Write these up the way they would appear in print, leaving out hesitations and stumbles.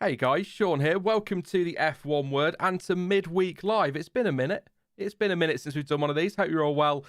Hey guys, Sean here. Welcome to the F1 Word and to Midweek Live. It's been a minute. It's been a minute since we've done one of these. Hope you're all well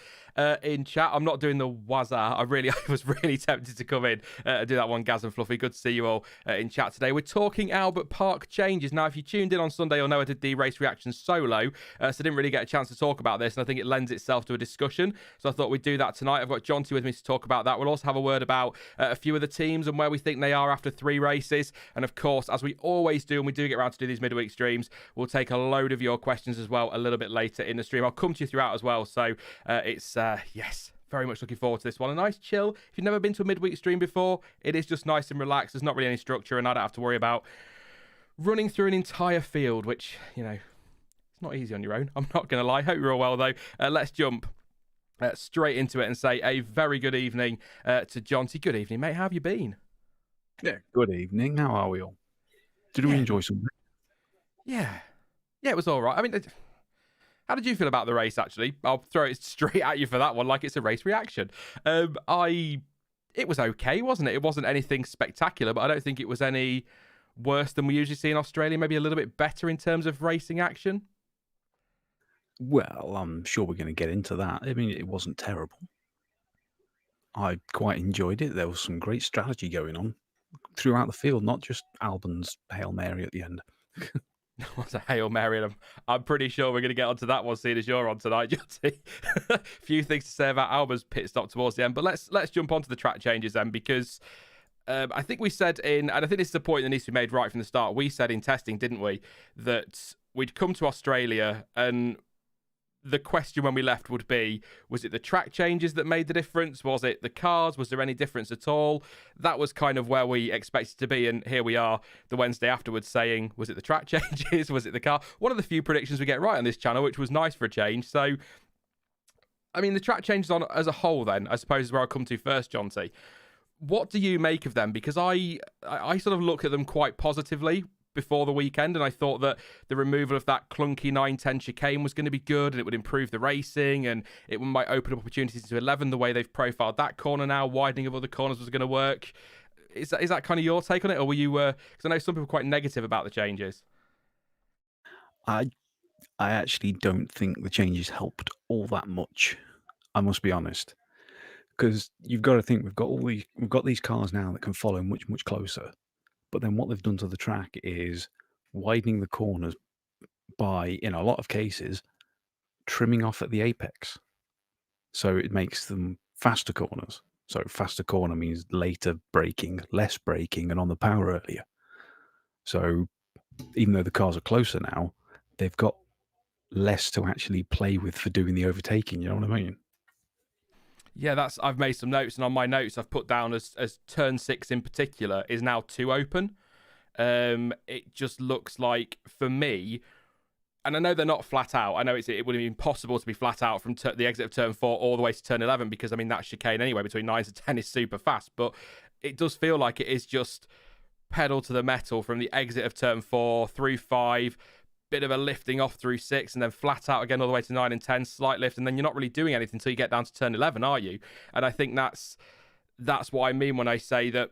in chat. I'm not doing the wazza. I was really tempted to come in and do that one, Gaz and Fluffy. Good to see you all in chat today. We're talking Albert Park changes. Now, if you tuned in on Sunday, you'll know I did the race reaction solo, so I didn't really get a chance to talk about this, and I think it lends itself to a discussion. So I thought we'd do that tonight. I've got Jonty with me to talk about that. We'll also have a word about a few of the teams and where we think they are after 3 races. And of course, as we always do, and we do get around to do these midweek streams, we'll take a load of your questions as well a little bit later in the stream. I'll come to you throughout as well. So yes, very much looking forward to this one. A nice chill. If you've never been to a midweek stream before, it is just nice and relaxed. There's not really any structure, and I don't have to worry about running through an entire field, which, it's not easy on your own. I'm not going to lie. Hope you're all well, though. Let's jump straight into it and say a very good evening to Jonty. Good evening, mate. How have you been? Yeah, good evening. How are we all? Did we enjoy something? Yeah, it was all right. I mean, how did you feel about the race, actually? I'll throw it straight at you for that one, like it's a race reaction. It was okay, wasn't it? It wasn't anything spectacular, but I don't think it was any worse than we usually see in Australia. Maybe a little bit better in terms of racing action. Well, I'm sure we're going to get into that. I mean, it wasn't terrible. I quite enjoyed it. There was some great strategy going on throughout the field, not just Albon's Hail Mary at the end. What's a Hail Mary? And I'm pretty sure we're going to get onto that one, seeing as you're on tonight, Jonty. Few things to say about Alba's pit stop towards the end, but let's jump onto the track changes then, because I think we said and I think this is a point that needs to be made right from the start. We said in testing, didn't we, that we'd come to Australia and the question when we left would be, was it the track changes that made the difference? Was it the cars? Was there any difference at all? That was kind of where we expected to be, and here we are the Wednesday afterwards saying, was it the track changes? Was it the car? One of the few predictions we get right on this channel, which was nice for a change. So, I mean, the track changes on as a whole then, I suppose, is where I'll come to first, Jonty. What do you make of them? Because I sort of look at them quite positively before the weekend, and I thought that the removal of that clunky 9-10 chicane was going to be good, and it would improve the racing, and it might open up opportunities to 11, the way they've profiled that corner now. Widening of other corners was going to work. Is that kind of your take on it, or were you, because I know some people are quite negative about the changes? I actually don't think the changes helped all that much. I must be honest, because you've got to think we've got these cars now that can follow much closer. But then what they've done to the track is widening the corners by, in a lot of cases, trimming off at the apex. So it makes them faster corners. So faster corner means later braking, less braking, and on the power earlier. So even though the cars are closer now, they've got less to actually play with for doing the overtaking. You know what I mean? Yeah, I've made some notes, and on my notes I've put down as turn 6 in particular is now too open. It just looks like, for me, and I know they're not flat out. I know it would have been impossible to be flat out from the exit of turn 4 all the way to turn 11, because, I mean, that chicane anyway between 9 to 10 is super fast. But it does feel like it is just pedal to the metal from the exit of turn 4 through 5, bit of a lifting off through 6, and then flat out again all the way to 9 and 10, slight lift, and then you're not really doing anything until you get down to turn 11, are you? And I think that's what I mean when I say that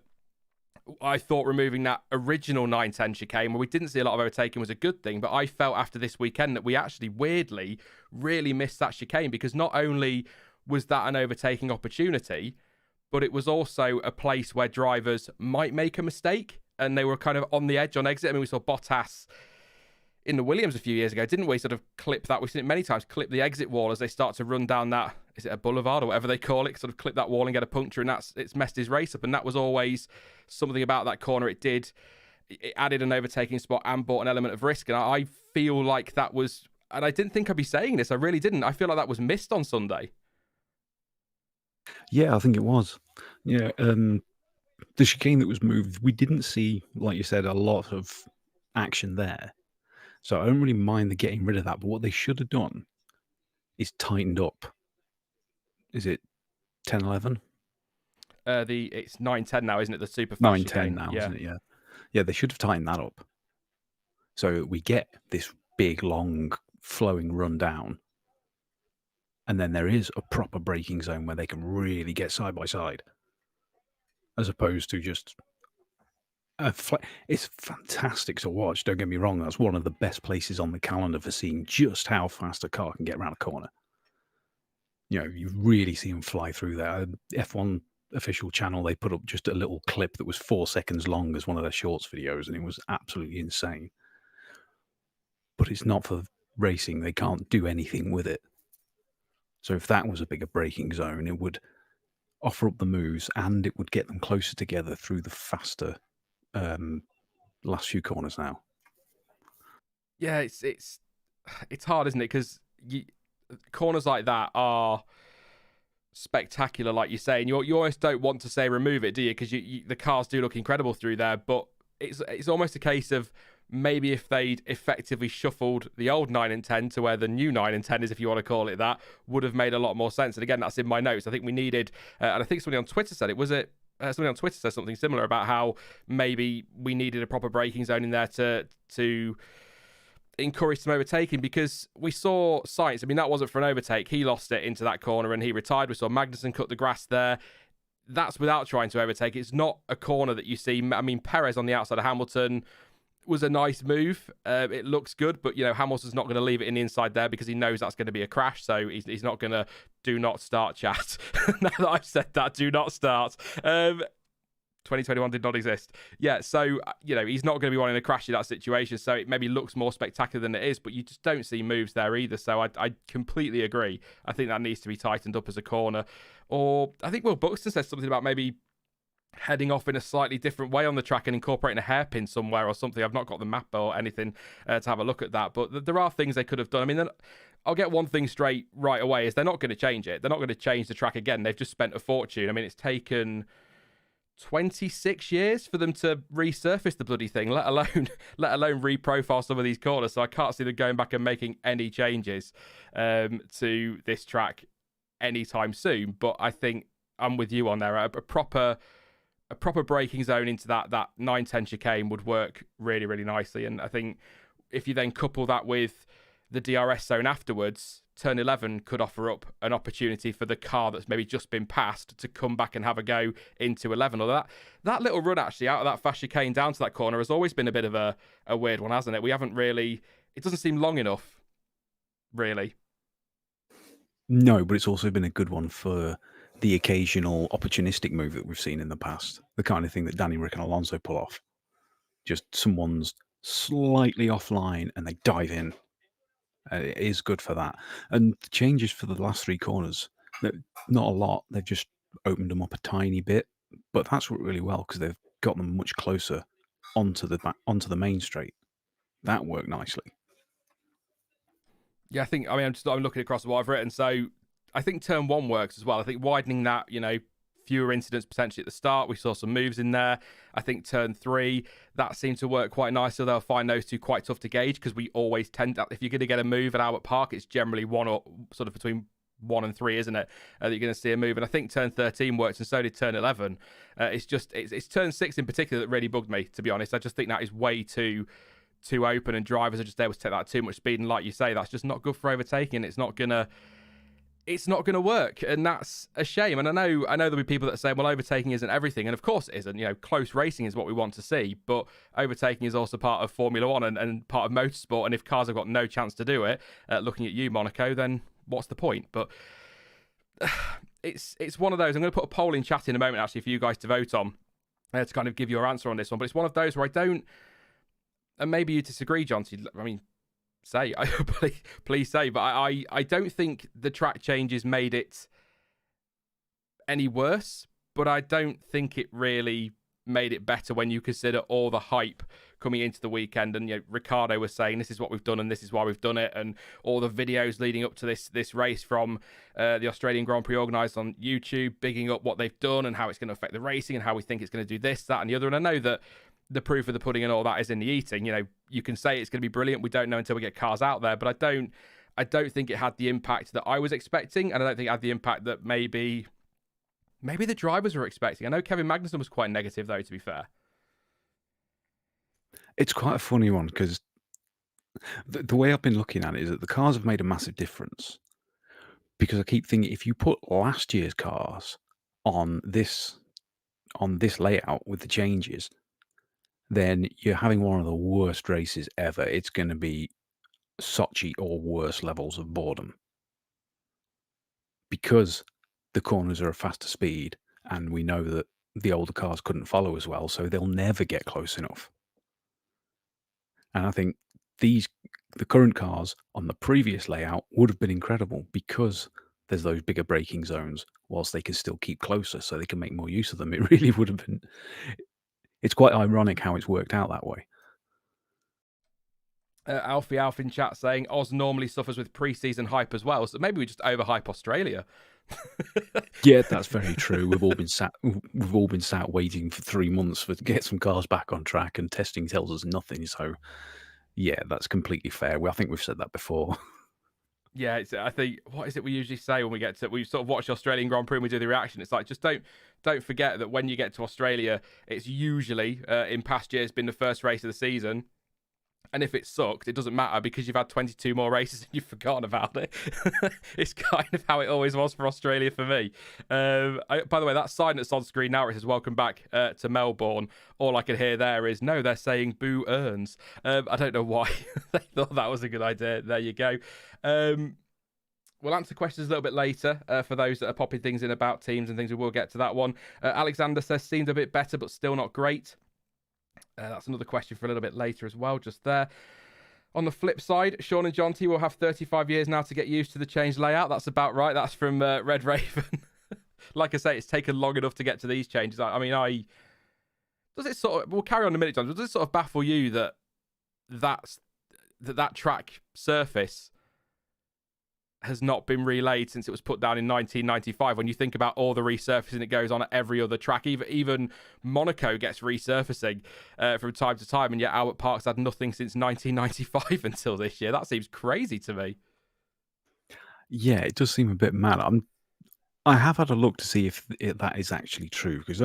I thought removing that original 9-10 chicane, where we didn't see a lot of overtaking, was a good thing. But I felt after this weekend that we actually weirdly really missed that chicane, because not only was that an overtaking opportunity, but it was also a place where drivers might make a mistake, and they were kind of on the edge on exit. I mean, we saw Bottas in the Williams a few years ago, didn't we? Sort of clip that. We've seen it many times, clip the exit wall as they start to run down that, is it a boulevard or whatever they call it, sort of clip that wall and get a puncture, and it's messed his race up. And that was always something about that corner. It added an overtaking spot and brought an element of risk. And I feel like that was, and I didn't think I'd be saying this, I really didn't. I feel like that was missed on Sunday. Yeah, I think it was. Yeah, the chicane that was moved, we didn't see, like you said, a lot of action there. So I don't really mind the getting rid of that. But what they should have done is tightened up. Is it 10-11? It's 9-10 now, isn't it? The super fast 9-10 chicane. now, Yeah. isn't it? Yeah. Yeah, they should have tightened that up. So we get this big, long, flowing run down. And then there is a proper braking zone where they can really get side by side. As opposed to just It's fantastic to watch. Don't get me wrong. That's one of the best places on the calendar for seeing just how fast a car can get around a corner. You really see them fly through there. F1 official channel, they put up just a little clip that was 4 seconds long as one of their shorts videos, and it was absolutely insane. But it's not for racing. They can't do anything with it. So if that was a bigger braking zone, it would offer up the moves and it would get them closer together through the faster last few corners now. Yeah, it's hard, isn't it? Because corners like that are spectacular, like you say, and you almost don't want to say remove it, do you? Because the cars do look incredible through there, but it's almost a case of maybe if they'd effectively shuffled the old 9 and 10 to where the new 9 and 10 is, if you want to call it that, would have made a lot more sense. And again, that's in my notes. I think we needed, and I think somebody on Twitter said it, was it? Somebody on Twitter said something similar about how maybe we needed a proper braking zone in there to encourage some overtaking, because we saw Sainz. I mean, that wasn't for an overtake. He lost it into that corner and he retired. We saw Magnussen cut the grass there. That's without trying to overtake. It's not a corner that you see. I mean, Perez on the outside of Hamilton was a nice move. It looks good, but Hamilton's not going to leave it in the inside there because he knows that's going to be a crash. So he's not going to do not start chat. Now that I've said that, do not start. 2021 did not exist. Yeah, so, he's not going to be wanting to crash in that situation. So it maybe looks more spectacular than it is, but you just don't see moves there either. So I completely agree. I think that needs to be tightened up as a corner. Or I think Will Buxton said something about maybe heading off in a slightly different way on the track and incorporating a hairpin somewhere or something. I've not got the map or anything to have a look at that, but there are things they could have done. I mean, I'll get one thing straight right away, is they're not going to change it. They're not going to change the track again. They've just spent a fortune. I mean, it's taken 26 years for them to resurface the bloody thing, let alone reprofile some of these corners. So I can't see them going back and making any changes to this track anytime soon. But I think I'm with you on there. A proper braking zone into that 910 chicane would work really, really nicely. And I think if you then couple that with the DRS zone afterwards, turn 11 could offer up an opportunity for the car that's maybe just been passed to come back and have a go into 11. Or that little run actually out of that fast chicane down to that corner has always been a bit of a weird one, hasn't it? We haven't really, it doesn't seem long enough, really. No, but it's also been a good one for the occasional opportunistic move that we've seen in the past. The kind of thing that Danny Rick and Alonso pull off. Just someone's slightly offline and they dive in. It is good for that. And the changes for the last 3 corners, not a lot. They've just opened them up a tiny bit, but that's worked really well because they've got them much closer onto the main straight. That worked nicely. Yeah, I'm looking across what I've written. So I think turn 1 works as well. I think widening that, fewer incidents potentially at the start. We saw some moves in there. I think turn 3, that seemed to work quite nicely. They'll find those two quite tough to gauge because we always tend to, if you're going to get a move at Albert Park, it's generally one or sort of between 1 and 3, isn't it? That you're going to see a move. And I think turn 13 works, and so did turn 11. It's turn 6 in particular that really bugged me, to be honest. I just think that is way too open, and drivers are just able to take that too much speed. And like you say, that's just not good for overtaking. It's not gonna work, and that's a shame. And I know there'll be people that say, well, overtaking isn't everything, and of course it isn't. Close racing is what we want to see, but overtaking is also part of Formula One and part of motorsport. And if cars have got no chance to do it, looking at you, Monaco, then what's the point? But it's one of those. I'm going to put a poll in chat in a moment, actually, for you guys to vote on, to kind of give your answer on this one. But it's one of those where I don't, and maybe you disagree, Jonty. I mean, say, please say, but I don't think the track changes made it any worse, but I don't think it really made it better when you consider all the hype coming into the weekend. And Ricardo was saying this is what we've done and this is why we've done it, and all the videos leading up to this race from the Australian Grand Prix organised on YouTube, bigging up what they've done and how it's going to affect the racing and how we think it's going to do this, that and the other. And I know that the proof of the pudding and all that is in the eating. You can say it's going to be brilliant. We don't know until we get cars out there, but I don't think it had the impact that I was expecting, and I don't think it had the impact that maybe the drivers were expecting. I know Kevin Magnussen was quite negative, though, to be fair. It's quite a funny one because the way I've been looking at it is that the cars have made a massive difference, because I keep thinking if you put last year's cars on this layout with the changes, then you're having one of the worst races ever. It's going to be Sochi or worse levels of boredom because the corners are a faster speed, and we know that the older cars couldn't follow as well, so they'll never get close enough. And I think the current cars on the previous layout would have been incredible because there's those bigger braking zones, whilst they can still keep closer, so they can make more use of them. It really would have been. It's quite ironic how it's worked out that way. Alfie Alf in chat saying Oz normally suffers with pre-season hype as well, so maybe we just overhype Australia. Yeah, that's very true. We've all been sat waiting for 3 months to get some cars back on track, and testing tells us nothing. So, yeah, that's completely fair. I think we've said that before. Yeah, I think, what is it we usually say when we sort of watch the Australian Grand Prix and we do the reaction? It's like, just don't forget that when you get to Australia, it's usually in past years been the first race of the season. And if it sucked, it doesn't matter because you've had 22 more races and you've forgotten about it. It's kind of how it always was for Australia for me. By the way, that sign that's on screen now, it says welcome back to Melbourne. All I can hear there is, no, they're saying boo earns. I don't know why they thought that was a good idea. There you go. We'll answer questions a little bit later for those that are popping things in about teams and things. We will get to that one. Alexander says, seemed a bit better, but still not great. That's another question for a little bit later as well, just there. On the flip side, Sean and Jonty will have 35 years now to get used to the changed layout. That's about right. That's from Red Raven. Like I say, it's taken long enough to get to these changes. Does it sort of, we'll carry on in a minute, John. Does it sort of baffle you that track surface has not been relayed since it was put down in 1995? When you think about all the resurfacing that goes on at every other track, even Monaco gets resurfacing from time to time, and yet Albert Park's had nothing since 1995 until this year. That seems crazy to me. Yeah, it does seem a bit mad. I have had a look to see if that is actually true, because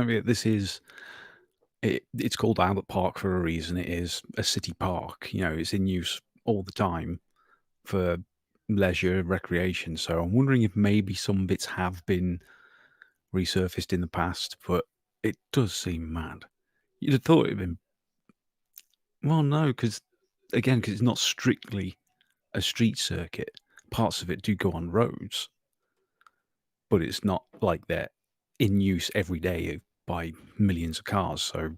it's called Albert Park for a reason. It is a city park. It's in use all the time for leisure, recreation. So I'm wondering if maybe some bits have been resurfaced in the past, but it does seem mad. You'd have thought it'd been. Well, no, because it's not strictly a street circuit. Parts of it do go on roads, but it's not like they're in use every day by millions of cars. So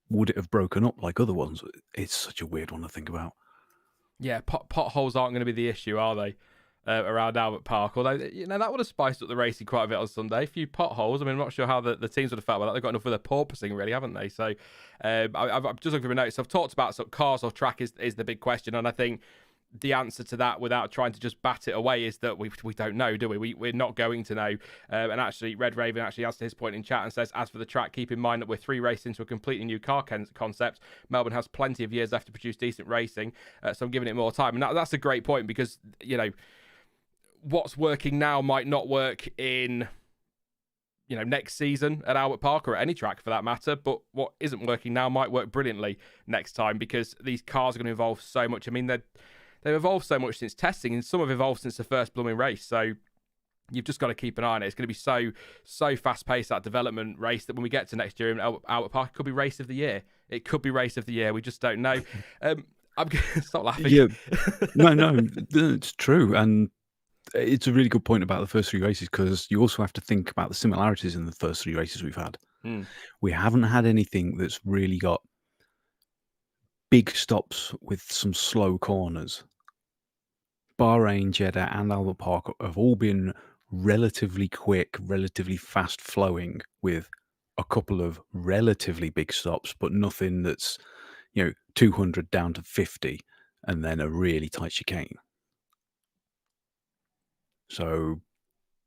would it have broken up like other ones? It's such a weird one to think about. Yeah, potholes aren't going to be the issue, are they? Around Albert Park, although that would have spiced up the racing quite a bit on Sunday. A few potholes. I mean, I'm not sure how the teams would have felt about that. They've got enough with their porpoising, really, haven't they? So, I've just looking for notes. I've talked about sort of cars or track is the big question, and I think the answer to that, without trying to just bat it away, is that we don't know, do we? We're not going to know. And actually, Red Raven actually adds to his point in chat and says, as for the track, keep in mind that we're 3 races into a completely new car concept. Melbourne has plenty of years left to produce decent racing, so I'm giving it more time. And that's a great point because, what's working now might not work in next season at Albert Park or at any track for that matter, but what isn't working now might work brilliantly next time because these cars are going to evolve so much. I mean, they've evolved so much since testing, and some have evolved since the first blooming race. So you've just got to keep an eye on it. It's going to be so fast-paced, that development race, that when we get to next year in Albert Park, it could be race of the year. It could be race of the year. We just don't know. I'm going to stop laughing. Yeah, no, it's true. And it's a really good point about the first 3 races, because you also have to think about the similarities in the first 3 races we've had. We haven't had anything that's really got big stops with some slow corners. Bahrain, Jeddah, and Albert Park have all been relatively quick, relatively fast flowing, with a couple of relatively big stops, but nothing that's 200 down to 50 and then a really tight chicane. So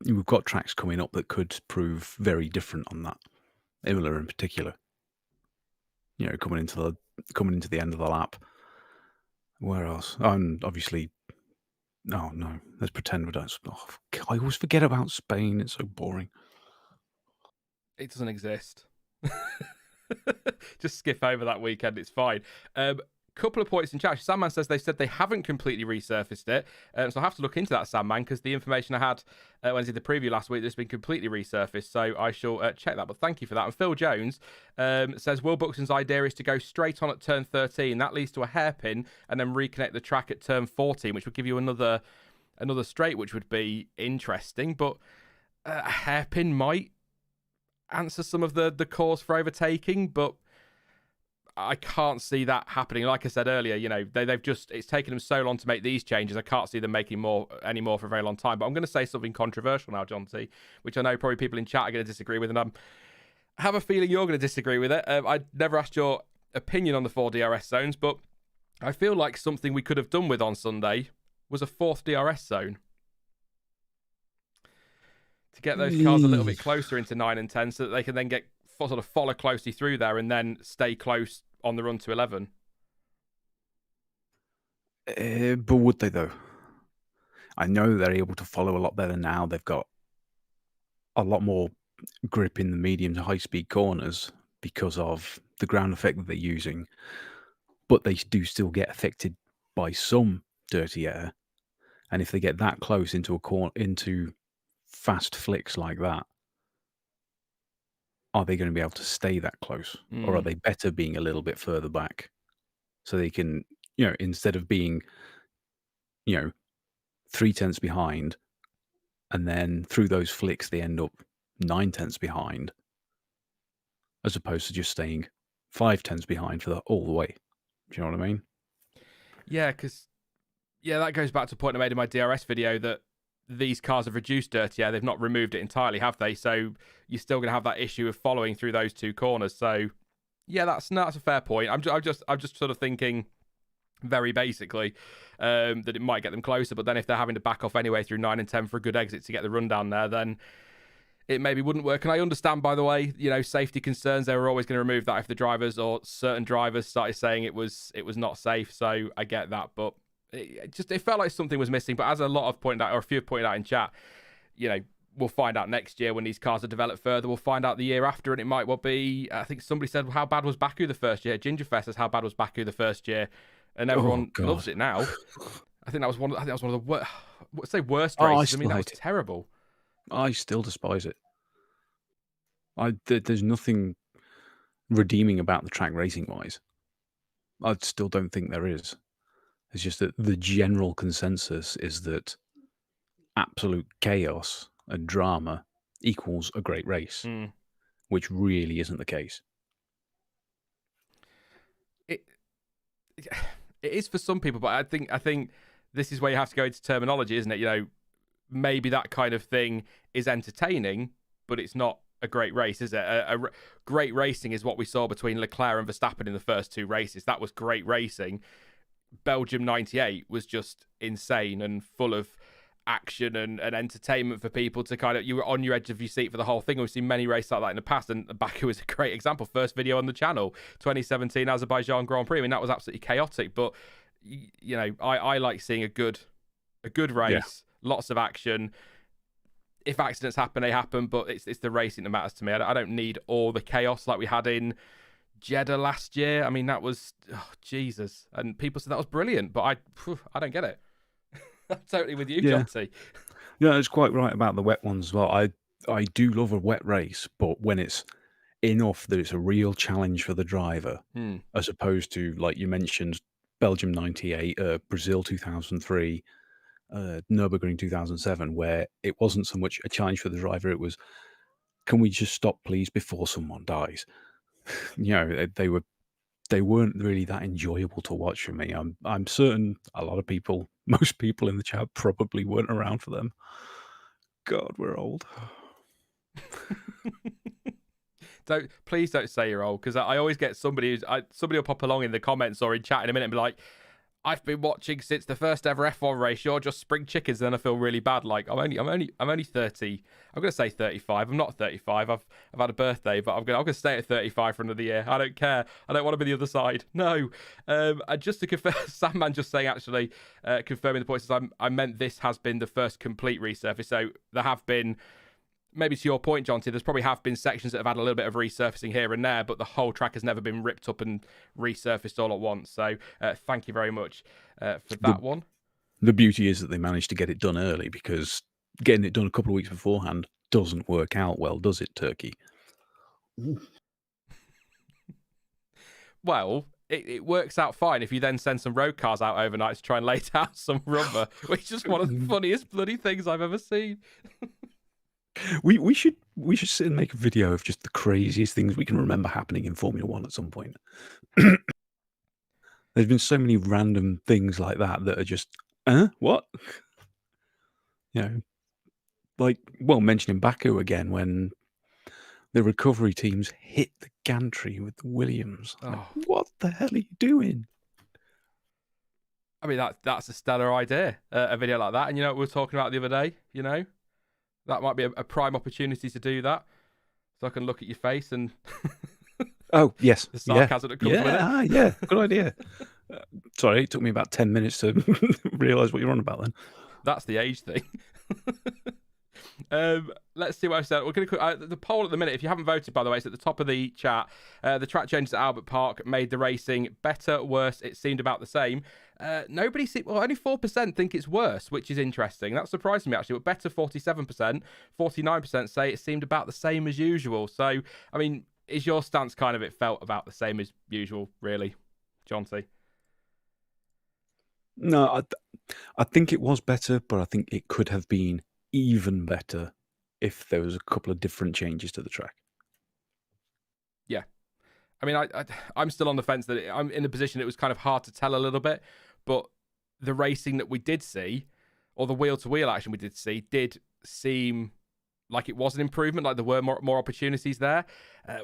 we've got tracks coming up that could prove very different on that. Imola in particular. Coming into the end of the lap. Where else? And obviously, no. Let's pretend we don't. Oh, I always forget about Spain. It's so boring. It doesn't exist. Just skip over that weekend. It's fine. couple of points in chat. Sandman says they said they haven't completely resurfaced it, so I'll have to look into that, Sandman, because the information I had when I did the preview last week, it's been completely resurfaced, so I shall check that. But thank you for that. And Phil Jones says Will Buxton's idea is to go straight on at turn 13. That leads to a hairpin, and then reconnect the track at turn 14, which would give you another straight, which would be interesting. But a hairpin might answer some of the cause for overtaking, but I can't see that happening. Like I said earlier, it's taken them so long to make these changes. I can't see them making any more for a very long time. But I'm going to say something controversial now, Jonty, which I know probably people in chat are going to disagree with, and I have a feeling you're going to disagree with it. I never asked your opinion on the 4 DRS zones, but I feel like something we could have done with on Sunday was a 4th DRS zone to get those cars a little bit closer into 9 and 10, so that they can then sort of follow closely through there and then stay close on the run to 11. But would they, though? I know they're able to follow a lot better now. They've got a lot more grip in the medium to high-speed corners because of the ground effect that they're using. But they do still get affected by some dirty air. And if they get that close into into fast flicks like that, are they going to be able to stay that close? Or are they better being a little bit further back? So they can, instead of being, 3/10 behind, and then through those flicks they end up 9/10 behind, as opposed to just staying 5/10 behind for all the way. Do you know what I mean? Yeah, because that goes back to a point I made in my DRS video that these cars have reduced dirty air. They've not removed it entirely, have they? So you're still going to have that issue of following through those 2 corners. So yeah, that's a fair point. I'm just sort of thinking very basically that it might get them closer, but then if they're having to back off anyway through 9 and 10 for a good exit to get the run down there, then it maybe wouldn't work. And I understand, by the way, safety concerns. They were always going to remove that if the drivers or certain drivers started saying it was not safe. So I get that, but it felt like something was missing. But as a lot of pointed out, or a few have pointed out in chat, we'll find out next year when these cars are developed further. We'll find out the year after, and it might well be. I think somebody said, "How bad was Baku the first year?" Gingerfest says, "How bad was Baku the first year?" And everyone loves it now. I think that was one of the worst races. I mean, that was terrible. I still despise it. There's nothing redeeming about the track racing wise. I still don't think there is. It's just that the general consensus is that absolute chaos and drama equals a great race, which really isn't the case. It is for some people, but I think this is where you have to go into terminology, isn't it? Maybe that kind of thing is entertaining, but it's not a great race, is it? Great racing is what we saw between Leclerc and Verstappen in the first 2 races. That was great racing. Belgium 98 was just insane and full of action and entertainment for people to kind of, you were on your edge of your seat for the whole thing. We've seen many races like that in the past, and Baku is a great example. First video on the channel, 2017 Azerbaijan Grand Prix. I mean, that was absolutely chaotic, but I like seeing a good race, lots of action. If accidents happen, they happen, but it's the racing that matters to me. I don't need all the chaos like we had in Jeddah last year. I mean, that was Jesus, and people said that was brilliant, but I don't get it. I'm totally with you, Jonty. Yeah, it's quite right about the wet ones as well. I do love a wet race, but when it's enough that it's a real challenge for the driver, as opposed to, like you mentioned, Belgium 98, Brazil 2003, Nürburgring 2007, where it wasn't so much a challenge for the driver, it was, can we just stop please before someone dies? They weren't really that enjoyable to watch for me. I'm certain a lot of people, most people in the chat probably weren't around for them. God, we're old. Please don't say you're old, because I always get somebody will pop along in the comments or in chat in a minute and be like, I've been watching since the first ever F1 race. You're just spring chickens. Then I feel really bad. Like I'm only 30. I'm gonna say 35. I'm not 35. I've had a birthday, but I'm gonna stay at 35 for another year. I don't care. I don't want to be the other side. No. And just to confirm, Sandman just saying actually confirming the points. I meant this has been the first complete resurface. So there have been maybe to your point, Jonty, there's probably have been sections that have had a little bit of resurfacing here and there, but the whole track has never been ripped up and resurfaced all at once. So thank you very much for that one. The beauty is that they managed to get it done early, because getting it done a couple of weeks beforehand doesn't work out well, does it, Turkey? Well, it works out fine if you then send some road cars out overnight to try and lay down some rubber, which is one of the funniest bloody things I've ever seen. We should sit and make a video of just the craziest things we can remember happening in Formula One at some point. There's been so many random things like that are just, what? You know, like, well, mentioning Baku again, when the recovery teams hit the gantry with the Williams. Oh. Like, what the hell are you doing? I mean, that's a stellar idea, a video like that. And you know what we were talking about the other day? You know, that might be a prime opportunity to do that. So I can look at your face and... Oh, yes. The sarcasm that comes with it. Yeah, good idea. Sorry, it took me about 10 minutes to realise what you're on about then. That's the age thing. Let's see what I've said. We're going to the poll at the minute. If you haven't voted, by the way, it's at the top of the chat. The track changes at Albert Park made the racing better, worse. It seemed about the same. Only 4% think it's worse, which is interesting. That surprised me actually. But better 47%, 49% say it seemed about the same as usual. So, I mean, is your stance kind of it felt about the same as usual, really, Jonty? No, I think it was better, but I think it could have been even better if there was a couple of different changes to the track. Yeah. I mean, I'm still on the fence that I'm in a position it was kind of hard to tell a little bit, but the racing that we did see, or the wheel-to-wheel action we did see, did seem like it was an improvement, like there were more opportunities there.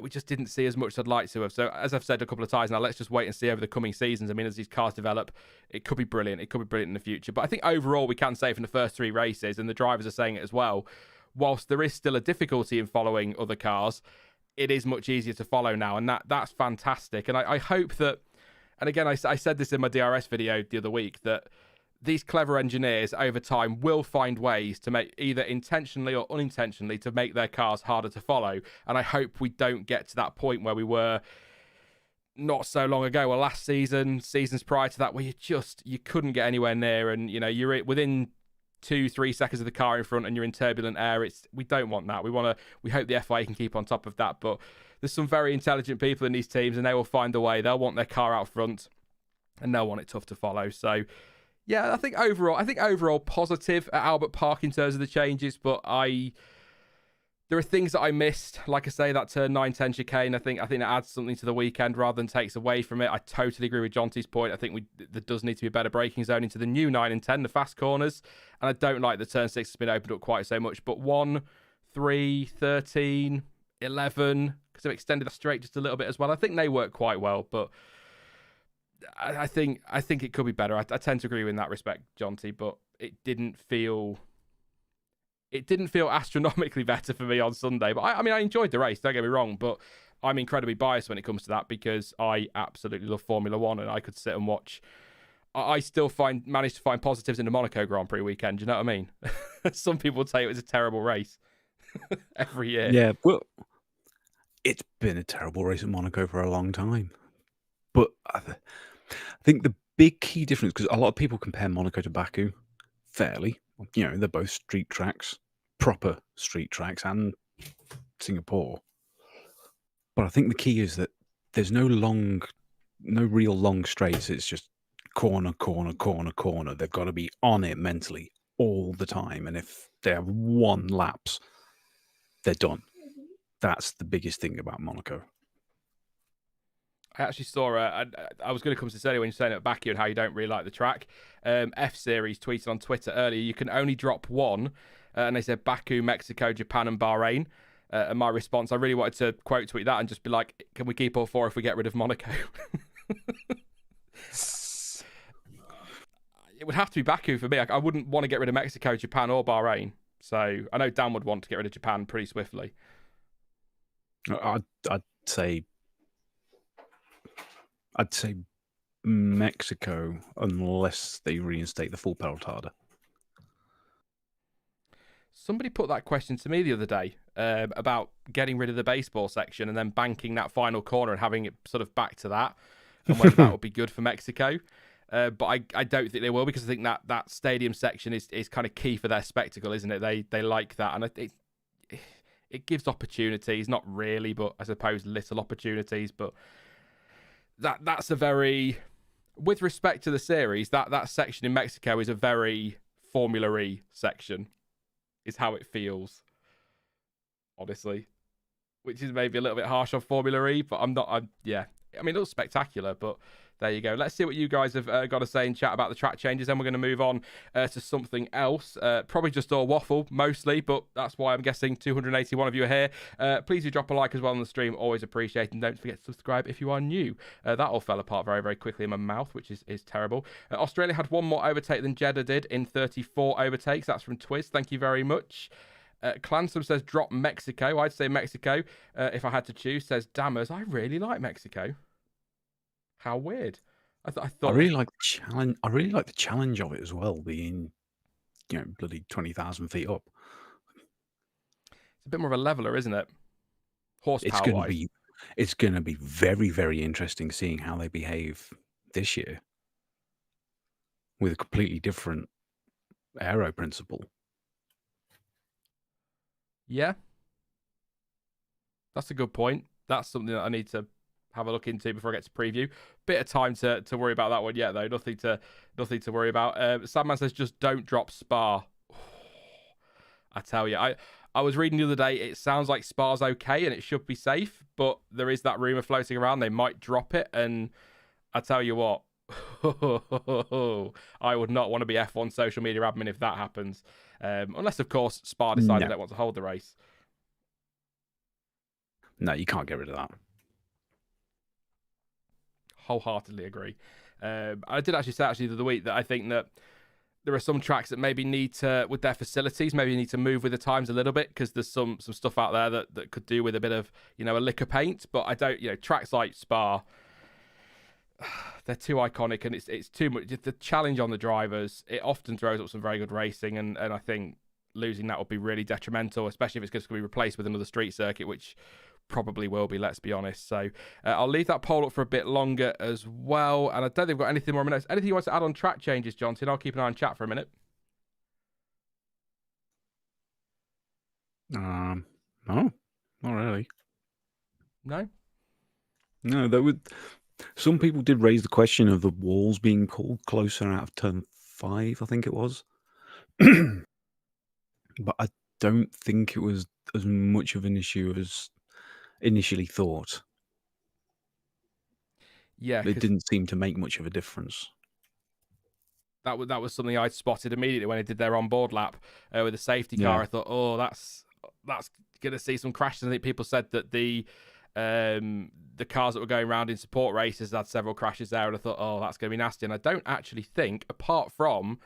We just didn't see as much as I'd like to have. So as I've said a couple of times now, let's just wait and see over the coming seasons. I mean, as these cars develop, it could be brilliant. It could be brilliant in the future. But I think overall we can say from the first 3 races, and the drivers are saying it as well, whilst there is still a difficulty in following other cars, it is much easier to follow now. And that's fantastic. And I hope that, and again, I said this in my DRS video the other week, that these clever engineers over time will find ways to make, either intentionally or unintentionally, to make their cars harder to follow. And I hope we don't get to that point where we were not so long ago, or last season, seasons prior to that, where you couldn't get anywhere near, and you're within 2-3 seconds of the car in front and you're in turbulent air. We don't want that. We hope the FIA can keep on top of that. But there's some very intelligent people in these teams, and they will find a way. They'll want their car out front, and they'll want it tough to follow. So yeah, I think overall positive at Albert Park in terms of the changes, but there are things that I missed. Like I say, that turn 9-10 chicane, I think it adds something to the weekend rather than takes away from it. I totally agree with Jonty's point. I think there does need to be a better braking zone into the new 9 and 10, the fast corners. And I don't like the turn 6 has been opened up quite so much. But 1, 3, 13, 11, because they've extended the straight just a little bit as well. I think they work quite well, but I think it could be better. I tend to agree in that respect, Jonty, but it didn't feel astronomically better for me on Sunday. But I mean, I enjoyed the race, don't get me wrong, but I'm incredibly biased when it comes to that because I absolutely love Formula One, and I could sit and watch. I still managed to find positives in the Monaco Grand Prix weekend. Do you know what I mean? Some people would say it was a terrible race every year. Yeah, well, it's been a terrible race at Monaco for a long time. But I think the big key difference, because a lot of people compare Monaco to Baku fairly. They're both street tracks, proper street tracks, and Singapore. But I think the key is that there's no real long straights. It's just corner, corner, corner, corner. They've got to be on it mentally all the time. And if they have one lapse, they're done. That's the biggest thing about Monaco. I actually saw, I was going to come to this earlier when you're saying about Baku and how you don't really like the track. F-Series tweeted on Twitter earlier, you can only drop one. And they said Baku, Mexico, Japan and Bahrain. And my response, I really wanted to quote tweet that and just be like, can we keep all 4 if we get rid of Monaco? It would have to be Baku for me. I wouldn't want to get rid of Mexico, Japan or Bahrain. So I know Dan would want to get rid of Japan pretty swiftly. I'd say Mexico, unless they reinstate the full pelotada. Somebody put that question to me the other day, about getting rid of the baseball section and then banking that final corner and having it sort of back to that, and whether that would be good for Mexico. But I don't think they will, because I think that stadium section is kind of key for their spectacle, isn't it? They like that, and it gives opportunities, not really, but I suppose little opportunities. But that's a very, with respect to the series, that section in Mexico is a very Formula-y section, is how it feels, honestly, which is maybe a little bit harsh on Formula-y, but yeah. I mean, it looks spectacular, but there you go. Let's see what you guys have got to say in chat about the track changes. Then we're going to move on to something else. Probably just all waffle, mostly, but that's why I'm guessing 281 of you are here. Please do drop a like as well on the stream. Always appreciate. And don't forget to subscribe if you are new. That all fell apart very, very quickly in my mouth, which is terrible. Australia had one more overtake than Jeddah did in 34 overtakes. That's from Twiz. Thank you very much. Clansome says drop Mexico. I'd say Mexico if I had to choose. Says Dammers. I really like Mexico. How weird! I thought I really like the challenge. I really like the challenge of it as well, being bloody 20,000 feet up. It's a bit more of a leveler, isn't it? Horsepower wise. It's gonna be very, very interesting seeing how they behave this year with a completely different aero principle. Yeah, that's a good point. That's something that I need to have a look into before I get to preview. Bit of time to worry about that one yet, though. Nothing to worry about. Sandman says just don't drop Spa. I tell you, I was reading the other day. It sounds like Spa's okay and it should be safe, but there is that rumor floating around they might drop it. And I tell you what, I would not want to be F1 social media admin if that happens. Unless, of course, Spa decide they don't want to hold the race. No, you can't get rid of that. Wholeheartedly agree. I did actually say the other week that I think that there are some tracks that maybe need to, with their facilities, maybe need to move with the times a little bit, because there's some stuff out there that could do with a bit of, a lick of paint. But I don't, tracks like Spa, they're too iconic, and it's too much. The challenge on the drivers, it often throws up some very good racing, and I think losing that would be really detrimental, especially if it's going to be replaced with another street circuit, which probably will be, let's be honest. So I'll leave that poll up for a bit longer as well, and I don't think we've got anything more minutes. Anything you want to add on track changes, Jonty? I'll keep an eye on chat for a minute. No, not really. No, that would. Some people did raise the question of the walls being called closer out of turn 5, I think it was. But I don't think it was as much of an issue as initially thought. Yeah, it didn't seem to make much of a difference. That was something I spotted immediately when I did their onboard lap with the safety car. Yeah. I thought, oh, that's going to see some crashes. I think people said that the cars that were going around in support races had several crashes there, and I thought, oh, that's going to be nasty. And I don't actually think, apart from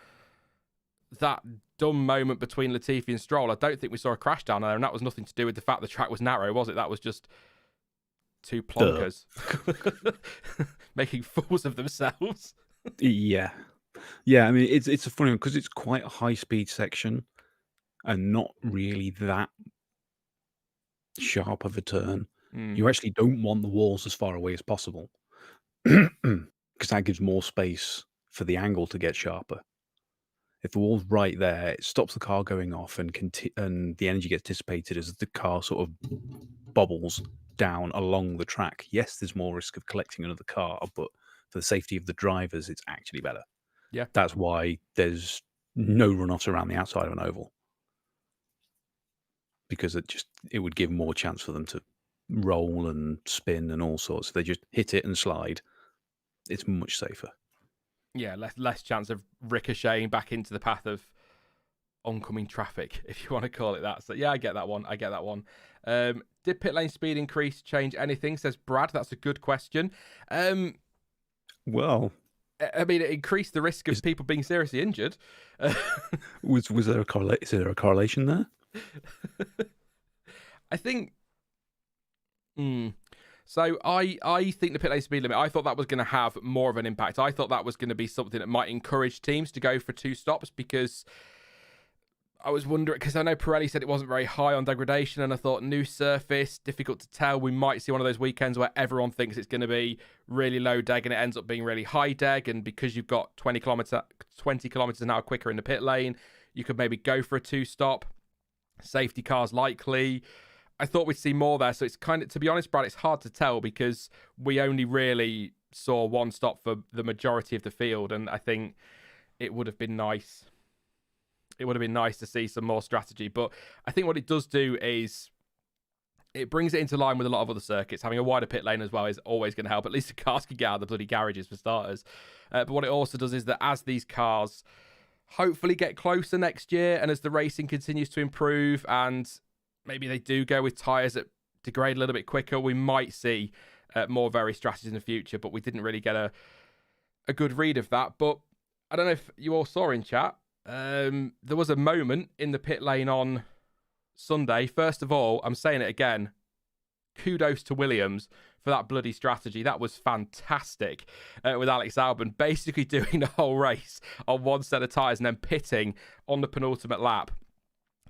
that dumb moment between Latifi and Stroll, I don't think we saw a crash down there, and that was nothing to do with the fact the track was narrow, was it? That was just two plonkers making fools of themselves. Yeah. I mean, it's a funny one because it's quite a high-speed section and not really that sharp of a turn. You actually don't want the walls as far away as possible because that gives more space for the angle to get sharper. If the wall's right there, it stops the car going off, and the energy gets dissipated as the car sort of bobbles down along the track. Yes, there's more risk of collecting another car, but for the safety of the drivers, it's actually better. Yeah, that's why there's no runoffs around the outside of an oval, because it would give more chance for them to roll and spin and all sorts. If they just hit it and slide, it's much safer. Yeah, less chance of ricocheting back into the path of oncoming traffic, if you want to call it that. So yeah, I get that one. Did pit lane speed increase change anything? Says Brad. That's a good question. Well, I mean, it increased the risk of people being seriously injured. Was there a correlation? Is there a correlation there? I think. So I think the pit lane speed limit, I thought that was going to have more of an impact. I thought that was going to be something that might encourage teams to go for 2 stops, because I was wondering, because I know Pirelli said it wasn't very high on degradation, and I thought new surface, difficult to tell. We might see one of those weekends where everyone thinks it's going to be really low deg and it ends up being really high deg, and because you've got 20 kilometers an hour quicker in the pit lane, you could maybe go for a two-stop. Safety cars likely. I thought we'd see more there, so it's kind of, to be honest, Brad, it's hard to tell because we only really saw one stop for the majority of the field, and I think it would have been nice. It would have been nice to see some more strategy, but I think what it does do is it brings it into line with a lot of other circuits. Having a wider pit lane as well is always going to help. At least the cars can get out of the bloody garages for starters. But what it also does is that as these cars hopefully get closer next year, and as the racing continues to improve, and maybe they do go with tyres that degrade a little bit quicker, we might see more various strategies in the future, but we didn't really get a good read of that. But I don't know if you all saw in chat, there was a moment in the pit lane on Sunday. First of all, I'm saying it again, kudos to Williams for that bloody strategy. That was fantastic with Alex Albon basically doing the whole race on one set of tyres and then pitting on the penultimate lap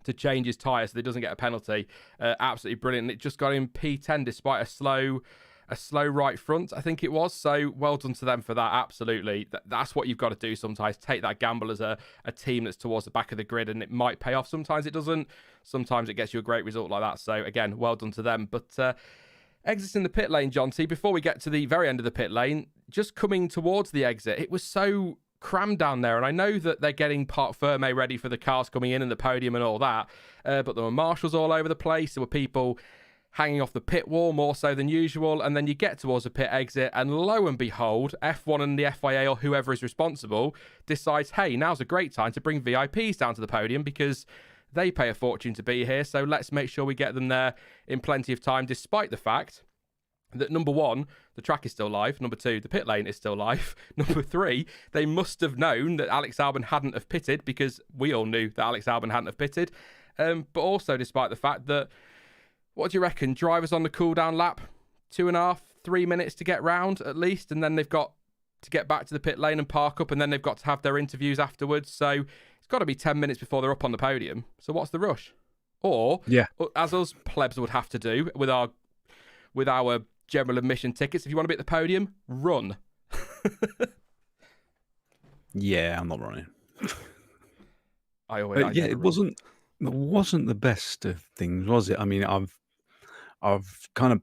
to change his tyre so that he doesn't get a penalty. Absolutely brilliant. It just got him P10 despite a slow right front, I think it was. So well done to them for that. Absolutely. That's what you've got to do sometimes. Take that gamble as a team that's towards the back of the grid, and it might pay off. Sometimes it doesn't. Sometimes it gets you a great result like that. So again, well done to them. But exits in the pit lane, Jonty, before we get to the very end of the pit lane, just coming towards the exit, it was so crammed down there, and I know that they're getting Parc Fermé ready for the cars coming in and the podium and all that, but there were marshals all over the place. There were people hanging off the pit wall more so than usual, and then you get towards the pit exit, and lo and behold, F1 and the FIA or whoever is responsible decides, hey, now's a great time to bring VIPs down to the podium because they pay a fortune to be here, so let's make sure we get them there in plenty of time, despite the fact that, number one, the track is still live. Number two, the pit lane is still live. Number three, they must have known that Alex Albon hadn't have pitted, because we all knew that Alex Albon hadn't have pitted. But also despite the fact that, what do you reckon, drivers on the cool-down lap, 2.5, 3 minutes to get round at least, and then they've got to get back to the pit lane and park up, and then they've got to have their interviews afterwards. So it's got to be 10 minutes before they're up on the podium. So what's the rush? Or, as us plebs would have to do with our general admission tickets, if you want to be at the podium, run. Yeah, I'm not running. It wasn't the best of things, was it? I mean, I've kind of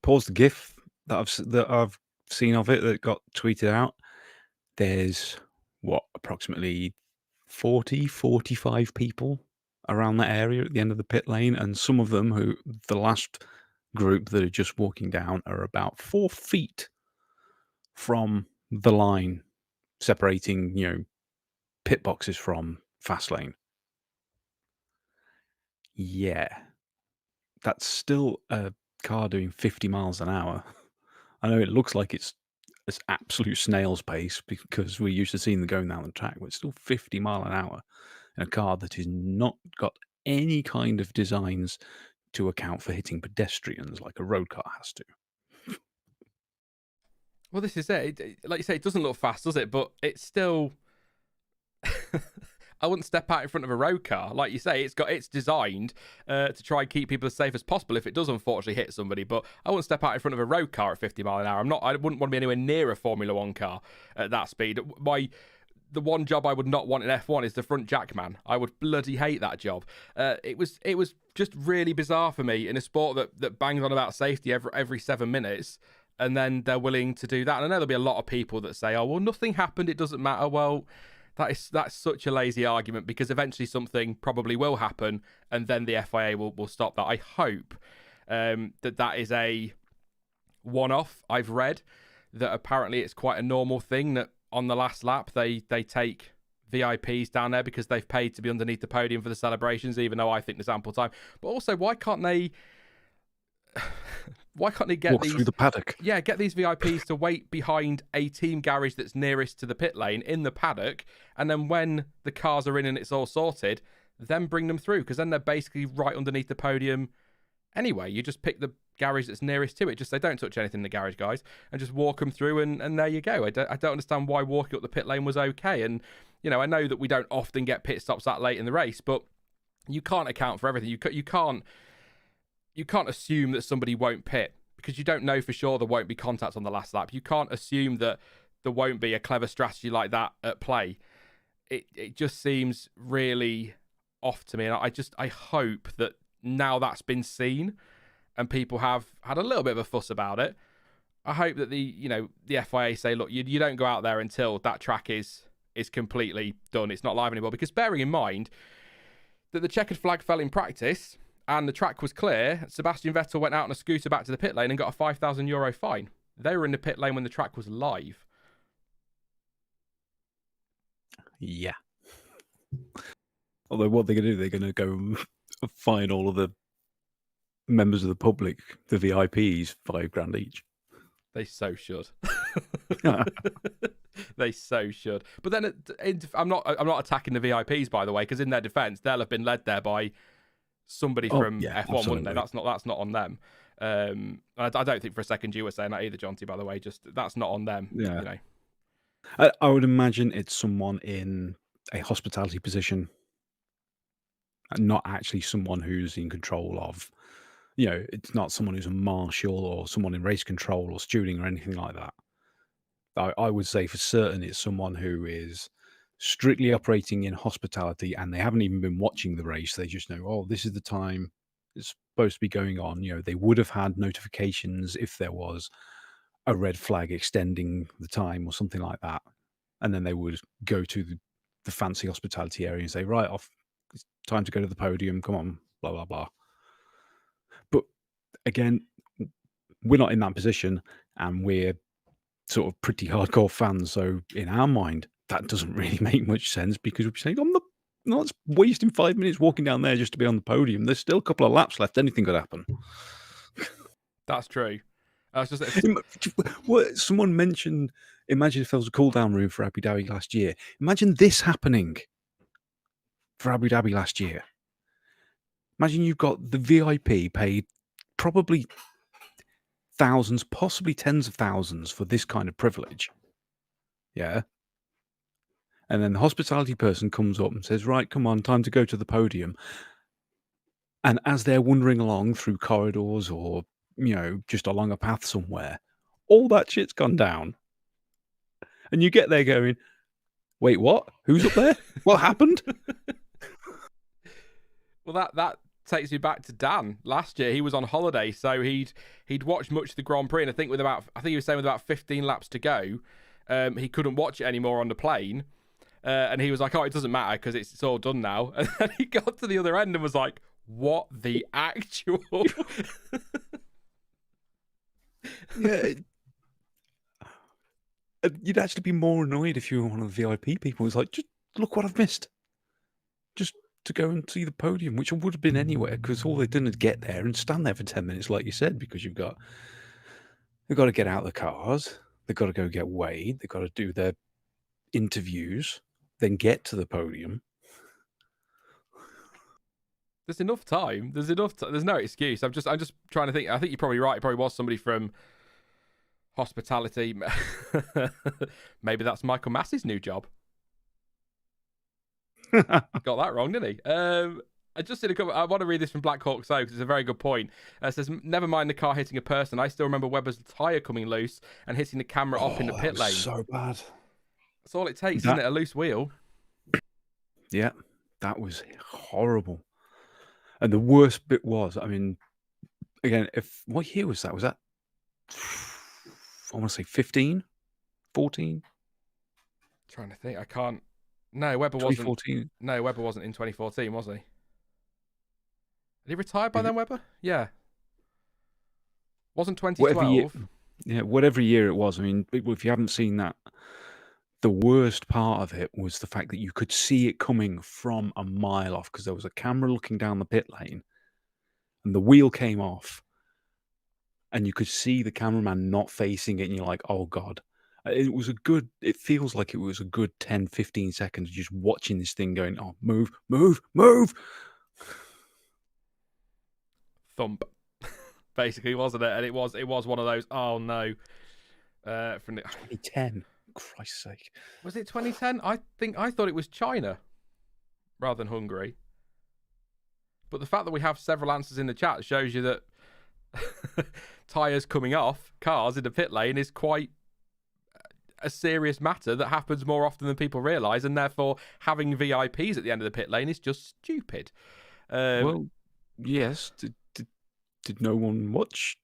paused the GIF that I've seen of it that got tweeted out. There's approximately 45 people around that area at the end of the pit lane, and some of them, the last group that are just walking down, are about 4 feet from the line separating, pit boxes from fast lane. Yeah, that's still a car doing 50 miles an hour. I know it looks like it's absolute snail's pace because we're used to seeing them going down the track, but it's still 50 mile an hour in a car that is not got any kind of designs to account for hitting pedestrians like a road car has to. Well, this is it. Like you say, it doesn't look fast, does it? But it's still... I wouldn't step out in front of a road car. Like you say, it's designed to try and keep people as safe as possible if it does unfortunately hit somebody. But I wouldn't step out in front of a road car at 50 mile an hour. I wouldn't want to be anywhere near a Formula One car at that speed. The one job I would not want in F1 is the front jackman. I would bloody hate that job. It was just really bizarre for me in a sport that bangs on about safety every 7 minutes, and then they're willing to do that. And I know there'll be a lot of people that say, "Oh, well, nothing happened. It doesn't matter." Well, that's such a lazy argument, because eventually something probably will happen, and then the FIA will stop that. I hope that is a one-off. I've read that apparently it's quite a normal thing that on the last lap they take VIPs down there because they've paid to be underneath the podium for the celebrations, even though I think there's ample time. But also, why can't they get walk through the paddock? Yeah, get these VIPs to wait behind a team garage that's nearest to the pit lane in the paddock, and then when the cars are in and it's all sorted, then bring them through, because then they're basically right underneath the podium anyway. You just pick the garage that's nearest to it, just say don't touch anything in the garage, guys, and just walk them through, and there you go. I don't understand why walking up the pit lane was okay. And I know that we don't often get pit stops that late in the race, but you can't account for everything. You can't assume that somebody won't pit because you don't know for sure there won't be contact on the last lap. You can't assume that there won't be a clever strategy like that at play. It just seems really off to me, and I hope that now that's been seen and people have had a little bit of a fuss about it. I hope that the FIA say, look, you don't go out there until that track is completely done. It's not live anymore. Because bearing in mind that the checkered flag fell in practice and the track was clear, Sebastian Vettel went out on a scooter back to the pit lane and got a €5,000 fine. They were in the pit lane when the track was live. Yeah. Although what they're going to do, they're going to go fine all of the members of the public, the VIPs, $5,000 each. They so should. They so should. But then I'm not attacking the VIPs, by the way, because in their defence, they'll have been led there by somebody from F1, absolutely. wouldn't they? That's not on them. I don't think for a second you were saying that either, Jonty. By the way, just that's not on them. Yeah. You know. I would imagine it's someone in a hospitality position, not actually someone who's in control of. It's not someone who's a marshal or someone in race control or stewarding or anything like that. I would say for certain it's someone who is strictly operating in hospitality and they haven't even been watching the race. They just know, oh, this is the time it's supposed to be going on. They would have had notifications if there was a red flag extending the time or something like that. And then they would go to the fancy hospitality area and say, right, off, it's time to go to the podium. Come on, blah, blah, blah. But again, we're not in that position and we're sort of pretty hardcore fans. So in our mind, that doesn't really make much sense because we're saying, I'm not wasting 5 minutes walking down there just to be on the podium. There's still a couple of laps left. Anything could happen. That's true. What someone mentioned, imagine if there was a cool down room for Abu Dhabi last year. Imagine this happening for Abu Dhabi last year. Imagine you've got the VIP paid probably thousands, possibly tens of thousands for this kind of privilege. Yeah. And then the hospitality person comes up and says, right, come on, time to go to the podium. And as they're wandering along through corridors or, just along a path somewhere, all that shit's gone down. And you get there going, wait, what? Who's up there? What happened? Well, that takes me back to Dan. Last year, he was on holiday, so he'd watched much of the Grand Prix, and I think he was saying with about 15 laps to go, he couldn't watch it anymore on the plane. And he was like, oh, it doesn't matter because it's all done now. And then he got to the other end and was like, what the actual... Yeah. You'd actually be more annoyed if you were one of the VIP people. It's like, just look what I've missed. Just to go and see the podium, which would have been anywhere, because all they've done is get there and stand there for 10 minutes, like you said, because they've got to get out of the cars. They've got to go get weighed. They've got to do their interviews, then get to the podium. There's enough time. There's no excuse. I'm just trying to think. I think you're probably right. It probably was somebody from hospitality. Maybe that's Michael Massey's new job. Got that wrong, didn't he? I just did a couple. I want to read this from Black Hawk So because it's a very good point. It says, never mind the car hitting a person. I still remember Webber's tyre coming loose and hitting the camera off in the pit lane. So bad. That's all it takes, isn't it? A loose wheel. Yeah, that was horrible. And the worst bit was, I mean, again, what year was that? Was that, I want to say 15, 14? Trying to think. I can't. No, Webber wasn't. No, Webber wasn't in 2014, was he? Had he retired by then, Webber? Yeah. Wasn't 2012. Whatever year it was. I mean, if you haven't seen that, the worst part of it was the fact that you could see it coming from a mile off because there was a camera looking down the pit lane and the wheel came off and you could see the cameraman not facing it and you're like, oh God. It feels like it was a good 10, 15 seconds just watching this thing going, oh, move, move, move. Thump. Basically, wasn't it? And it was one of those, oh no. From 2010. Christ's sake. Was it 2010? I thought it was China rather than Hungary. But the fact that we have several answers in the chat shows you that tyres coming off cars in the pit lane is quite a serious matter that happens more often than people realise, and therefore having VIPs at the end of the pit lane is just stupid. Well, yes. Did no one watch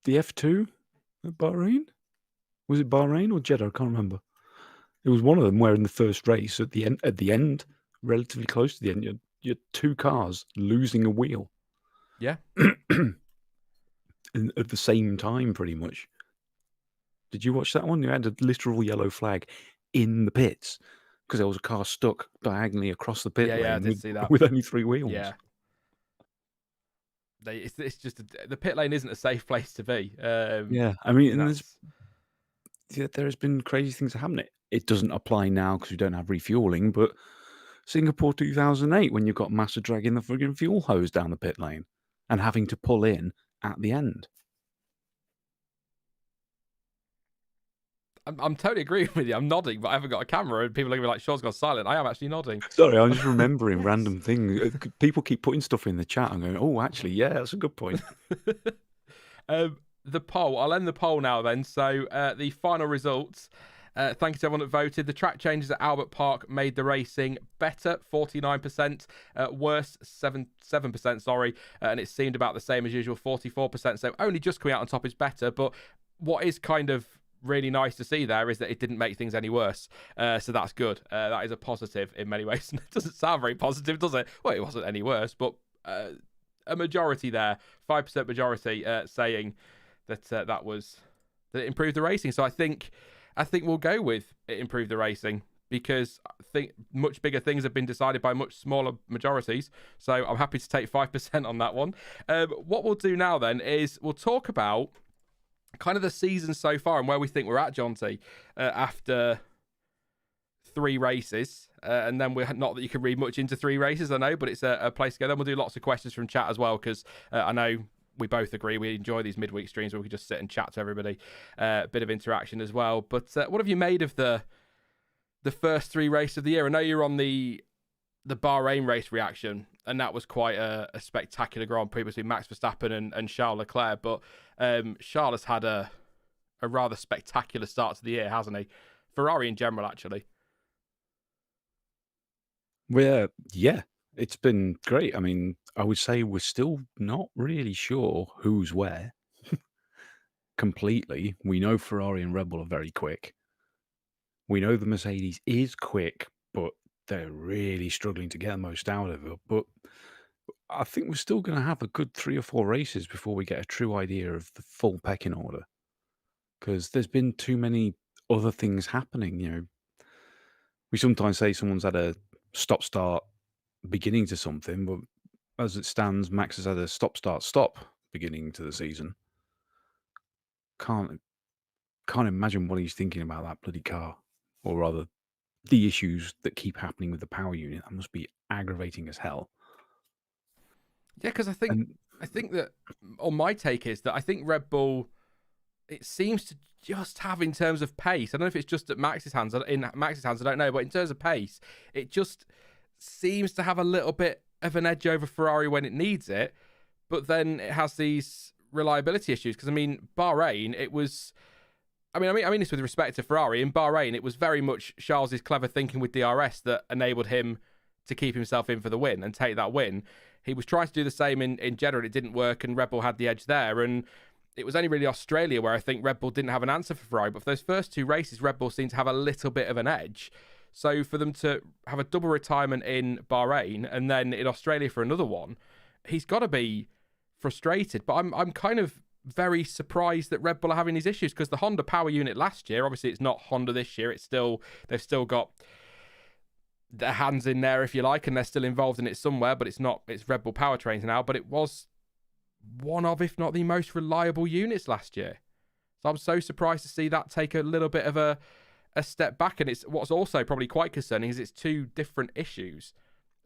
the F2 at Bahrain? Was it Bahrain or Jeddah? I can't remember. It was one of them where in the first race at the end, relatively close to the end, you had two cars losing a wheel. Yeah. At the same time, pretty much. Did you watch that one? You had a literal yellow flag in the pits because there was a car stuck diagonally across the pit lane I did see that. with only three wheels. Yeah. It's just the pit lane isn't a safe place to be. Yeah, I mean, and there has been crazy things happening. It doesn't apply now because we don't have refueling, but Singapore 2008, when you've got Massa dragging the friggin' fuel hose down the pit lane and having to pull in at the end. I'm totally agreeing with you. I'm nodding, but I haven't got a camera, and people are going to be like, Shaw's gone silent. I am actually nodding. Sorry, I'm just remembering random things. People keep putting stuff in the chat. I'm going, oh, actually, yeah, that's a good point. The poll. I'll end the poll now then. So the final results. Thank you to everyone that voted. The track changes at Albert Park made the racing better, 49%, worse, 7%, sorry, and it seemed about the same as usual, 44%. So only just coming out on top is better. But what is kind of really nice to see there is that it didn't make things any worse. So that's good. That is a positive in many ways. It doesn't sound very positive, does it? Well, it wasn't any worse, but a majority there, 5% majority saying that that it improved the racing. So I think we'll go with it improved the racing because I think much bigger things have been decided by much smaller majorities. So I'm happy to take 5% on that one. What we'll do now then is we'll talk about kind of the season so far and where we think we're at, Jonty, after 3 races. And then we're not that you can read much into 3 races, I know, but it's a place to go. Then we'll do lots of questions from chat as well because I know we both agree we enjoy these midweek streams where we can just sit and chat to everybody. A bit of interaction as well. But what have you made of the first 3 races of the year? I know you're on the Bahrain race reaction, and that was quite a spectacular Grand Prix between Max Verstappen and Charles Leclerc. But Charles has had a rather spectacular start to the year, hasn't he? Ferrari in general, actually. Well, yeah, it's been great. I mean, I would say we're still not really sure who's where completely. We know Ferrari and Red Bull are very quick. We know the Mercedes is quick, but they're really struggling to get the most out of it. But I think we're still going to have a good 3 or 4 races before we get a true idea of the full pecking order. Because there's been too many other things happening. You know, we sometimes say someone's had a stop-start beginning to something, but as it stands, Max has had a stop-start-stop beginning to the season. Can't imagine what he's thinking about that bloody car, or rather, the issues that keep happening with the power unit. That must be aggravating as hell. Yeah, because I think that, or my take is that I think Red Bull, it seems to just have in terms of pace. I don't know if it's just at Max's hands. In Max's hands, I don't know, but in terms of pace, it just seems to have a little bit of an edge over Ferrari when it needs it, but then it has these reliability issues. Because I mean, Bahrain, it was. I mean this with respect to Ferrari. In Bahrain, it was very much Charles's clever thinking with DRS that enabled him to keep himself in for the win and take that win. He was trying to do the same in Jeddah, and it didn't work, and Red Bull had the edge there. And it was only really Australia where I think Red Bull didn't have an answer for Ferrari. But for those first 2 races, Red Bull seemed to have a little bit of an edge. So for them to have a double retirement in Bahrain and then in Australia for another one, he's got to be frustrated. But I'm kind of very surprised that Red Bull are having these issues because the Honda power unit last year, obviously it's not Honda this year. They've still got their hands in there, if you like, and they're still involved in it somewhere, but it's Red Bull powertrains now, but it was one of, if not the most reliable units last year. So I'm so surprised to see that take a little bit of a step back. And it's what's also probably quite concerning is it's 2 different issues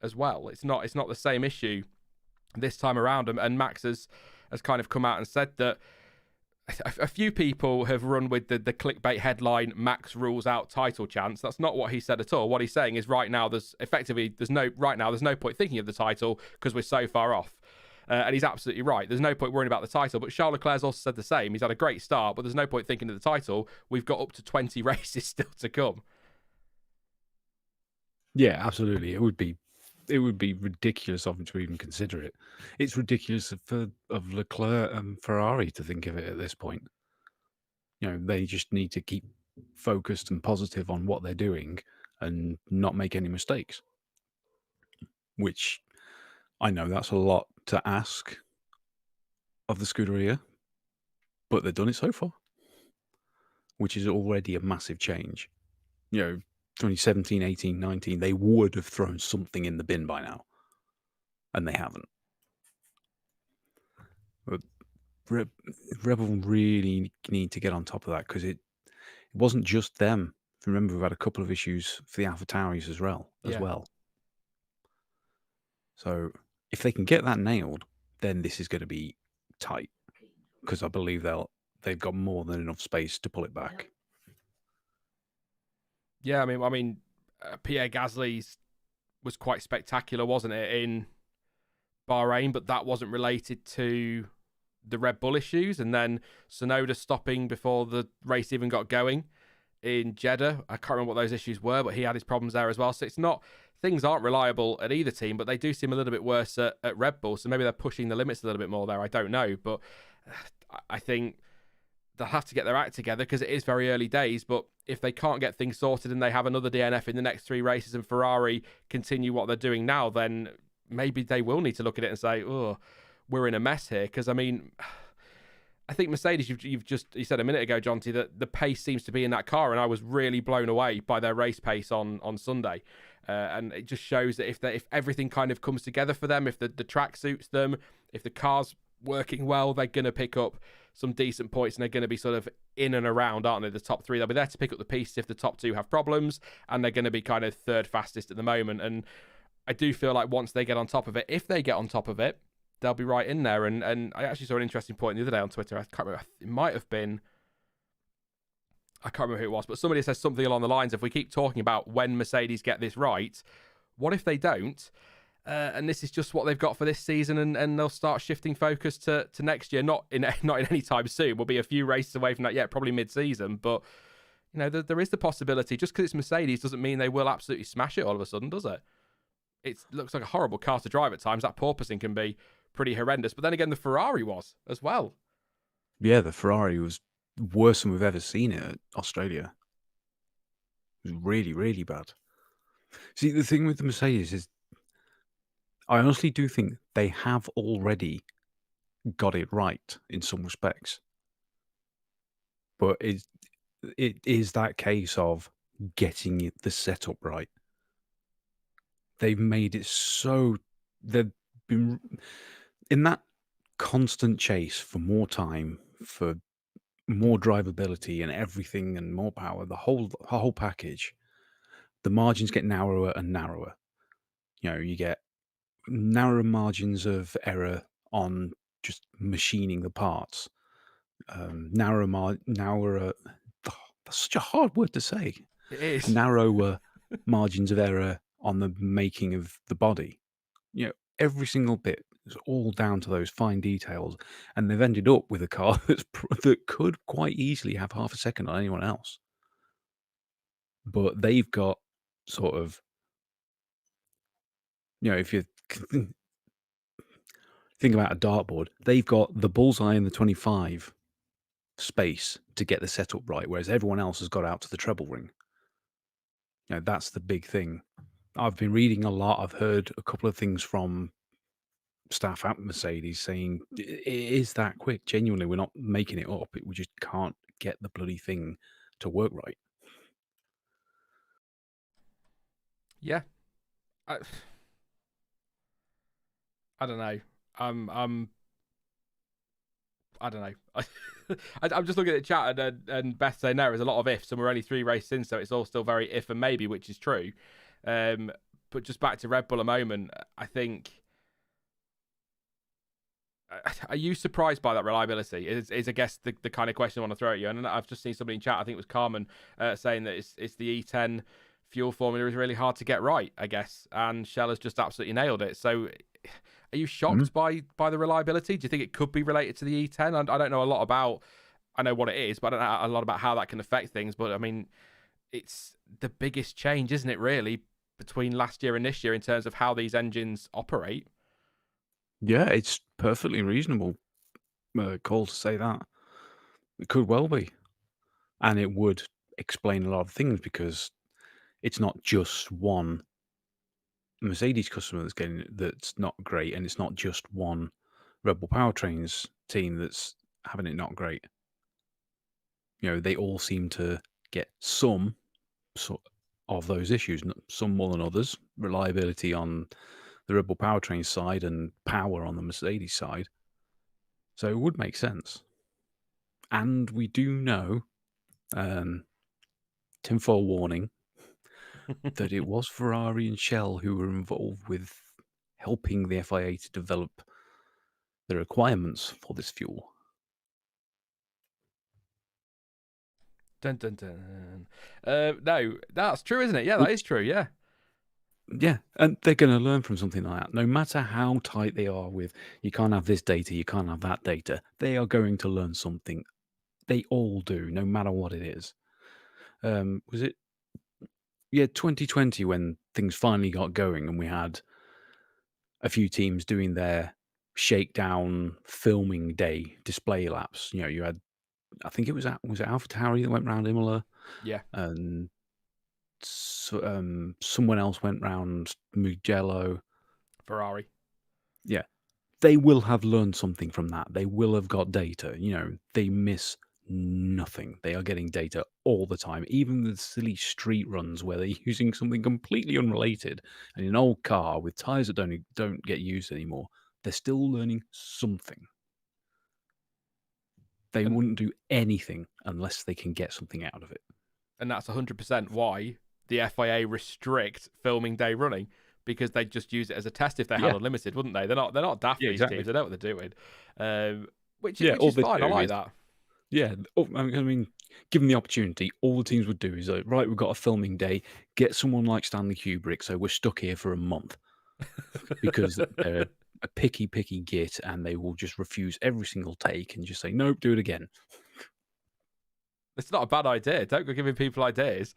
as well. It's not the same issue this time around. And Max has kind of come out and said that a few people have run with the clickbait headline Max rules out title chance. That's not what he said at all. What he's saying is right now there's no point thinking of the title because we're so far off. And he's absolutely right. There's no point worrying about the title. But Charles Leclerc's also said the same. He's had a great start, but there's no point thinking of the title. We've got up to 20 races still to come. Yeah, absolutely. It would be ridiculous of him to even consider it. It's ridiculous of Leclerc and Ferrari to think of it at this point. They just need to keep focused and positive on what they're doing and not make any mistakes. Which I know that's a lot to ask of the Scuderia, but they've done it so far, which is already a massive change. 2017, 18, 19, they would have thrown something in the bin by now, and they haven't. But Rebel really need to get on top of that because it wasn't just them. If you remember, we've had a couple of issues for the AlphaTauris as well. So if they can get that nailed, then this is going to be tight because I believe they've got more than enough space to pull it back. Yeah, I mean, Pierre Gasly's was quite spectacular, wasn't it, in Bahrain? But that wasn't related to the Red Bull issues, and then Tsunoda stopping before the race even got going in Jeddah. I can't remember what those issues were, but he had his problems there as well. So things aren't reliable at either team, but they do seem a little bit worse at Red Bull. So maybe they're pushing the limits a little bit more there. I don't know, but I think they'll have to get their act together because it is very early days. But if they can't get things sorted and they have another DNF in the next 3 races and Ferrari continue what they're doing now, then maybe they will need to look at it and say, oh, we're in a mess here. Because, I mean, I think Mercedes, you said a minute ago, Jonty, that the pace seems to be in that car, and I was really blown away by their race pace on Sunday. And it just shows that if everything kind of comes together for them, if the track suits them, if the car's working well, they're going to pick up some decent points, and they're going to be sort of in and around, aren't they? The top 3, they'll be there to pick up the pieces if the top 2 have problems, and they're going to be kind of 3rd fastest at the moment. And I do feel like once they get on top of it, if they get on top of it, they'll be right in there. And I actually saw an interesting point the other day on Twitter. I can't remember. It might have been, I can't remember who it was, but somebody says something along the lines of, we keep talking about when Mercedes get this right, what if they don't? And this is just what they've got for this season, and they'll start shifting focus to next year. Not in any time soon. We'll be a few races away from that yet, probably mid-season. But there is the possibility. Just because it's Mercedes doesn't mean they will absolutely smash it all of a sudden, does it? It looks like a horrible car to drive at times. That porpoising can be pretty horrendous. But then again, the Ferrari was as well. Yeah, the Ferrari was worse than we've ever seen it at Australia. It was really, really bad. See, the thing with the Mercedes is, I honestly do think they have already got it right in some respects. But it is that case of getting the setup right. They've made it so... They've been in that constant chase for more time, for more drivability and everything, and more power, the whole package. The margins get narrower and narrower. You get narrower margins of error on just machining the parts. Narrower. That's such a hard word to say. It is. Narrower margins of error on the making of the body. Every single bit is all down to those fine details, and they've ended up with a car that could quite easily have half a second on anyone else. But they've got sort of, if you think about a dartboard, they've got the bullseye and the 25 space to get the setup right, whereas everyone else has got out to the treble ring. That's the big thing. I've been reading a lot. I've heard a couple of things from staff at Mercedes saying it is that quick. Genuinely, we're not making it up. We just can't get the bloody thing to work right. Yeah. I don't know. I don't know. I'm just looking at the chat, and Beth saying there is a lot of ifs, and we're only 3 races in, so it's all still very if and maybe, which is true. But just back to Red Bull a moment, I think Are you surprised by that reliability? Is I guess the kind of question I want to throw at you. And I've just seen somebody in chat, I think it was Carmen, saying that it's the E10 fuel formula is really hard to get right, I guess. And Shell has just absolutely nailed it. So are you shocked by the reliability? Do you think it could be related to the E10? I don't know a lot about, I know what it is, but I don't know a lot about how that can affect things. But I mean, it's the biggest change, isn't it, really, between last year and this year in terms of how these engines operate? Yeah, it's perfectly reasonable call to say that. It could well be. And it would explain a lot of things because it's not just one Mercedes customer that's not great, and it's not just one Red Bull Powertrains team that's having it not great. They all seem to get some sort of those issues, some more than others. Reliability on the Red Bull Powertrain side and power on the Mercedes side. So it would make sense. And we do know, tinfoil warning, that it was Ferrari and Shell who were involved with helping the FIA to develop the requirements for this fuel. Dun, dun, dun. No, that's true, isn't it? Yeah, that is true. Yeah. Yeah, and they're going to learn from something like that. No matter how tight they are with, you can't have this data, you can't have that data, they are going to learn something. They all do, no matter what it is. Was it, 2020 when things finally got going and we had a few teams doing their shakedown filming day display laps. You had, I think was it AlphaTauri that went round Imola, Yeah. and someone else went round Mugello. Ferrari. Yeah, they will have learned something from that. They will have got data. They miss nothing. They are getting data all the time. Even the silly street runs where they're using something completely unrelated and an old car with tires that don't get used anymore, they're still learning something. They wouldn't do anything unless they can get something out of it. And that's 100% why the FIA restrict filming day running, because they just use it as a test if they had unlimited, wouldn't they? They're not daft, these teams. They know what they're doing. Which is fine. I like that. Yeah, I mean, given the opportunity, all the teams would do is like, right, we've got a filming day, get someone like Stanley Kubrick, so we're stuck here for a month because they're a picky git and they will just refuse every single take and just say, nope, do it again. It's not a bad idea. Don't go giving people ideas.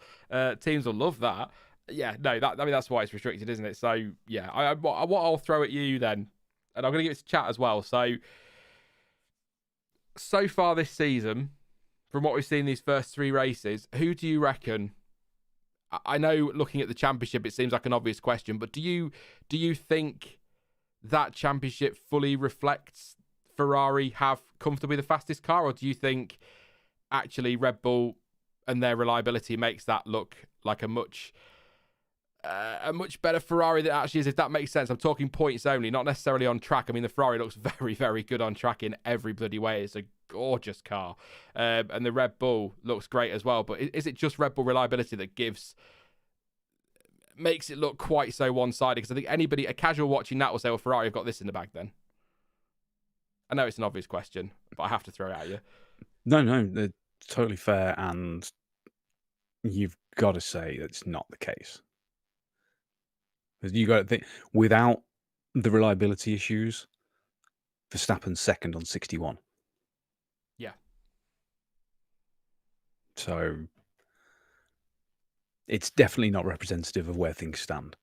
Teams will love that. Yeah, no, that's why it's restricted, isn't it? So yeah, what I'll throw at you then, and I'm going to give it to chat as well. So far this season, from what we've seen these first 3 races, who do you reckon? I know looking at the championship, it seems like an obvious question, but do you think that championship fully reflects Ferrari have comfortably the fastest car, or do you think actually Red Bull and their reliability makes that look like a much better Ferrari than it actually is, if that makes sense? I'm talking points only, not necessarily on track. I mean, the Ferrari looks very, very good on track in every bloody way. It's a gorgeous car. And the Red Bull looks great as well. But is it just Red Bull reliability that makes it look quite so one-sided? Because I think a casual watching that will say, well, Ferrari have got this in the bag then. I know it's an obvious question, but I have to throw it at you. No, they're totally fair, and you've got to say that's not the case. You got to think, without the reliability issues, Verstappen's second on 61. Yeah. So it's definitely not representative of where things stand.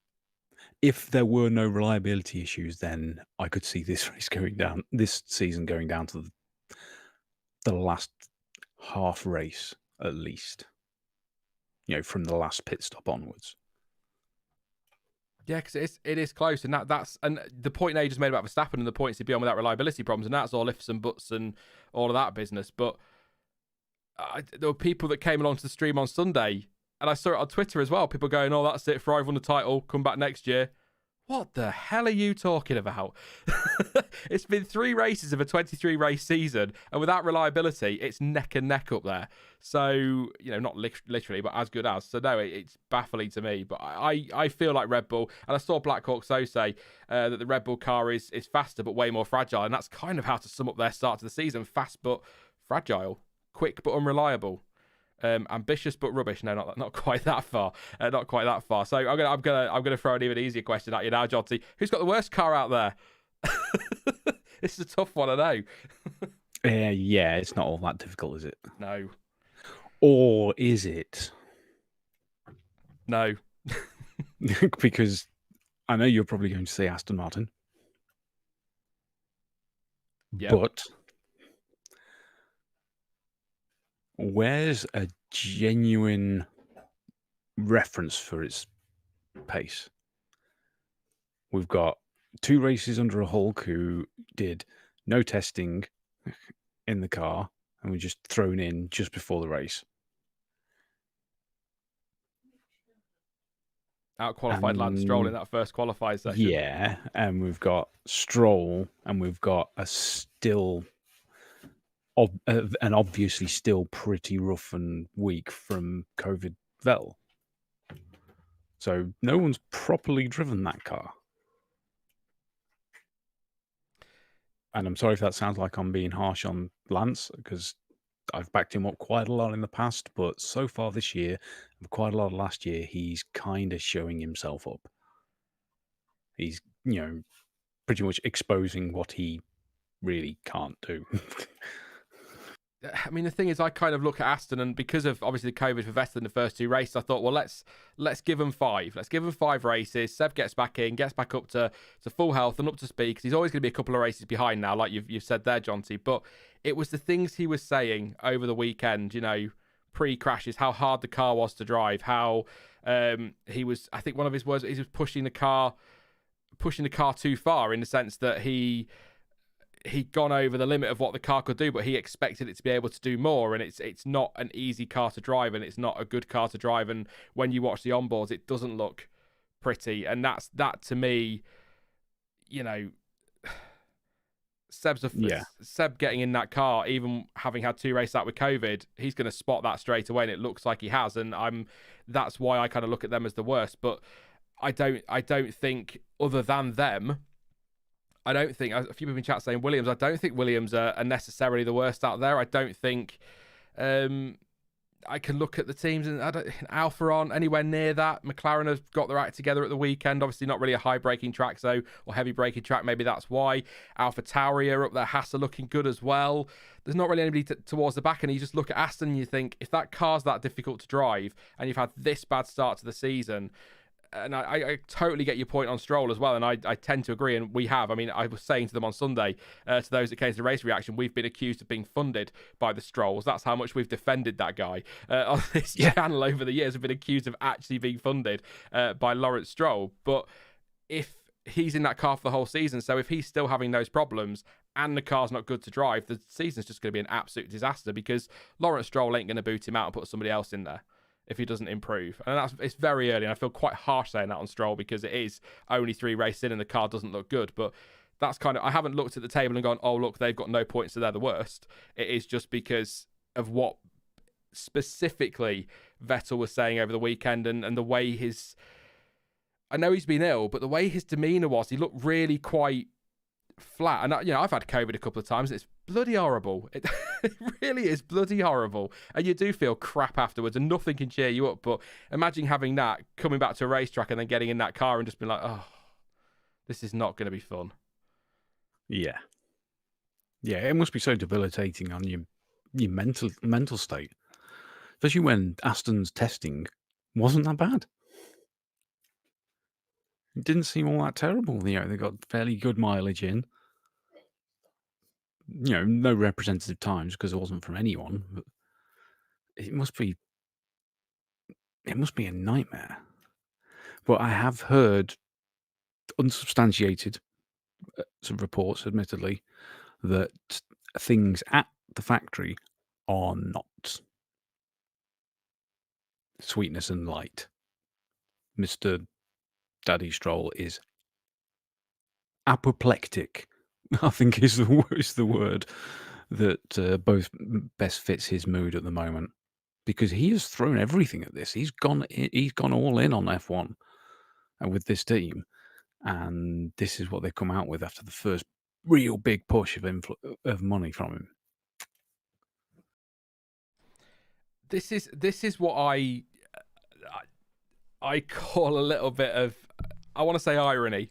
If there were no reliability issues, then I could see this season going down to the last half race at least. From the last pit stop onwards. Yeah, because it is close, and that's the point they just made about Verstappen and the points he'd be on without reliability problems, and that's all ifs and buts and all of that business. But there were people that came along to the stream on Sunday, and I saw it on Twitter as well. People going, "Oh, that's it, Ferrari won the title. Come back next year." What the hell are you talking about? It's been 3 races of a 23 race season, and without reliability, it's neck and neck up there. So, not literally, but as good as. So, no, it's baffling to me. But I feel like Red Bull, and I saw Black Hawk So say that the Red Bull car is faster but way more fragile. And that's kind of how to sum up their start to the season: fast but fragile, quick but unreliable. Ambitious but rubbish. No, not quite that far. Not quite that far. So I'm gonna throw an even easier question at you now, Jonty. Who's got the worst car out there? This is a tough one, I know. Yeah, it's not all that difficult, is it? No. Or is it? No. Because I know you're probably going to say Aston Martin. Yep. But where's a genuine reference for its pace? We've got 2 races under a Hulk who did no testing in the car and were just thrown in just before the race. Out-qualified Lance Stroll in that first qualified session. Yeah, and we've got Stroll, and we've got a still, and obviously still pretty rough and weak from COVID Vettel. So no one's properly driven that car. And I'm sorry if that sounds like I'm being harsh on Lance, because I've backed him up quite a lot in the past, but so far this year, and quite a lot of last year, he's kind of showing himself up. He's, pretty much exposing what he really can't do. I mean, the thing is, I kind of look at Aston, and because of obviously the COVID for Vettel in the first 2 races, I thought, well, let's give them 5. Let's give them 5 races. Seb gets back in, gets back up to full health and up to speed, because he's always going to be a couple of races behind now, like you've said there, Jonty. But it was the things he was saying over the weekend, pre-crashes, how hard the car was to drive, how he was. I think one of his words, he was pushing the car too far, in the sense that he'd gone over the limit of what the car could do, but he expected it to be able to do more, and it's not an easy car to drive, and it's not a good car to drive, and when you watch the onboards, it doesn't look pretty, and that to me, Seb getting in that car, even having had 2 races out with COVID, he's going to spot that straight away, and it looks like he has, and that's why I kind of look at them as the worst. But I don't think, other than them, I don't think, a few people in chat saying Williams, I don't think Williams are necessarily the worst out there. I don't think I can look at the teams, and Alpha aren't anywhere near that. McLaren have got their act together at the weekend. Obviously not really a high braking track, or heavy braking track. Maybe that's why. Alpha Tauri are up there. Haas are looking good as well. There's not really anybody towards the back, and you just look at Aston and you think, if that car's that difficult to drive and you've had this bad start to the season, and I totally get your point on Stroll as well, and I tend to agree, and we have. I mean, I was saying to them on Sunday, to those that came to the race reaction, we've been accused of being funded by the Strolls. That's how much we've defended that guy on this channel over the years. We've been accused of actually being funded by Lawrence Stroll. But if he's in that car for the whole season, so if he's still having those problems and the car's not good to drive, the season's just going to be an absolute disaster, because Lawrence Stroll ain't going to boot him out and put somebody else in there if he doesn't improve. And it's very early, and I feel quite harsh saying that on Stroll, because it is only 3 races in and the car doesn't look good. But that's kind of, I haven't looked at the table and gone, oh, look, they've got no points, so they're the worst. It is just because of what specifically Vettel was saying over the weekend, and the way I know he's been ill, but the way his demeanour was, he looked really quite flat. And I've had COVID a couple of times, and it's bloody horrible. It really is bloody horrible, and you do feel crap afterwards, and nothing can cheer you up. But imagine having that, coming back to a racetrack and then getting in that car and just being like, oh, this is not going to be fun. Yeah, it must be so debilitating on your mental state, especially when Aston's testing wasn't that bad. It didn't seem all that terrible. They got fairly good mileage in. No representative times, because it wasn't from anyone. But it must be a nightmare. But I have heard unsubstantiated some reports, admittedly, that things at the factory are not sweetness and light. Mr. Daddy Stroll is apoplectic, I think is the word that both best fits his mood at the moment, because he has thrown everything at this. He's gone all in on F1 and with this team, and this is what they come out with after the first real big push of money from him. This is what I call a little bit of, I want to say, irony,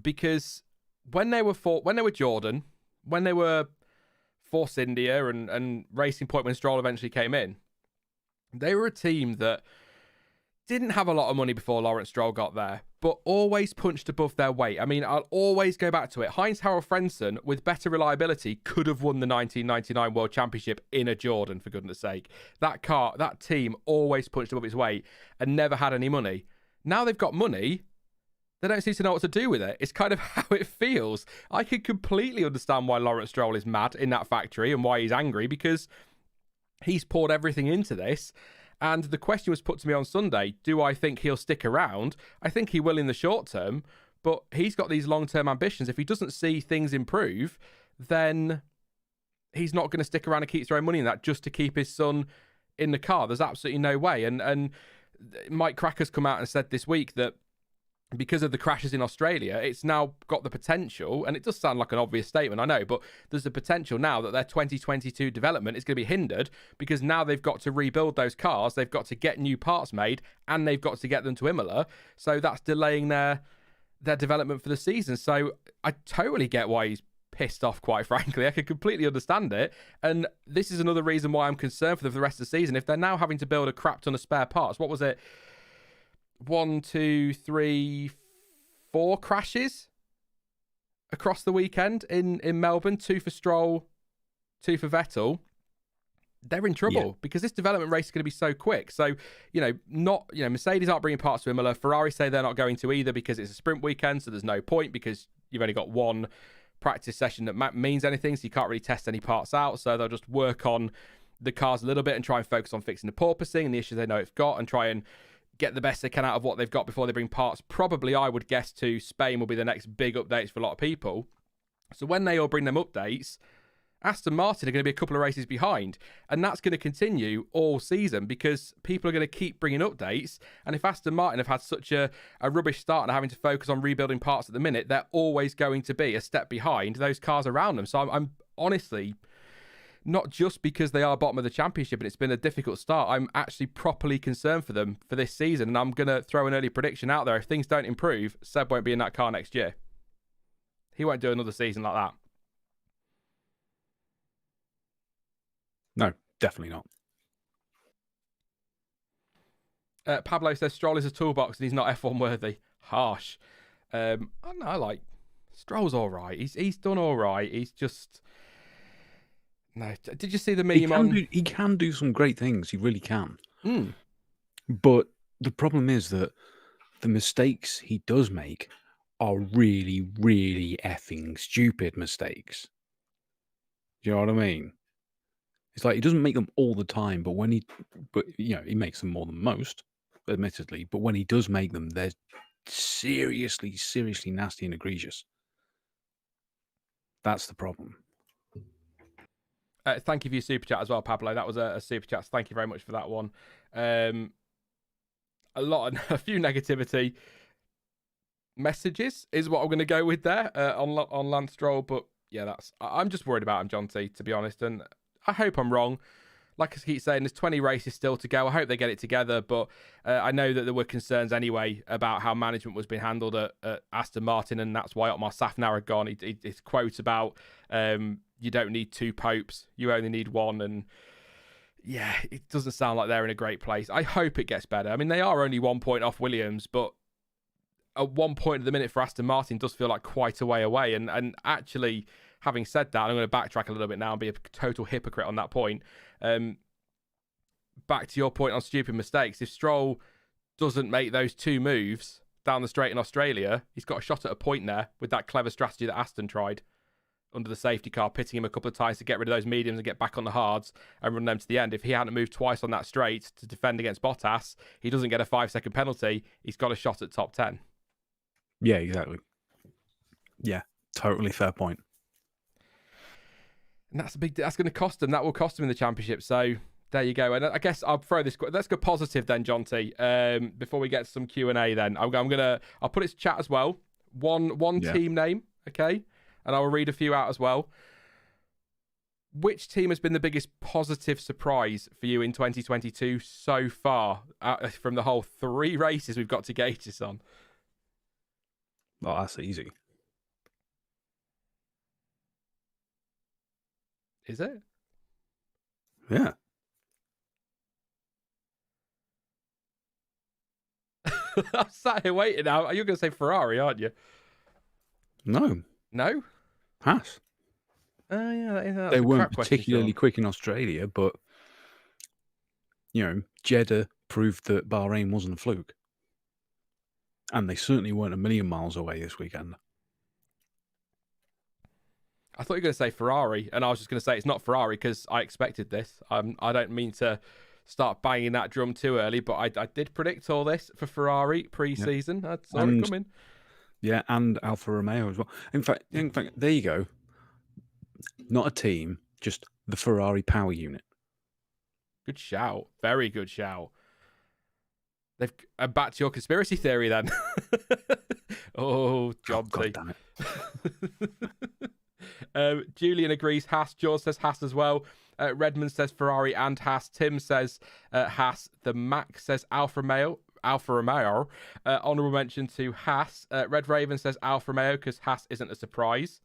because when they were Jordan, when they were Force India and Racing Point when Stroll eventually came in, they were a team that didn't have a lot of money before Lawrence Stroll got there, but always punched above their weight. I mean, I'll always go back to it. Heinz-Harald Frentzen, with better reliability, could have won the 1999 World Championship in a Jordan, for goodness sake. That team always punched above its weight and never had any money. Now they've got money, they don't seem to know what to do with it. It's kind of how it feels. I could completely understand why Lawrence Stroll is mad in that factory and why he's angry, because he's poured everything into this. And the question was put to me on Sunday, do I think he'll stick around? I think he will in the short term, but he's got these long-term ambitions. If he doesn't see things improve, then he's not going to stick around and keep throwing money in that just to keep his son in the car. There's absolutely no way. And Mike Cracker's come out and said this week that because of the crashes in Australia, it's now got the potential, and it does sound like an obvious statement, I know, but there's the potential now that their 2022 development is going to be hindered because now they've got to rebuild those cars, they've got to get new parts made, and they've got to get them to Imola. So that's delaying their development for the season. So I totally get why he's pissed off, quite frankly. I can completely understand it. And this is another reason why I'm concerned for them for the rest of the season. If they're now having to build a crap ton of spare parts, what was it? 1, 2, 3, 4 crashes across the weekend in Melbourne. 2 for Stroll, 2 for Vettel. They're in trouble because this development race is going to be so quick. So, Mercedes aren't bringing parts to Imola. Ferrari say they're not going to either because it's a sprint weekend, so there's no point because you've only got one practice session that means anything, so you can't really test any parts out. So they'll just work on the cars a little bit and try and focus on fixing the porpoising and the issues they know it's got and try and get the best they can out of what they've got before they bring parts. Probably, I would guess, to Spain will be the next big updates for a lot of people. So when they all bring them updates, Aston Martin are going to be a couple of races behind. And that's going to continue all season because people are going to keep bringing updates. And if Aston Martin have had such a rubbish start and are having to focus on rebuilding parts at the minute, they're always going to be a step behind those cars around them. So I'm honestly, not just because they are bottom of the championship and it's been a difficult start, I'm actually properly concerned for them for this season. And I'm going to throw an early prediction out there. If things don't improve, Seb won't be in that car next year. He won't do another season like that. No, definitely not. Pablo says Stroll is a toolbox and he's not F1 worthy. Harsh. I don't know, I like Stroll's all right. He's done all right. He's just... No, did you see the meme he can do some great things. He really can. Mm. But the problem is that the mistakes he does make are really, really effing stupid mistakes. Do you know what I mean? It's like he doesn't make them all the time, but he makes them more than most, admittedly. But when he does make them, they're seriously, seriously nasty and egregious. That's the problem. Thank you for your super chat as well, Pablo. That was a super chat. So thank you very much for that one. A few negativity messages is what I'm going to go with there on Lance Stroll. But yeah, I'm just worried about him, Jonty, to be honest. And I hope I'm wrong. Like I keep saying, there's 20 races still to go. I hope they get it together. But I know that there were concerns anyway about how management was being handled at Aston Martin. And that's why Otmar Safnauer had gone. His quote about... you don't need 2 popes, you only need 1. And yeah, it doesn't sound like they're in a great place. I hope it gets better. I mean, they are only 1 point off Williams, but at 1 point at the minute for Aston Martin does feel like quite a way away. And actually, having said that, I'm going to backtrack a little bit now and be a total hypocrite on that point. Back to your point on stupid mistakes. If Stroll doesn't make those 2 moves down the straight in Australia, he's got a shot at a point there with that clever strategy that Aston tried under the safety car, pitting him a couple of times to get rid of those mediums and get back on the hards and run them to the end. If he hadn't moved twice on that straight to defend against Bottas, he doesn't get a 5-second penalty. He's got a shot at top 10. Yeah, exactly. Yeah, totally fair point. And that's going to cost them. That will cost them in the championship. So there you go. And I guess I'll throw this. Let's go positive then, Jonty. Before we get to some Q&A, then I'll put it to chat as well. One team name, okay, and I'll read a few out as well. Which team has been the biggest positive surprise for you in 2022 so far from the whole 3 races we've got to gauge this on? Well, that's easy. Is it? Yeah. I'm sat here waiting now. You're going to say Ferrari, aren't you? No. No? Haas. Oh, yeah. They weren't particularly quick in Australia, but, Jeddah proved that Bahrain wasn't a fluke. And they certainly weren't a million miles away this weekend. I thought you were going to say Ferrari, and I was just going to say it's not Ferrari because I expected this. I don't mean to start banging that drum too early, but I did predict all this for Ferrari pre-season. I saw it coming. Yeah, and Alfa Romeo as well. In fact, there you go. Not a team, just the Ferrari power unit. Good shout. Very good shout. They've back to your conspiracy theory then. Oh, Jonty. God damn it. Julian agrees Haas. George says Haas as well. Redmond says Ferrari and Haas. Tim says Haas. The Mac says Alfa Romeo. Honourable mention to Haas. Red Raven says Alfa Romeo because Haas isn't a surprise.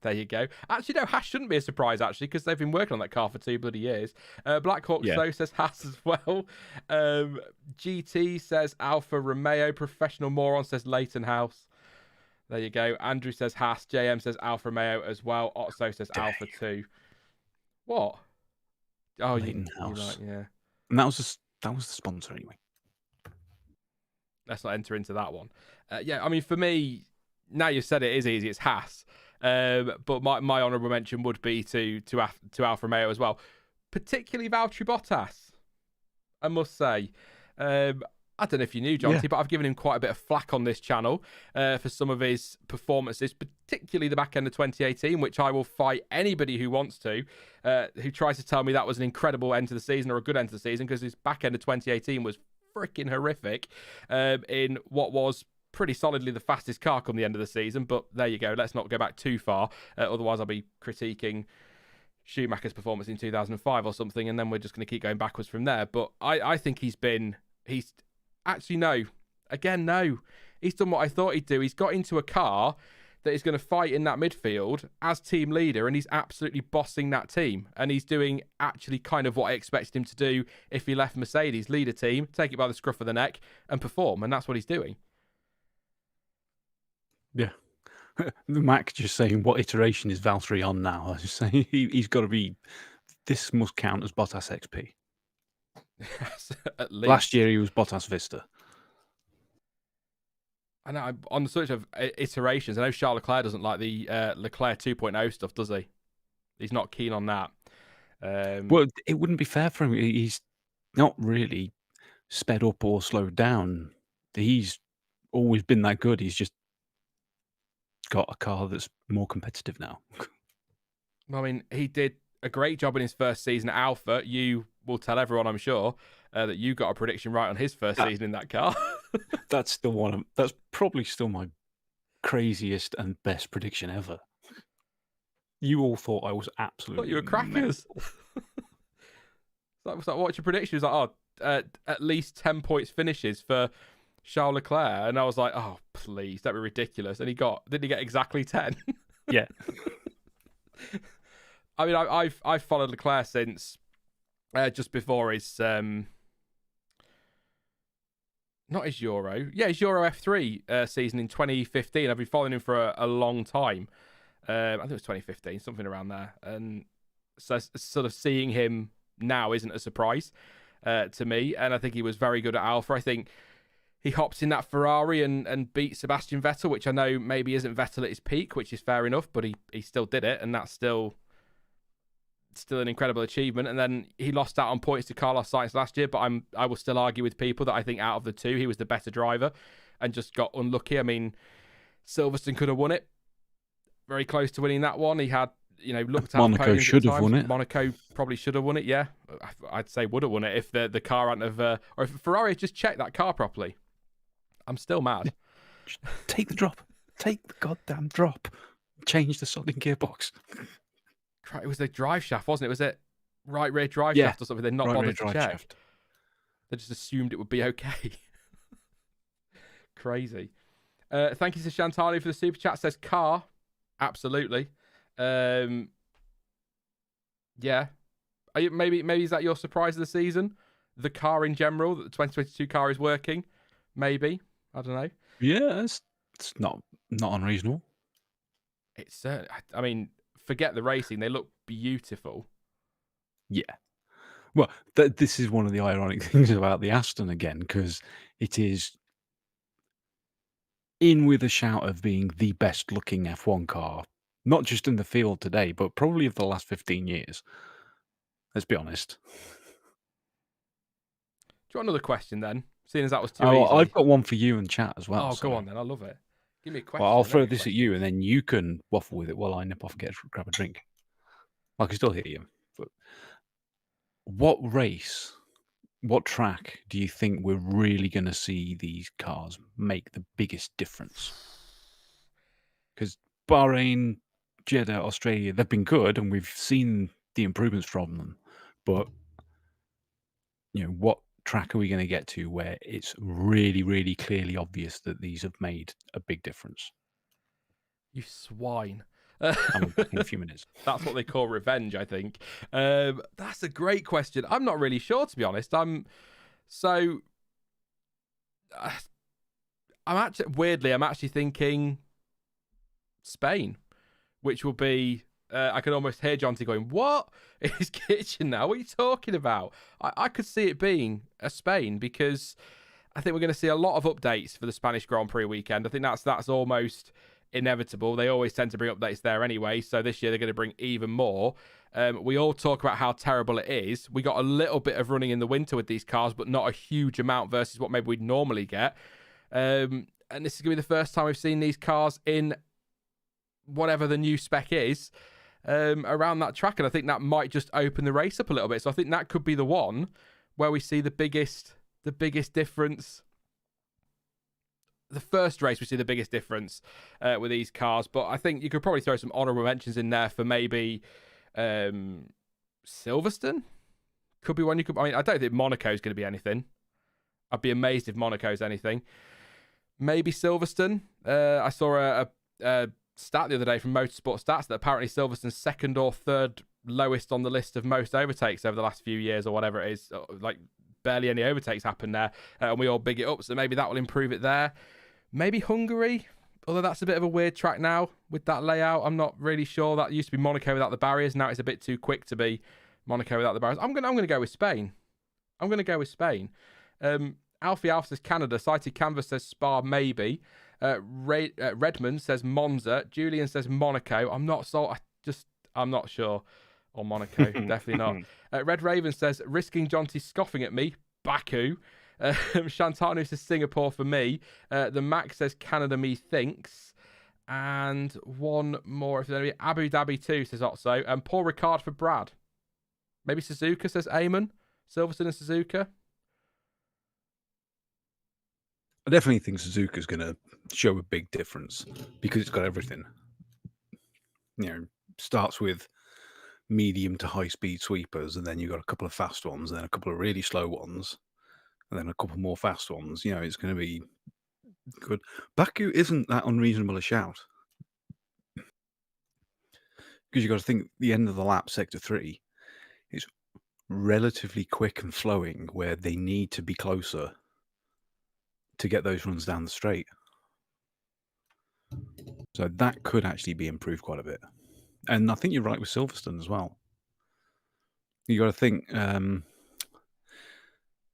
There you go. Actually, no, Haas shouldn't be a surprise, actually, because they've been working on that car for 2 bloody years. Black Hawk So says Haas as well. GT says Alfa Romeo. Professional Moron says Leighton House. There you go. Andrew says Haas. JM says Alfa Romeo as well. Otso says Alpha 2. What? Oh, Leighton House. Right, yeah. And that was the sponsor anyway. Let's not enter into that one. Yeah, I mean, for me, now you've said it is easy. It's Haas. But my honourable mention would be to Alfa Romeo as well, particularly Valtteri Bottas. I must say, I don't know if you knew, Jonty, but I've given him quite a bit of flack on this channel for some of his performances, particularly the back end of 2018, which I will fight anybody who wants to, who tries to tell me that was an incredible end to the season or a good end to the season, because his back end of 2018 was freaking horrific in what was pretty solidly the fastest car come the end of the season. But there you go. Let's not go back too far. Otherwise, I'll be critiquing Schumacher's performance in 2005 or something, and then we're just going to keep going backwards from there. But I think he's actually, no. Again, no. He's done what I thought he'd do. He's got into a car that is going to fight in that midfield as team leader, and he's absolutely bossing that team. And he's doing actually kind of what I expected him to do if he left Mercedes, lead a team, take it by the scruff of the neck, and perform. And that's what he's doing. Yeah. The Mac just saying, what iteration is Valtteri on now? I was just saying, he's got to be, this must count as Bottas XP. At least. Last year he was Bottas Vista. I know, on the subject of iterations, I know Charles Leclerc doesn't like the Leclerc 2.0 stuff, does he? He's not keen on that. Well, it wouldn't be fair for him. He's not really sped up or slowed down. He's always been that good. He's just got a car that's more competitive now. I mean, he did a great job in his first season at Alpha. You will tell everyone, I'm sure, that you got a prediction right on his first season in that car. That's still that's probably still my craziest and best prediction ever. You all thought I was absolutely. I thought you were crackers. So what's your prediction? It was like, at least 10 points finishes for Charles Leclerc, and I was like, oh please, that'd be ridiculous. And didn't he get exactly 10? Yeah. I mean, I've followed Leclerc since just before his not his Euro, his Euro F3 season in 2015. I've been following him for a long time. I think it was 2015, something around there. And so sort of seeing him now isn't a surprise to me. And I think he was very good at Alpha. I think he hopped in that Ferrari and beat Sebastian Vettel, which I know maybe isn't Vettel at his peak, which is fair enough, but he still did it, and that's still an incredible achievement. And then he lost out on points to Carlos Sainz last year, but I will still argue with people that I think out of the two, he was the better driver and just got unlucky. I mean, Silverstone could have won it. very close to winning that one. He had, looked to have Monaco podiums should at have times. won it. Monaco probably should have won it, yeah. I'd say would have won it if the car hadn't have... or if Ferrari had just checked that car properly. I'm still mad. Just take the drop. Take the goddamn drop. Change the sodding gearbox. It was the drive shaft, wasn't it? Was it right rear drive Yeah, shaft or something? They're not right rear bothered to drive check. shaft. They just assumed it would be okay. Crazy. Thank you to Shantali for the super chat. Says car. Absolutely. Yeah. Maybe is that your surprise of the season? The car in general, that the 2022 car is working? Maybe. I don't know. Yeah, it's not unreasonable. It's certainly... I mean, forget the racing. They look beautiful. Yeah. Well, this is one of the ironic things about the Aston again, because it is in with a shout of being the best looking F1 car, not just in the field today, but probably of the last 15 years. Let's be honest. Do you want another question then? Seeing as that was too Oh, easy. I've got one for you in chat as well. Oh, go on then. I love it. Give me a question. Well, I'll throw this at you, and then you can waffle with it while I nip off and grab a drink. I can still hear you. But what race, what track do you think we're really going to see these cars make the biggest difference? Because Bahrain, Jeddah, Australia, they've been good, and we've seen the improvements from them. But what track are we going to get to where it's really, really clearly obvious that these have made a big difference? You swine. I'm back in a few minutes. That's what they call revenge, I think. That's a great question. I'm not really sure, to be honest. I'm actually thinking Spain, which will be... I can almost hear Jonty going, what? In his kitchen now? What are you talking about? I could see it being a Spain, because I think we're going to see a lot of updates for the Spanish Grand Prix weekend. I think that's almost inevitable. They always tend to bring updates there anyway, so this year they're going to bring even more. We all talk about how terrible it is. We got a little bit of running in the winter with these cars, but not a huge amount versus what maybe we'd normally get. And this is going to be the first time we've seen these cars in whatever the new spec is around that track, and I think that might just open the race up a little bit. So I think that could be the one where we see the biggest difference. The first race we see the biggest difference with these cars, but I think you could probably throw some honourable mentions in there for maybe Silverstone. Could be one you could... I mean, I don't think Monaco's going to be anything. I'd be amazed if Monaco's anything. Maybe Silverstone. I saw a stat the other day from Motorsport Stats that apparently Silverstone's second or third lowest on the list of most overtakes over the last few years, or whatever it is. Like, barely any overtakes happen there, and we all big it up, so maybe that will improve it there. Maybe Hungary, although that's a bit of a weird track now with that layout. I'm not really sure. That used to be Monaco without the barriers. Now it's a bit too quick to be Monaco without the barriers. I'm gonna go with Spain. Alfie Alf says Canada. Sighted Canvas says Spa, maybe. Redmond says Monza. Julian says Monaco. I'm not sure. Or Monaco, definitely not. Red Raven says, risking Jonty scoffing at me, Baku. Shantanu says Singapore for me. The Mac says Canada, me thinks. And one more, if there's any, Abu Dhabi 2 says Otso. And Paul Ricard for Brad. Maybe Suzuka says Eamon. Silverstone and Suzuka. I definitely think Suzuka's going to show a big difference because it's got everything. Starts with medium to high speed sweepers, and then you've got a couple of fast ones, and then a couple of really slow ones, and then a couple more fast ones. It's going to be good. Baku isn't that unreasonable a shout, because you've got to think the end of the lap, sector 3, is relatively quick and flowing, where they need to be closer to get those runs down the straight. So that could actually be improved quite a bit. And I think you're right with Silverstone as well. You got to think of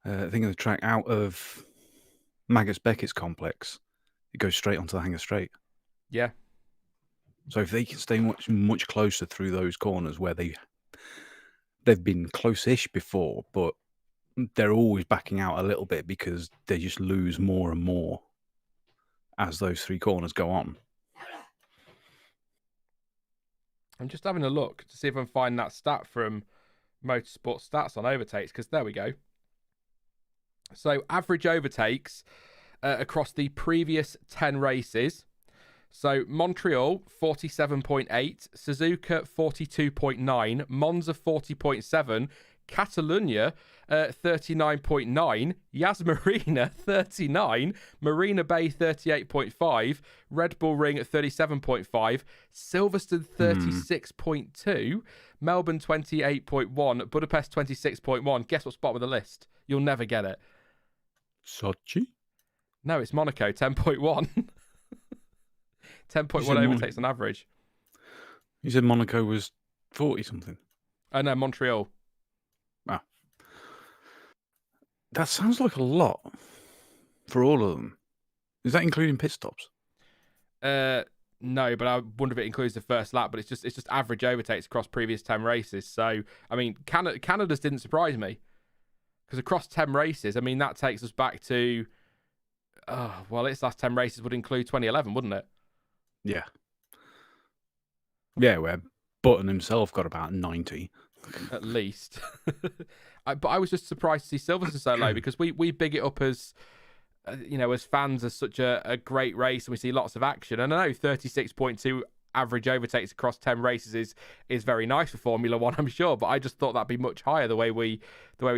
the track out of Magus Beckett's complex. It goes straight onto the Hangar Straight. Yeah. So if they can stay much closer through those corners where they've been close-ish before, but they're always backing out a little bit because they just lose more and more as those 3 corners go on. I'm just having a look to see if I can find that stat from Motorsport Stats on overtakes, because there we go. So average overtakes across the previous 10 races. So Montreal 47.8, Suzuka 42.9, Monza 40.7, Catalunya 39.9, Yas Marina 39, Marina Bay 38.5, Red Bull Ring at 37.5, Silverstone 36.2, Melbourne 28.1, Budapest 26.1. Guess what's bottom of the list? You'll never get it. Sochi? No, it's Monaco 10.1. 10.1 overtakes on average. You said Monaco was 40 something. Oh no, Montreal. Ah. That sounds like a lot for all of them. Is that including pit stops? No, but I wonder if it includes the first lap. But it's just average overtakes across previous 10 races. So I mean, Canada's didn't surprise me, because across 10 races, I mean, that takes us back to its last 10 races would include 2011, wouldn't it? Yeah. Yeah, where Button himself got about 90. At least. But I was just surprised to see Silverstone so low, because we big it up as, as fans, as such a great race, and we see lots of action. And I know 36.2 average overtakes across 10 races is very nice for Formula One, I'm sure, but I just thought that'd be much higher the way we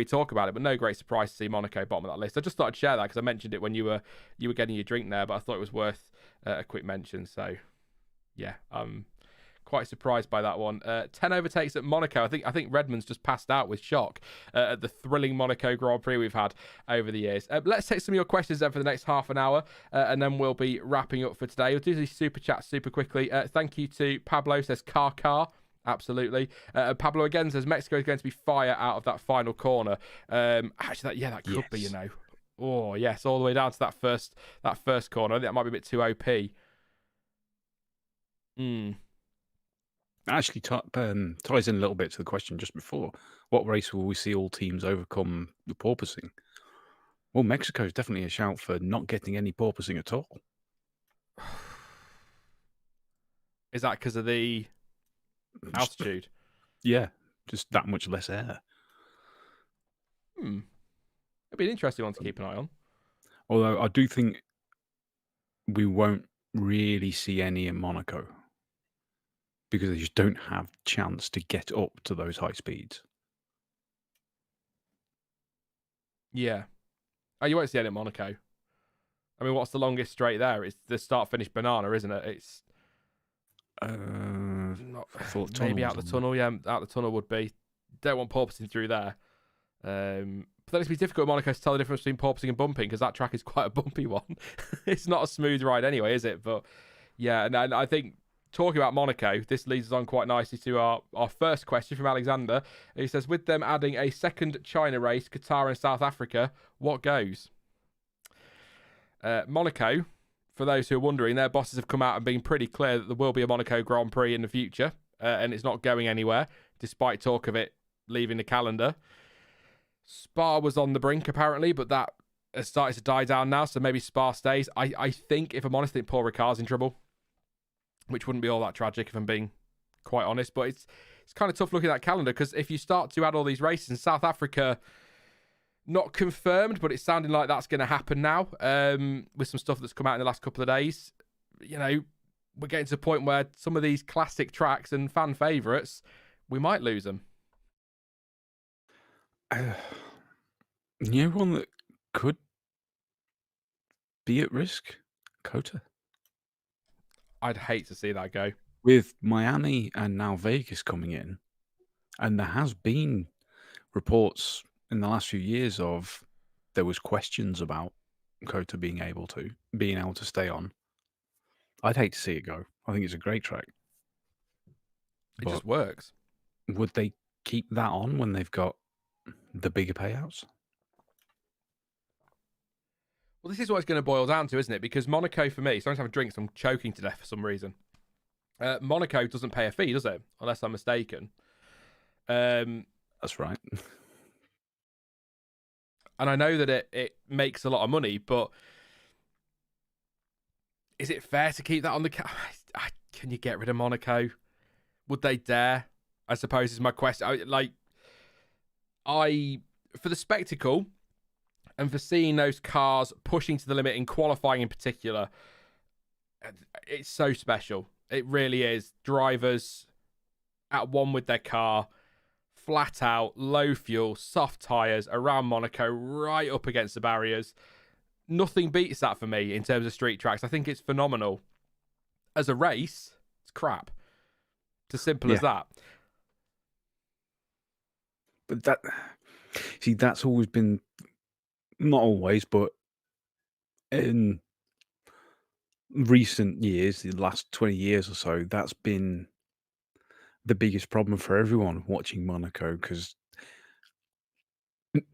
talk about it. But no great surprise to see Monaco bottom of that list. I just thought I'd share that because I mentioned it when you were getting your drink there, but I thought it was worth a quick mention. So yeah, quite surprised by that one. 10 overtakes at Monaco. I think Redmond's just passed out with shock at the thrilling Monaco Grand Prix we've had over the years. Let's take some of your questions then for the next half an hour, and then we'll be wrapping up for today. We'll do these super chats super quickly. Thank you to Pablo, says car. Absolutely. Pablo again says Mexico is going to be fire out of that final corner. Actually, that could be, Oh, yes, all the way down to that first corner. I think that might be a bit too OP. Actually ties in a little bit to the question just before. What race will we see all teams overcome the porpoising? Well, Mexico is definitely a shout for not getting any porpoising at all. Is that because of the altitude? Yeah, just that much less air. It'd be an interesting one to keep an eye on. Although I do think we won't really see any in Monaco, because they just don't have the chance to get up to those high speeds. Yeah. Oh, you won't see any in Monaco. I mean, what's the longest straight there? It's the start-finish banana, isn't it? It's maybe out the tunnel. Yeah, out the tunnel would be. Don't want porpoising through there. But then it's be difficult in Monaco to tell the difference between porpoising and bumping, because that track is quite a bumpy one. It's not a smooth ride anyway, is it? But yeah, and I think, talking about Monaco, this leads us on quite nicely to our first question from Alexander. He says, with them adding a second China race, Qatar and South Africa, what goes? Monaco, for those who are wondering, their bosses have come out and been pretty clear that there will be a Monaco Grand Prix in the future, and it's not going anywhere, despite talk of it leaving the calendar. Spa was on the brink, apparently, but that has started to die down now, so maybe Spa stays. I think, if I'm honest, I think Paul Ricard's in trouble, which wouldn't be all that tragic if I'm being quite honest. But it's kind of tough looking at that calendar, because if you start to add all these races in South Africa, not confirmed, but it's sounding like that's going to happen now, with some stuff that's come out in the last couple of days. We're getting to a point where some of these classic tracks and fan favourites, we might lose them. One that could be at risk? Kota. I'd hate to see that go. With Miami and now Vegas coming in, and there has been reports in the last few years of there was questions about Kota being able to stay on. I'd hate to see it go. I think it's a great track. It just works. Would they keep that on when they've got the bigger payouts? Well, this is what it's going to boil down to, isn't it? Because Monaco, for me, so I'm having drinks, I'm choking to death for some reason. Monaco doesn't pay a fee, does it? Unless I'm mistaken. That's right. And I know that it makes a lot of money, but is it fair to keep that on the... Can you get rid of Monaco? Would they dare? I suppose is my question. For the spectacle and for seeing those cars pushing to the limit in qualifying in particular, it's so special. It really is. Drivers at one with their car, flat out, low fuel, soft tyres around Monaco, right up against the barriers. Nothing beats that for me in terms of street tracks. I think it's phenomenal. As a race, it's crap. It's as simple as that. But that's always been, not always, but in recent years, the last 20 years or so, that's been the biggest problem for everyone watching Monaco, because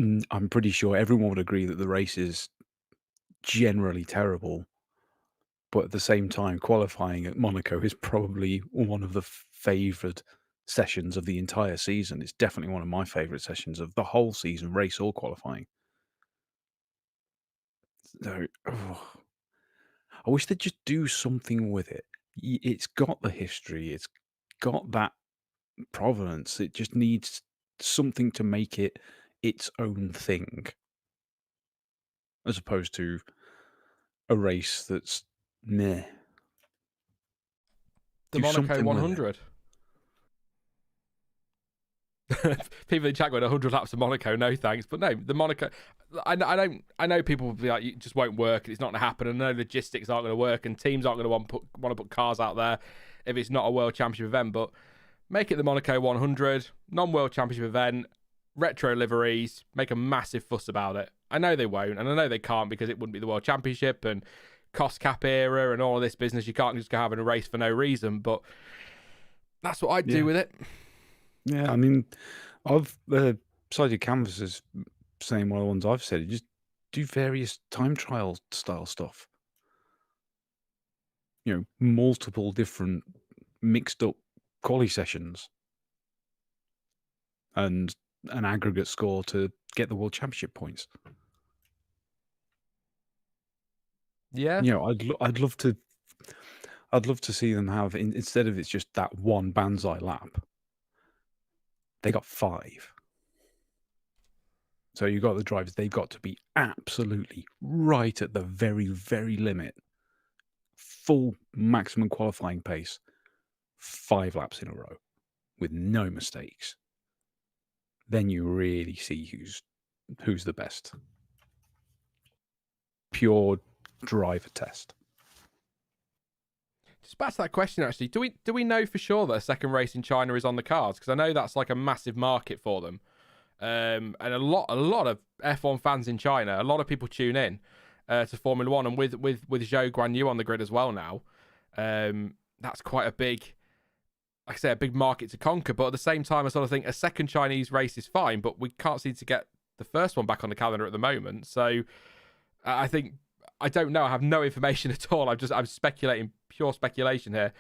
I'm pretty sure everyone would agree that the race is generally terrible. But at the same time, qualifying at Monaco is probably one of the favoured sessions of the entire season. It's definitely one of my favourite sessions of the whole season, race or qualifying. So, I wish they'd just do something with it. It's got the history. It's got that provenance. It just needs something to make it its own thing, as opposed to a race that's meh. The Do Monaco something with it. 100. People in chat going 100 laps of Monaco, no thanks. But no, the Monaco, I know people will be like, it just won't work. It's not going to happen. I know logistics aren't going to work, and teams aren't going to want to put cars out there if it's not a World Championship event. But make it the Monaco 100, non-World Championship event, retro liveries, make a massive fuss about it. I know they won't, and I know they can't, because it wouldn't be the World Championship and cost cap era and all of this business. You can't just go having a race for no reason. But that's what I'd do with it. Yeah, I mean, I've cited canvases saying one of the ones I've said, just do various time trial style stuff. Multiple different mixed up quali sessions and an aggregate score to get the World Championship points. Yeah. I'd love to see them have, instead of it's just that one Banzai lap, they got 5. So you got the drivers, they've got to be absolutely right at the very, very limit. Full maximum qualifying pace, 5 laps in a row with no mistakes. Then you really see who's the best. Pure driver test. Just back to that question, actually, do we know for sure that a second race in China is on the cards? Because I know that's like a massive market for them, and a lot of F1 fans in China. A lot of people tune in to Formula One, and with Zhou Guanyu on the grid as well now, that's quite a big, like I say, a big market to conquer. But at the same time, I sort of think a second Chinese race is fine, but we can't seem to get the first one back on the calendar at the moment. So I think, I don't know. I have no information at all. I'm speculating, pure speculation here.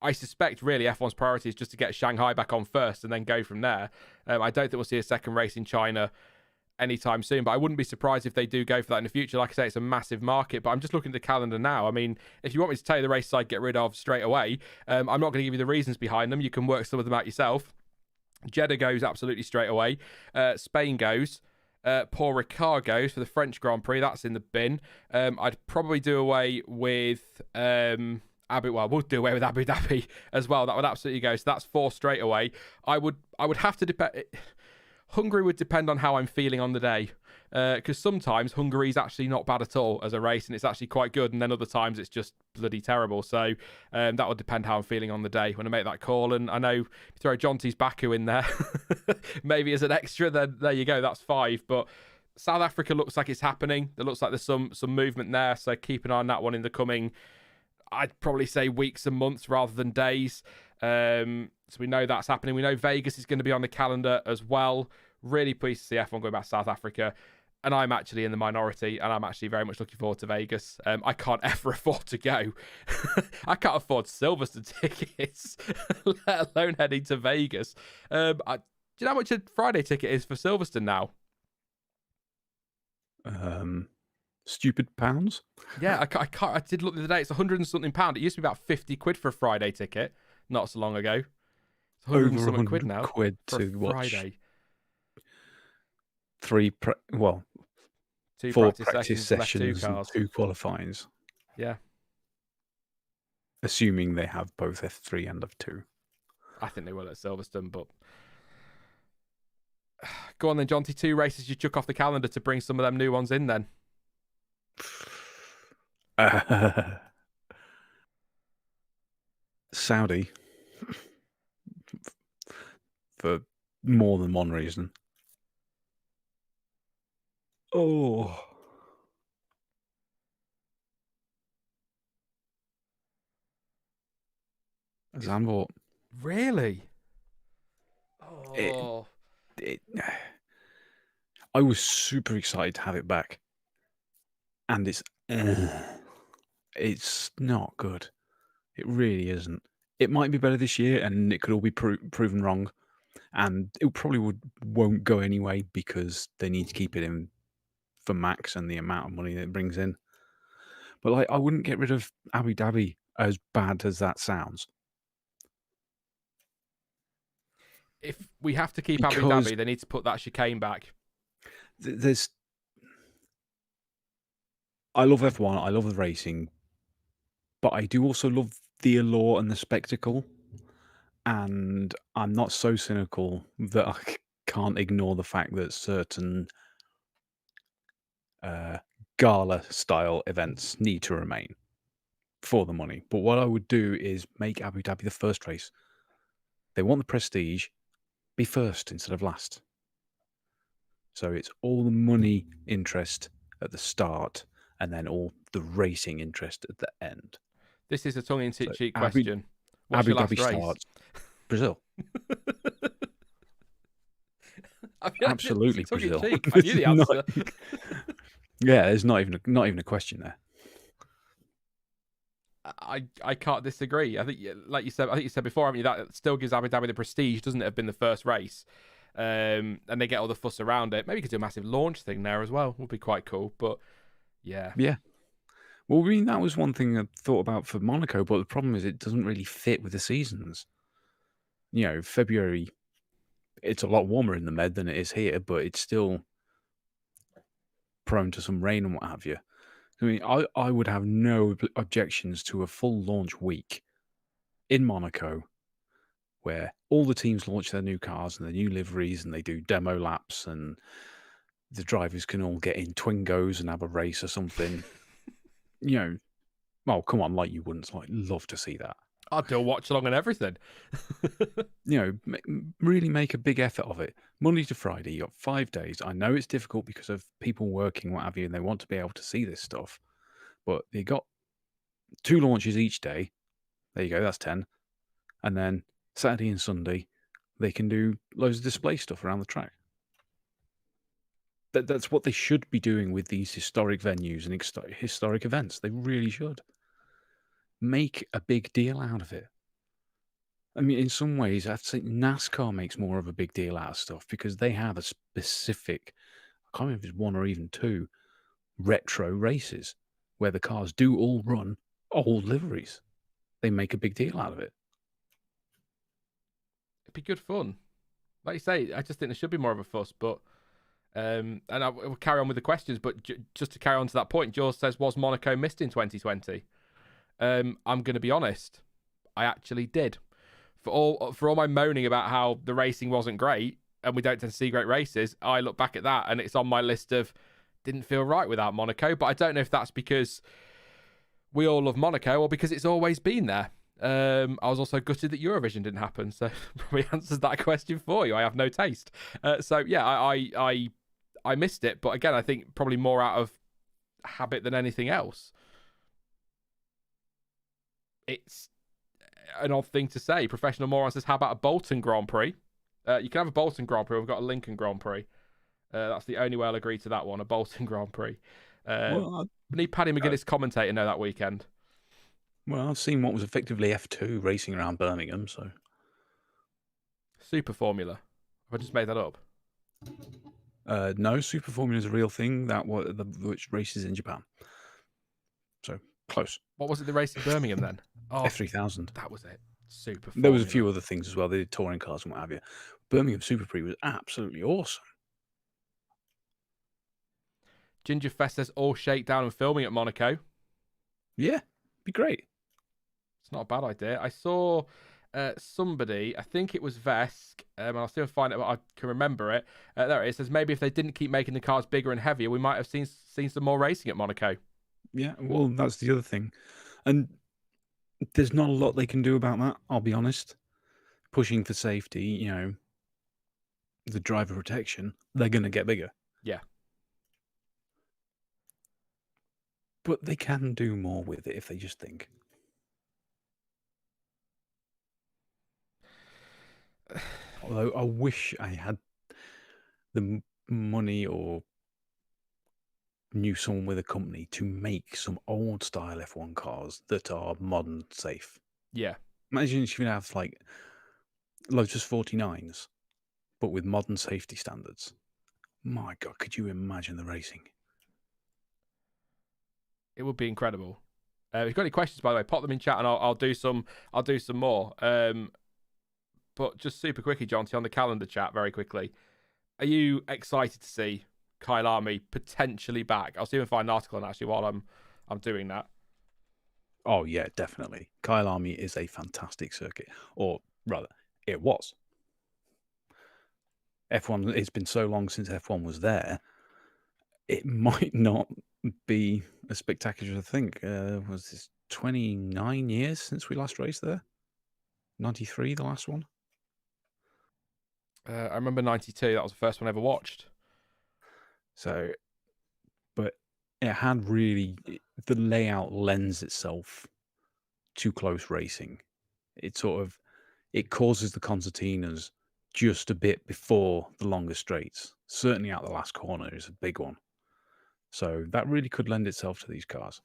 I suspect really F1's priority is just to get Shanghai back on first and then go from there. I don't think we'll see a second race in China anytime soon, but I wouldn't be surprised if they do go for that in the future. Like I say, it's a massive market, but I'm just looking at the calendar now. I mean, if you want me to tell you the races I'd get rid of straight away, I'm not going to give you the reasons behind them. You can work some of them out yourself. Jeddah goes absolutely straight away. Spain goes. Paul Ricard goes for the French Grand Prix. That's in the bin. I'd probably do away with we'll do away with Abu Dhabi as well. That would absolutely go. So that's 4 straight away. I would have to depend. Hungary would depend on how I'm feeling on the day, because sometimes Hungary's actually not bad at all as a race, and it's actually quite good, and then other times it's just bloody terrible. So that would depend how I'm feeling on the day when I make that call. And I know if you throw Jonty's Baku in there, maybe as an extra, then there you go, that's 5. But South Africa looks like it's happening. It looks like there's some movement there, so keep an eye on that one in the coming, I'd probably say, weeks and months rather than days. So we know that's happening. We know Vegas is going to be on the calendar as well. Really pleased to see F1 going back to South Africa. And I'm actually in the minority, and I'm actually very much looking forward to Vegas. I can't ever afford to go. I can't afford Silverstone tickets, let alone heading to Vegas. Do you know how much a Friday ticket is for Silverstone now? Stupid pounds. Yeah, I did look the other day. It's £100 and something. It used to be about £50 for a Friday ticket. not so long ago. It's 100 and Over something quid 100 now quid for to a watch Friday. 2 Practice practice sessions and F2 sessions and cars. 2 qualifyings. Yeah. Assuming they have both F3 and F2. I think they will at Silverstone, but go on then, Jonty. 2 races you chuck off the calendar to bring some of them new ones in then. Saudi, for more than one reason. Oh. Zandvoort. Really? Oh. I was super excited to have it back. And it's not good. It really isn't. It might be better this year, and it could all be proven wrong. And it probably won't go anyway because they need to keep it in for max and the amount of money that it brings in. But like, I wouldn't get rid of Abu Dhabi, as bad as that sounds. If we have to keep Abu Because Dhabi, they need to put that chicane back. I love F1, I love the racing, but I do also love the allure and the spectacle. And I'm not so cynical that I can't ignore the fact that certain gala-style events need to remain for the money. But what I would do is make Abu Dhabi the first race. They want the prestige, be first instead of last. So it's all the money interest at the start and then all the racing interest at the end. This is a tongue-in-cheek question. What's Abu your last Dhabi race? starts Brazil. I mean, Absolutely Brazil. I knew the answer. Yeah, there's not even a question there. I can't disagree. I think, like you said, before, haven't you, that still gives Abu Dhabi the prestige, doesn't it, of being the first race? And they get all the fuss around it. Maybe you could do a massive launch thing there as well. Would be quite cool. But yeah. Well, I mean, that was one thing I thought about for Monaco, but the problem is it doesn't really fit with the seasons. You know, February, it's a lot warmer in the Med than it is here, but it's still prone to some rain and what have you. I mean, I would have no objections to a full launch week in Monaco where all the teams launch their new cars and their new liveries and they do demo laps and the drivers can all get in Twingos and have a race or something. You know, well, come on, like you wouldn't love to see that. I'd do a watch along and everything. You know, really make a big effort of it. Monday to Friday, you got 5 days. I know it's difficult because of people working, what have you, and they want to be able to see this stuff. But they got 2 launches each day. There you go, that's 10. And then Saturday and Sunday, they can do loads of display stuff around the track. That's what they should be doing with these historic venues and historic events. They really should. Make a big deal out of it. I mean, in some ways, I'd say NASCAR makes more of a big deal out of stuff because they have a specific, I can't remember if it's 1 or even 2, retro races where the cars do all run old liveries. They make a big deal out of it. It'd be good fun. Like you say, I just think there should be more of a fuss, but and I will carry on with the questions, but just to carry on to that point, George says, was Monaco missed in 2020? I'm going to be honest, I actually did. For all my moaning about how the racing wasn't great and we don't tend to see great races, I look back at that and it's on my list of didn't feel right without Monaco. But I don't know if that's because we all love Monaco or because it's always been there. I was also gutted that Eurovision didn't happen, so probably answers that question for you. I have no taste. So yeah, I missed it, but again, I think probably more out of habit than anything else. It's an odd thing to say. Professional Moron says, how about a Bolton Grand Prix? You can have a Bolton Grand Prix. We've got a Lincoln Grand Prix. That's the only way I'll agree to that one, a Bolton Grand Prix. We need Paddy McGuinness commentator now that weekend. Well, I've seen what was effectively F2 racing around Birmingham, so... Super Formula. Have I just made that up? No, Super Formula is a real thing, which races in Japan. So, close. What was it, the race in Birmingham then? Oh, F3000. That was it. Super There was a Formula. few other things as well. They did touring cars and what have you. Birmingham Super Prix was absolutely awesome. Ginger Fest says all shakedown and filming at Monaco. Yeah, be great. It's not a bad idea. I saw somebody, I think it was Vesk, I'll still find it, but I can remember it. There it is. It says maybe if they didn't keep making the cars bigger and heavier, we might have seen some more racing at Monaco. Yeah, well, that's the other thing. And there's not a lot they can do about that, I'll be honest. Pushing for safety, you know, the driver protection, they're going to get bigger. Yeah. But they can do more with it if they just think. Although I wish I had the money or knew someone with a company to make some old style F1 cars that are modern safe. Yeah. Imagine if you have like Lotus 49s, but with modern safety standards. My God, could you imagine the racing? It would be incredible. If you've got any questions, by the way, pop them in chat and I'll do some more. But just super quickly, Jonty, on the calendar chat, very quickly. Are you excited to see Kyle Army potentially back? I'll see if I can find an article on it actually while I'm doing that. Oh yeah, definitely. Kyle Army is a fantastic circuit, or rather, it was. F1. It's been so long since F1 was there. It might not be as spectacular as I think. Was this 29 years since we last raced there? 93, the last one. I remember 92. That was the first one I ever watched. So, but it had really, the layout lends itself to close racing. It causes the concertinas just a bit before the longer straights. Certainly out the last corner is a big one. So that really could lend itself to these cars.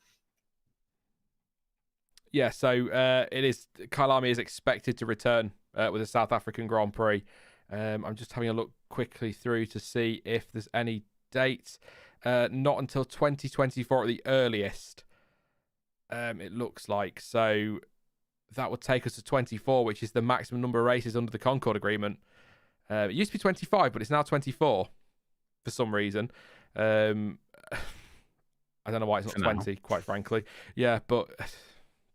Yeah, so it is. Kyle Army is expected to return with the South African Grand Prix. I'm just having a look quickly through to see if there's any dates. Not until 2024 at the earliest. It looks like. So that would take us to 24, which is the maximum number of races under the Concord Agreement. It used to be 25, but it's now 24 for some reason. I don't know why it's not 20, quite frankly. Yeah, but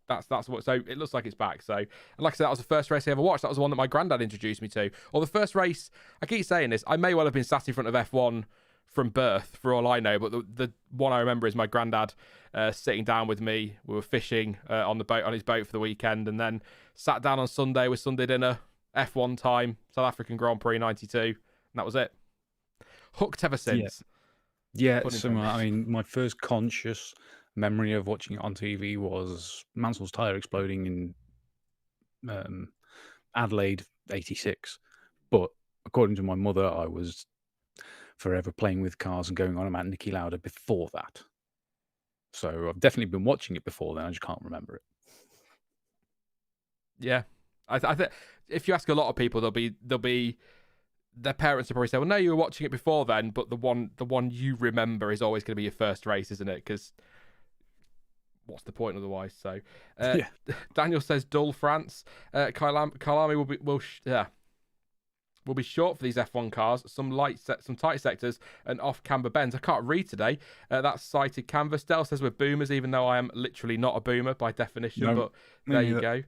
that's what. So it looks like it's back. So, and like I said, that was the first race I ever watched. That was the one that my granddad introduced me to. Or the first race. I keep saying this. I may well have been sat in front of F1 from birth, for all I know. But the one I remember is my granddad sitting down with me. We were fishing on his boat for the weekend, and then sat down on Sunday with Sunday dinner. F1 time, South African Grand Prix '92, and that was it. Hooked ever since. Yeah, similar. I mean, my first conscious memory of watching it on TV was Mansell's tyre exploding in Adelaide '86. But according to my mother, I was forever playing with cars and going on about Niki Lauda before that. So I've definitely been watching it before then. I just can't remember it. Yeah, I think if you ask a lot of people, there'll be their parents will probably say, "Well, no, you were watching it before then," but the one you remember is always going to be your first race, isn't it? Because what's the point otherwise? So, Yeah. Daniel says, "Dull France." Kyalami will be short for these F1 cars. Some tight sectors and off camber bends. I can't read today. That's cited canvas. Dell says we're boomers, even though I am literally not a boomer by definition. No, but there you go.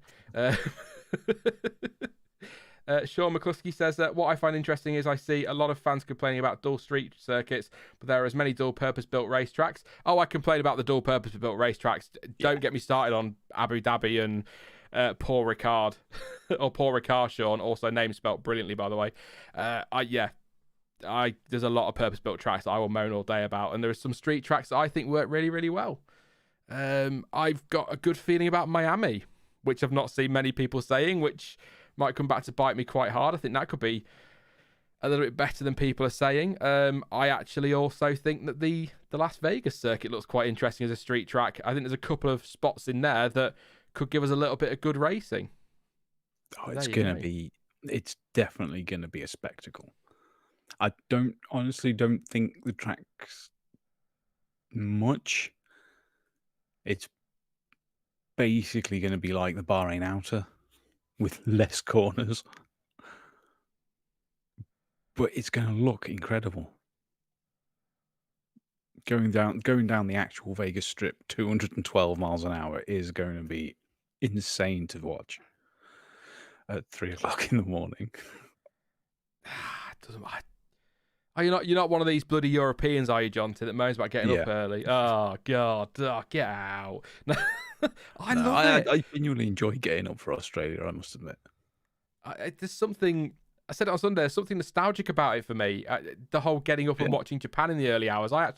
Sean McCluskey says that what I find interesting is I see a lot of fans complaining about dual street circuits, but there are as many dual purpose built racetracks. Oh, I complain about the dual purpose built racetracks. Don't get me started on Abu Dhabi and Paul Ricard or Paul Ricard, Sean, also name spelt brilliantly, by the way. There's a lot of purpose built tracks that I will moan all day about, and there are some street tracks that I think work really, really well. I've got a good feeling about Miami, which I've not seen many people saying, which might come back to bite me quite hard. I think that could be a little bit better than people are saying. I actually also think that the Las Vegas circuit looks quite interesting as a street track. I think there's a couple of spots in there that could give us a little bit of good racing. Oh, it's definitely going to be a spectacle. I honestly don't think the track's much. It's basically going to be like the Bahrain Outer with less corners. But it's going to look incredible. Going down the actual Vegas Strip, 212 miles an hour is going to be insane to watch at 3:00 in the morning. Doesn't matter. Oh, you're not one of these bloody Europeans, are you, Jonty, that moans about getting up early? Oh God, get out! I love it. I genuinely enjoy getting up for Australia, I must admit. There's something. I said it on Sunday. There's something nostalgic about it for me. The whole getting up and watching Japan in the early hours. I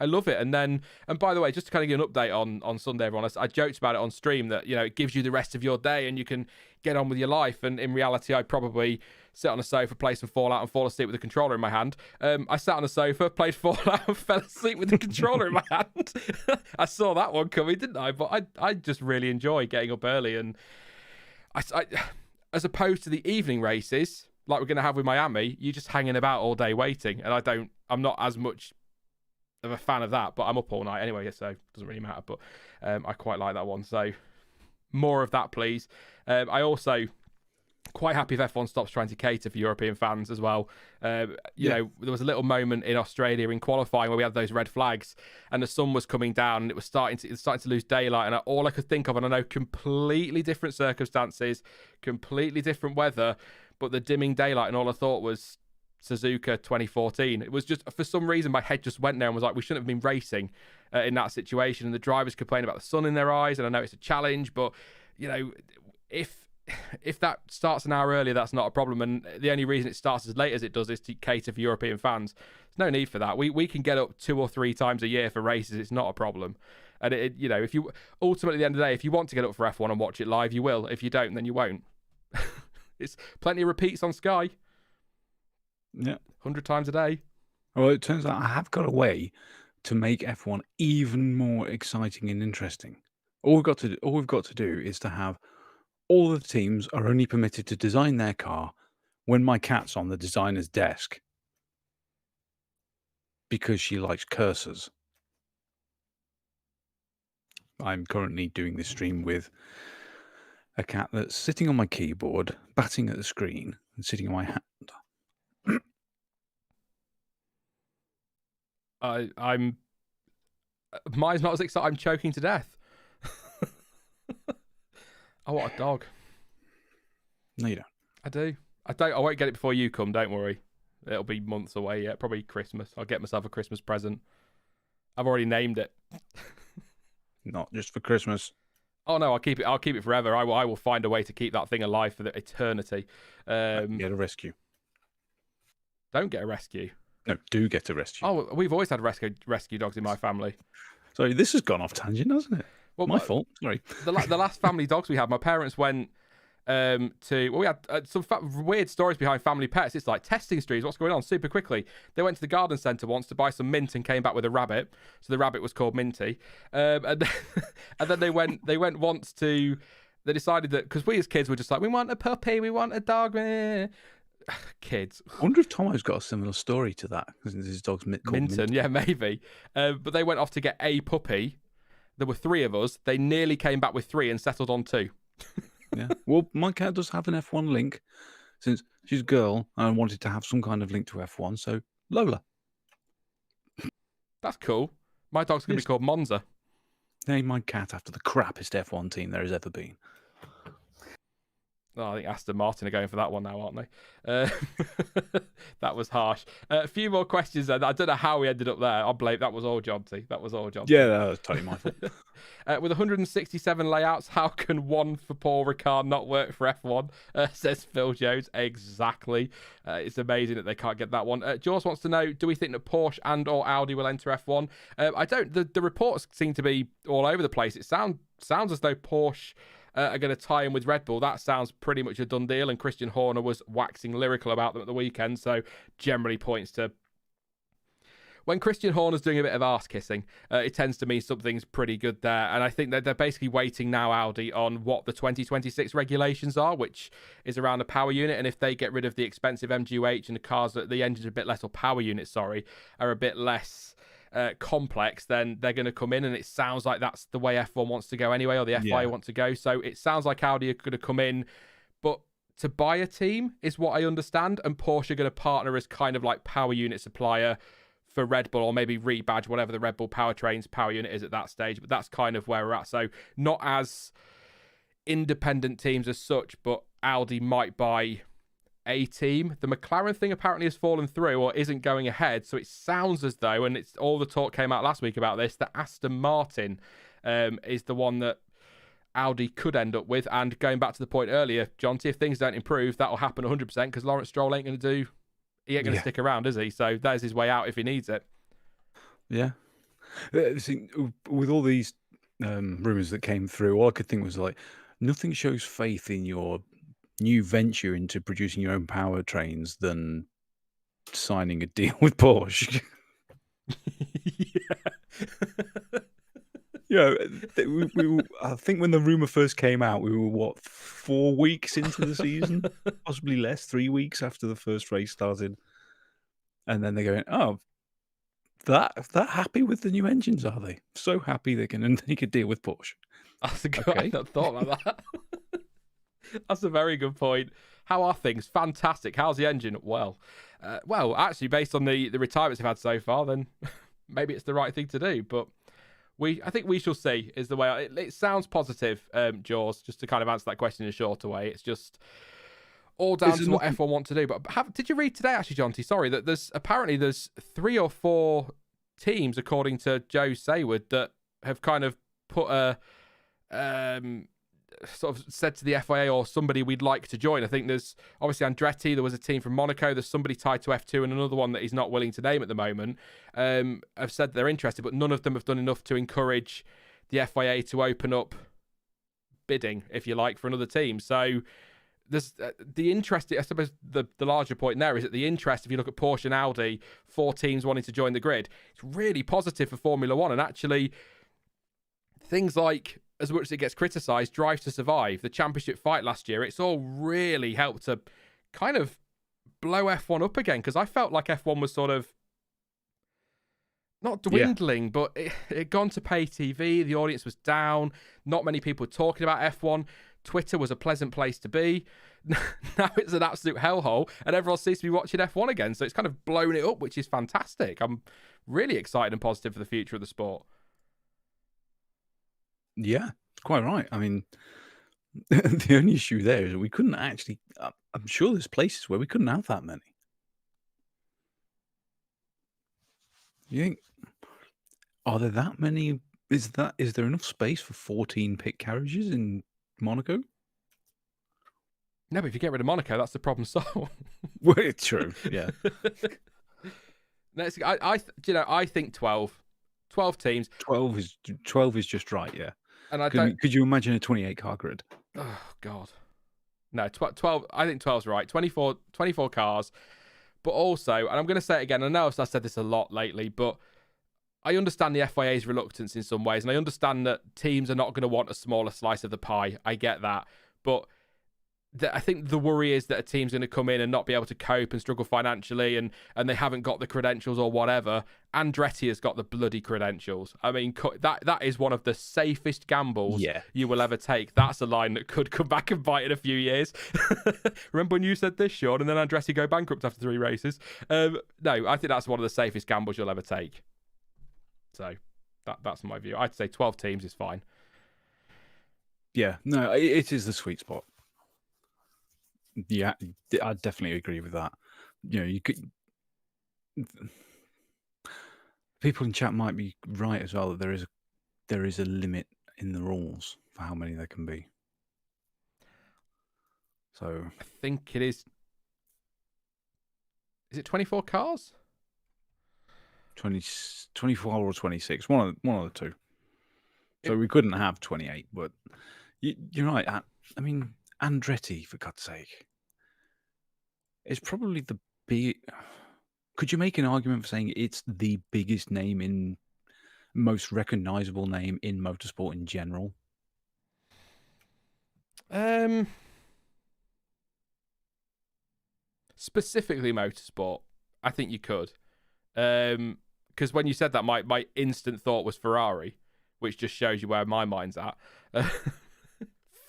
love it. And by the way, just to kind of give an update on Sunday, everyone, I joked about it on stream that, it gives you the rest of your day and you can get on with your life. And in reality, I'd probably sit on a sofa, play some Fallout and fall asleep with a controller in my hand. I sat on a sofa, played Fallout and fell asleep with the controller in my hand. I saw that one coming, didn't I? But I just really enjoy getting up early. And I as opposed to the evening races, like we're going to have with Miami, you're just hanging about all day waiting. And I'm not as much of a fan of that, but I'm up all night anyway, so it doesn't really matter. But I quite like that one. So more of that, please. I also quite happy if F1 stops trying to cater for European fans as well. You know, there was a little moment in Australia in qualifying where we had those red flags and the sun was coming down and it was starting to lose daylight. And all I could think of, and I know completely different circumstances, completely different weather, but the dimming daylight, and all I thought was Suzuka 2014. It was just, for some reason, my head just went there and was like, we shouldn't have been racing in that situation. And the drivers complain about the sun in their eyes, and I know it's a challenge, but, if that starts an hour earlier, that's not a problem. And the only reason it starts as late as it does is to cater for European fans. There's no need for that. We can get up 2 or 3 times a year for races. It's not a problem. And if you ultimately at the end of the day, if you want to get up for F1 and watch it live, you will. If you don't, then you won't. It's plenty of repeats on Sky. Yeah. 100 times a day. Well, it turns out I have got a way to make F1 even more exciting and interesting. All we've got to do is to have all the teams are only permitted to design their car when my cat's on the designer's desk because she likes cursors. I'm currently doing this stream with a cat that's sitting on my keyboard, batting at the screen, and sitting on my hand. Mine's not as exciting. I'm choking to death. I want a dog. No, you don't. I do. I won't get it before you come. Don't worry. It'll be months away yet. Probably Christmas. I'll get myself a Christmas present. I've already named it. Not just for Christmas. Oh no, I'll keep it forever. I will find a way to keep that thing alive for the eternity. Get a rescue. Don't get a rescue. No, do get a rescue. Oh, we've always had rescue dogs in my family. Sorry, this has gone off tangent, hasn't it? Well, my fault. Sorry. The last family dogs we had, my parents went we had some weird stories behind family pets. It's like testing streams. What's going on? Super quickly. They went to the garden centre once to buy some mint and came back with a rabbit. So the rabbit was called Minty. And then they went once to. They decided that because we as kids were just like, we want a puppy, we want a dog. Kids. I wonder if Tomo's got a similar story to that because his dog's called Minton. Yeah, maybe. But they went off to get a puppy. There were 3 of us. They nearly came back with 3 and settled on 2. Yeah. Well, my cat does have an F1 link since she's a girl and I wanted to have some kind of link to F1. So Lola. That's cool. My dog's going to be called Monza. Name my cat after the crappiest F1 team there has ever been. Oh, I think Aston Martin are going for that one now, aren't they? That was harsh. A few more questions then. I don't know how we ended up there. I blame that was all Jonty. Yeah, that was totally my fault. With 167 layouts, how can one for Paul Ricard not work for F1? Says Phil Jones. Exactly. It's amazing that they can't get that one. Jaws wants to know, do we think that Porsche and or Audi will enter F1? I don't. The reports seem to be all over the place. It sounds as though Porsche are going to tie in with Red Bull. That sounds pretty much a done deal, and Christian Horner was waxing lyrical about them at the weekend, so generally points to when Christian Horner's doing a bit of arse kissing, it tends to mean something's pretty good there. And I think that they're basically waiting now, Audi, on what the 2026 regulations are, which is around the power unit. And if they get rid of the expensive MGUH and the cars that the engine's a bit less, or power units, sorry, are a bit less complex, then they're going to come in, and it sounds like that's the way F1 wants to go anyway, or the FIA want to go. So it sounds like Audi are going to come in, to buy a team, is what I understand, and Porsche are going to partner as kind of like power unit supplier for Red Bull, or maybe rebadge whatever the Red Bull powertrain's power unit is at that stage. But that's kind of where we're at. So not as independent teams as such, but Audi might buy a team. The McLaren thing apparently has fallen through or isn't going ahead. So it sounds as though, and it's all the talk came out last week about this, that Aston Martin is the one that Audi could end up with. And going back to the point earlier, Jonty, if things don't improve, that'll happen 100% because Lawrence Stroll ain't going to stick around, is he? So there's his way out if he needs it. Yeah. See, with all these rumours that came through, all I could think was like, nothing shows faith in your new venture into producing your own powertrains than signing a deal with Porsche. Yeah. I think when the rumour first came out, we were, 4 weeks into the season? Possibly less, 3 weeks after the first race started. And then they're going, oh, that happy with the new engines, are they? So happy they're going to make a deal with Porsche. That's a good, okay. I've not thought about that. That's a very good point. How are things? Fantastic. How's the engine? Well, actually, based on the retirements they've had so far, then maybe it's the right thing to do. But I think we shall see. Is the way it sounds positive, Jaws. Just to kind of answer that question in a shorter way, it's just all down to what F1 want to do. But did you read today, actually, Jonty? Sorry, that there's 3 or 4 teams, according to Joe Sayward, that have kind of put a sort of said to the FIA or somebody we'd like to join. I think there's obviously Andretti, there was a team from Monaco, there's somebody tied to F2 and another one that he's not willing to name at the moment, have said they're interested, but none of them have done enough to encourage the FIA to open up bidding, if you like, for another team. So there's the interest, I suppose the larger point there is that the interest, if you look at Porsche and Audi, 4 teams wanting to join the grid, it's really positive for Formula One. And actually, things like, as much as it gets criticised, Drive to Survive, the championship fight last year, it's all really helped to kind of blow F1 up again, because I felt like F1 was sort of not dwindling, but it had gone to pay TV, the audience was down, not many people were talking about F1, Twitter was a pleasant place to be. Now it's an absolute hellhole, and everyone seems to be watching F1 again, so it's kind of blown it up, which is fantastic. I'm really excited and positive for the future of the sport. Yeah, quite right. I mean, the only issue there is that we couldn't actually. I'm sure there's places where we couldn't have that many. You think? Are there that many? Is there enough space for 14 pit carriages in Monaco? No, but if you get rid of Monaco, that's the problem solved. Well, it's true. Yeah. I think 12 teams. 12 is just right. Yeah. And could you imagine a 28 car grid? Oh God, no. 12. I think 12's right. 24 cars, but also, and I'm going to say it again. I know I've said this a lot lately, but I understand the FIA's reluctance in some ways, and I understand that teams are not going to want a smaller slice of the pie. I get that, but I think the worry is that a team's going to come in and not be able to cope and struggle financially, and they haven't got the credentials or whatever. Andretti has got the bloody credentials. I mean, that is one of the safest gambles you will ever take. That's a line that could come back and bite in a few years. Remember when you said this, Sean, and then Andretti go bankrupt after 3 races? No, I think that's one of the safest gambles you'll ever take. So that's my view. I'd say 12 teams is fine. Yeah, no, it is the sweet spot. Yeah, I definitely agree with that. You know, you could. People in chat might be right as well that there is a limit in the rules for how many there can be. So I think it is. Is it 24 cars? 24 or 26, one of the two. So we couldn't have 28, but you're right. I mean, Andretti, for God's sake, is probably the big. Could you make an argument for saying it's the biggest name most recognizable name in motorsport in general? Specifically motorsport, I think you could. Because when you said that, my instant thought was Ferrari, which just shows you where my mind's at.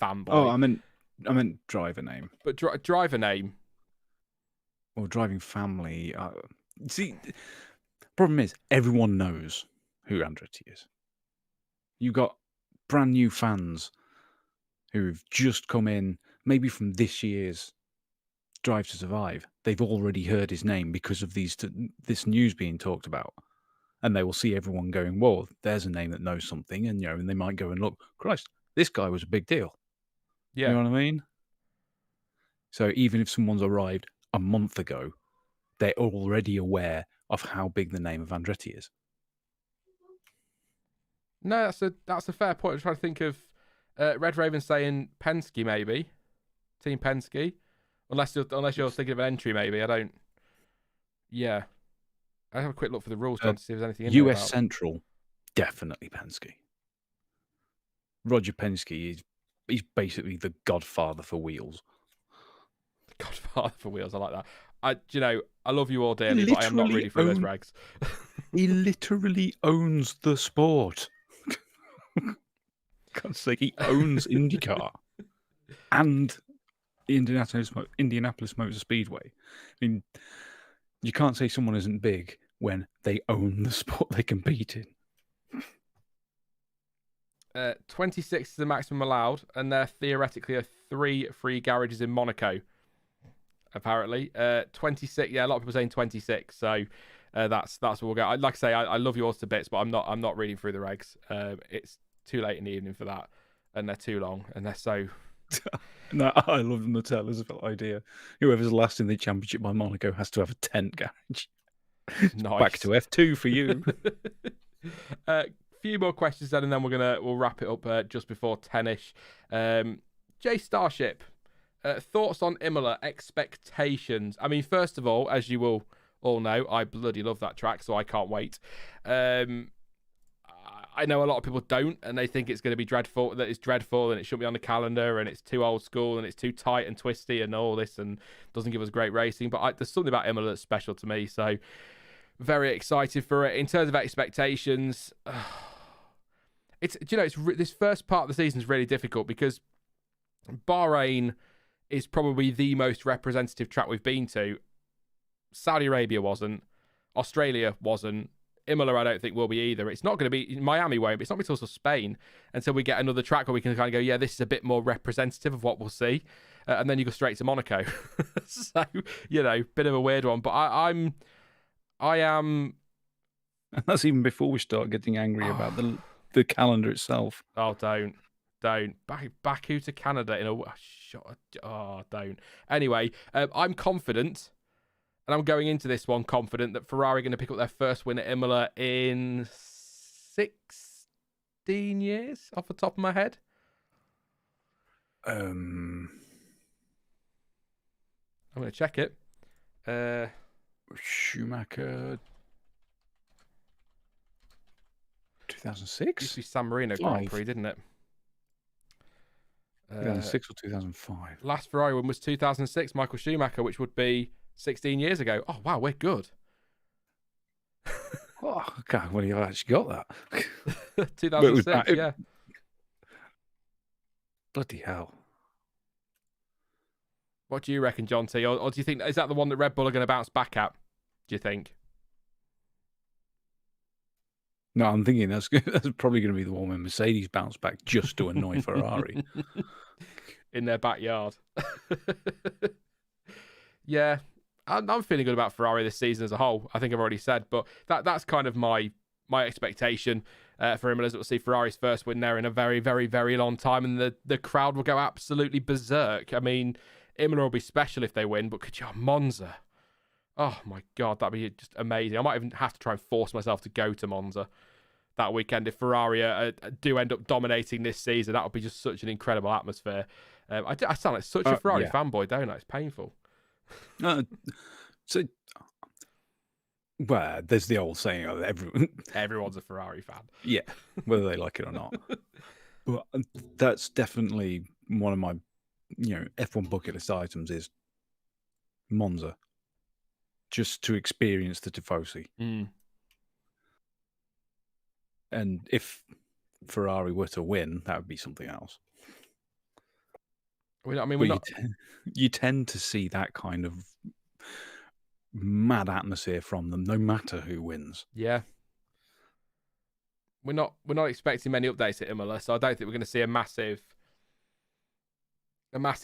Fanboy. Oh, I mean, I meant driver name. But driver name. Or driving family. See, problem is, everyone knows who Andretti is. You've got brand new fans who've just come in, maybe from this year's Drive to Survive. They've already heard his name because of this news being talked about. And they will see everyone going, well, there's a name that knows something. And, and they might go and look, Christ, this guy was a big deal. Yeah. You know what I mean? So even if someone's arrived a month ago, they're already aware of how big the name of Andretti is. No, that's a fair point. I'm trying to think of Red Raven saying Penske, maybe. Team Penske. Unless you're thinking of an entry, maybe. I don't... Yeah. I have a quick look for the rules to see if there's anything in US there Central, definitely Penske. Roger Penske he's basically the godfather for wheels. Godfather for wheels, I like that. I love you all dearly, but I am not ready for those regs. He literally owns the sport. God's sake, he owns IndyCar and the Indianapolis Motor Speedway. I mean, you can't say someone isn't big when they own the sport they compete in. 26 is the maximum allowed, and there theoretically are 3 free garages in Monaco. Apparently, 26. Yeah, a lot of people saying 26. So that's what we'll go. Like I say, I love yours to bits, but I'm not reading through the regs. It's too late in the evening for that, and they're too long, and they're so. No, I love the Nutella's idea. Whoever's last in the championship by Monaco has to have a tent garage. Nice. Back to F2 for you. Few more questions then, and then we'll wrap it up just before 10ish. Jay Starship, thoughts on Imola, expectations. I mean, first of all, as you will all know, I bloody love that track, so I can't wait. I know a lot of people don't, and they think it's going to be dreadful, that it's dreadful and it shouldn't be on the calendar and it's too old school and it's too tight and twisty and all this and doesn't give us great racing. But there's something about Imola that's special to me, so very excited for it. In terms of expectations, this first part of the season is really difficult because Bahrain is probably the most representative track we've been to. Saudi Arabia wasn't. Australia wasn't. Imola, I don't think will be either. It's not going to be... Miami won't, but it's not until Spain until we get another track where we can kind of go, yeah, this is a bit more representative of what we'll see. And then you go straight to Monaco. So, bit of a weird one. But I am... And that's even before we start getting angry about the calendar itself. Oh, don't. Baku to Canada in a shot. Oh, don't. Anyway, I'm confident... And I'm going into this one confident that Ferrari are going to pick up their first win at Imola in 16 years, off the top of my head. I'm going to check it. Schumacher, 2006? Used to be San Marino Grand Prix, didn't it? 2006 or 2005? Last Ferrari win was 2006, Michael Schumacher, which would be 16 years ago. Oh, wow, we're good. Oh, God, well, you actually got that. 2006, yeah. Bloody hell. What do you reckon, Jonty? Or do you think, is that the one that Red Bull are going to bounce back at, do you think? No, I'm thinking that's probably going to be the one where Mercedes bounce back just to annoy Ferrari. In their backyard. Yeah. I'm feeling good about Ferrari this season as a whole. I think I've already said, but that's kind of my expectation for Imola. We'll see Ferrari's first win there in a very, very, very long time, and the crowd will go absolutely berserk. I mean, Imola will be special if they win, but could you Monza? Oh my God, that'd be just amazing. I might even have to try and force myself to go to Monza that weekend if Ferrari do end up dominating this season. That would be just such an incredible atmosphere. I sound like such a Ferrari fanboy, don't I? It's painful. Well, there's the old saying of everyone's a Ferrari fan. Yeah, whether they like it or not. But that's definitely one of my, F1 bucket list items is Monza, just to experience the Tifosi. And if Ferrari were to win, that would be something else. But you tend to see that kind of mad atmosphere from them, no matter who wins. Yeah. We're not expecting many updates at Imola, so I don't think we're going to see a massive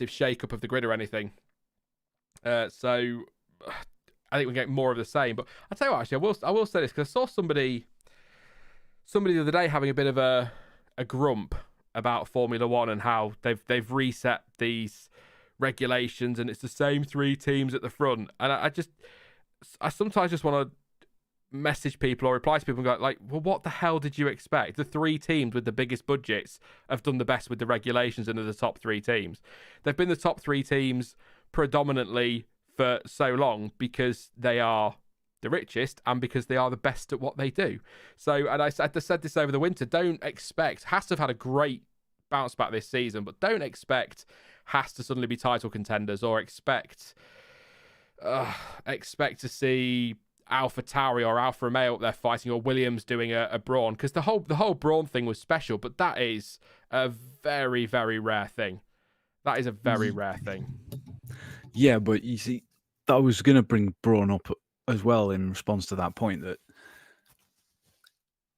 shake up of the grid or anything. So I think we get more of the same. But I tell you what, actually, I will say this because I saw somebody the other day having a bit of a grump about Formula One and how they've reset these regulations and it's the same 3 teams at the front. And I sometimes just want to message people or reply to people and go like, well, what the hell did you expect? The 3 teams with the biggest budgets have done the best with the regulations and are the top 3 teams. They've been the top 3 teams predominantly for so long because they are the richest and because they are the best at what they do. So, and I said this over the winter, don't expect, Haas have had a great bounce back this season, but don't expect Haas to suddenly be title contenders or expect to see Alpha Tauri or Alfa Romeo up there fighting or Williams doing a Brawn, because the whole Brawn thing was special, but that is a very, very rare thing. That is a very rare thing. Yeah, but you see, I was going to bring Brawn up as well in response to that point, that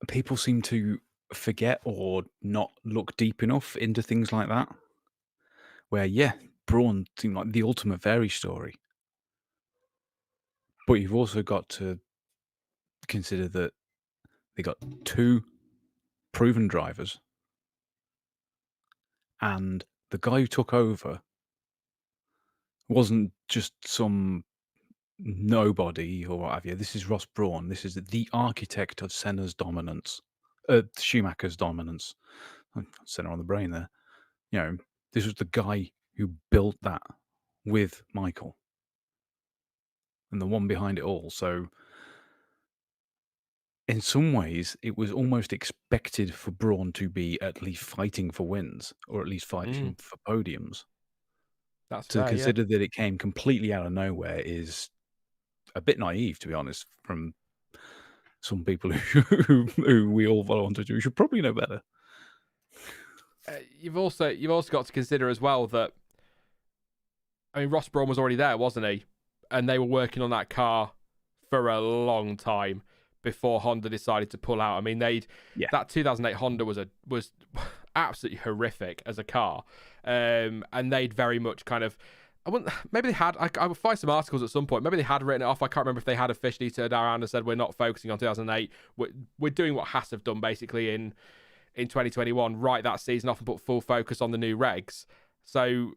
people seem to forget or not look deep enough into things like that. Where, yeah, Brawn seemed like the ultimate fairy story. But you've also got to consider that they got 2 proven drivers. And the guy who took over wasn't just some nobody or what have you. This is Ross Brawn. This is the architect of Schumacher's dominance. Senna on the brain there. You know, this was the guy who built that with Michael and the one behind it all. So in some ways, it was almost expected for Brawn to be at least fighting for wins or at least fighting for podiums. That's to fair, consider that it came completely out of nowhere is a bit naive, to be honest, from some people who we all follow on Twitter. We should probably know better. You've also got to consider as well that, I mean, Ross Brawn was already there, wasn't he? And they were working on that car for a long time before Honda decided to pull out. I mean, that 2008 Honda was absolutely horrific as a car, and they'd very much kind of, maybe they had, I would find some articles at some point, maybe they had written it off. I can't remember if they had officially turned around and said, we're not focusing on 2008. We're doing what Haas have done basically in 2021, write that season off and put full focus on the new regs. So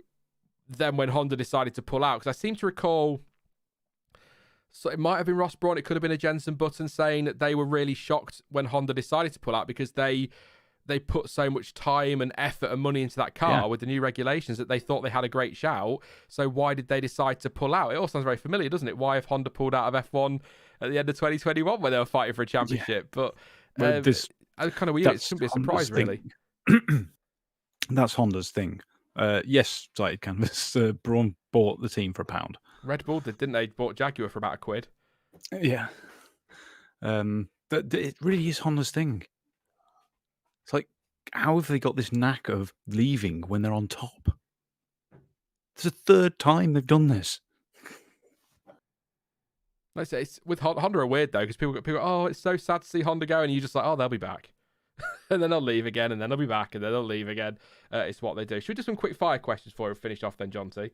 then when Honda decided to pull out, because I seem to recall, so it might have been Ross Brawn, it could have been a Jensen Button saying that they were really shocked when Honda decided to pull out because they put so much time and effort and money into that car with the new regulations that they thought they had a great shout. So why did they decide to pull out? It all sounds very familiar, doesn't it? Why have Honda pulled out of F1 at the end of 2021 when they were fighting for a championship? Yeah. But it's kind of weird. It shouldn't be a surprise, really. That's Honda's thing. Yes, Cited Canvas. Brawn bought the team for £1. Red Bull did, didn't they? Bought Jaguar for about £1. Yeah. But it really is Honda's thing. It's like, how have they got this knack of leaving when they're on top? It's the 3rd time they've done this. Let's say it's with Honda are weird though, because people go, oh, it's so sad to see Honda go, and you're just like, oh, they'll be back. And then they'll leave again, and then they'll be back, and then they'll leave again. It's what they do. Should we do some quick fire questions for you? Finish off then, Jonty.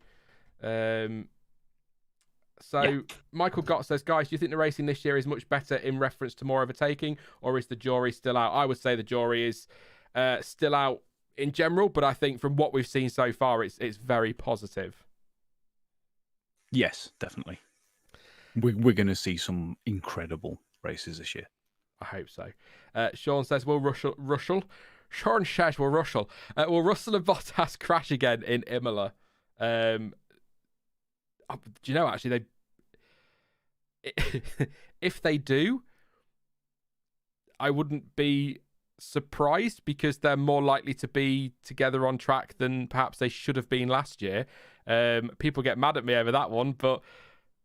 Michael Gott says, guys, do you think the racing this year is much better in reference to more overtaking, or is the jury still out? I would say the jury is still out in general, but I think from what we've seen so far, it's very positive. Yes, definitely. We're going to see some incredible races this year. I hope so. Sean says, will Russell and Bottas crash again in Imola? Do you know, actually, if they do, I wouldn't be surprised because they're more likely to be together on track than perhaps they should have been last year. People get mad at me over that one, but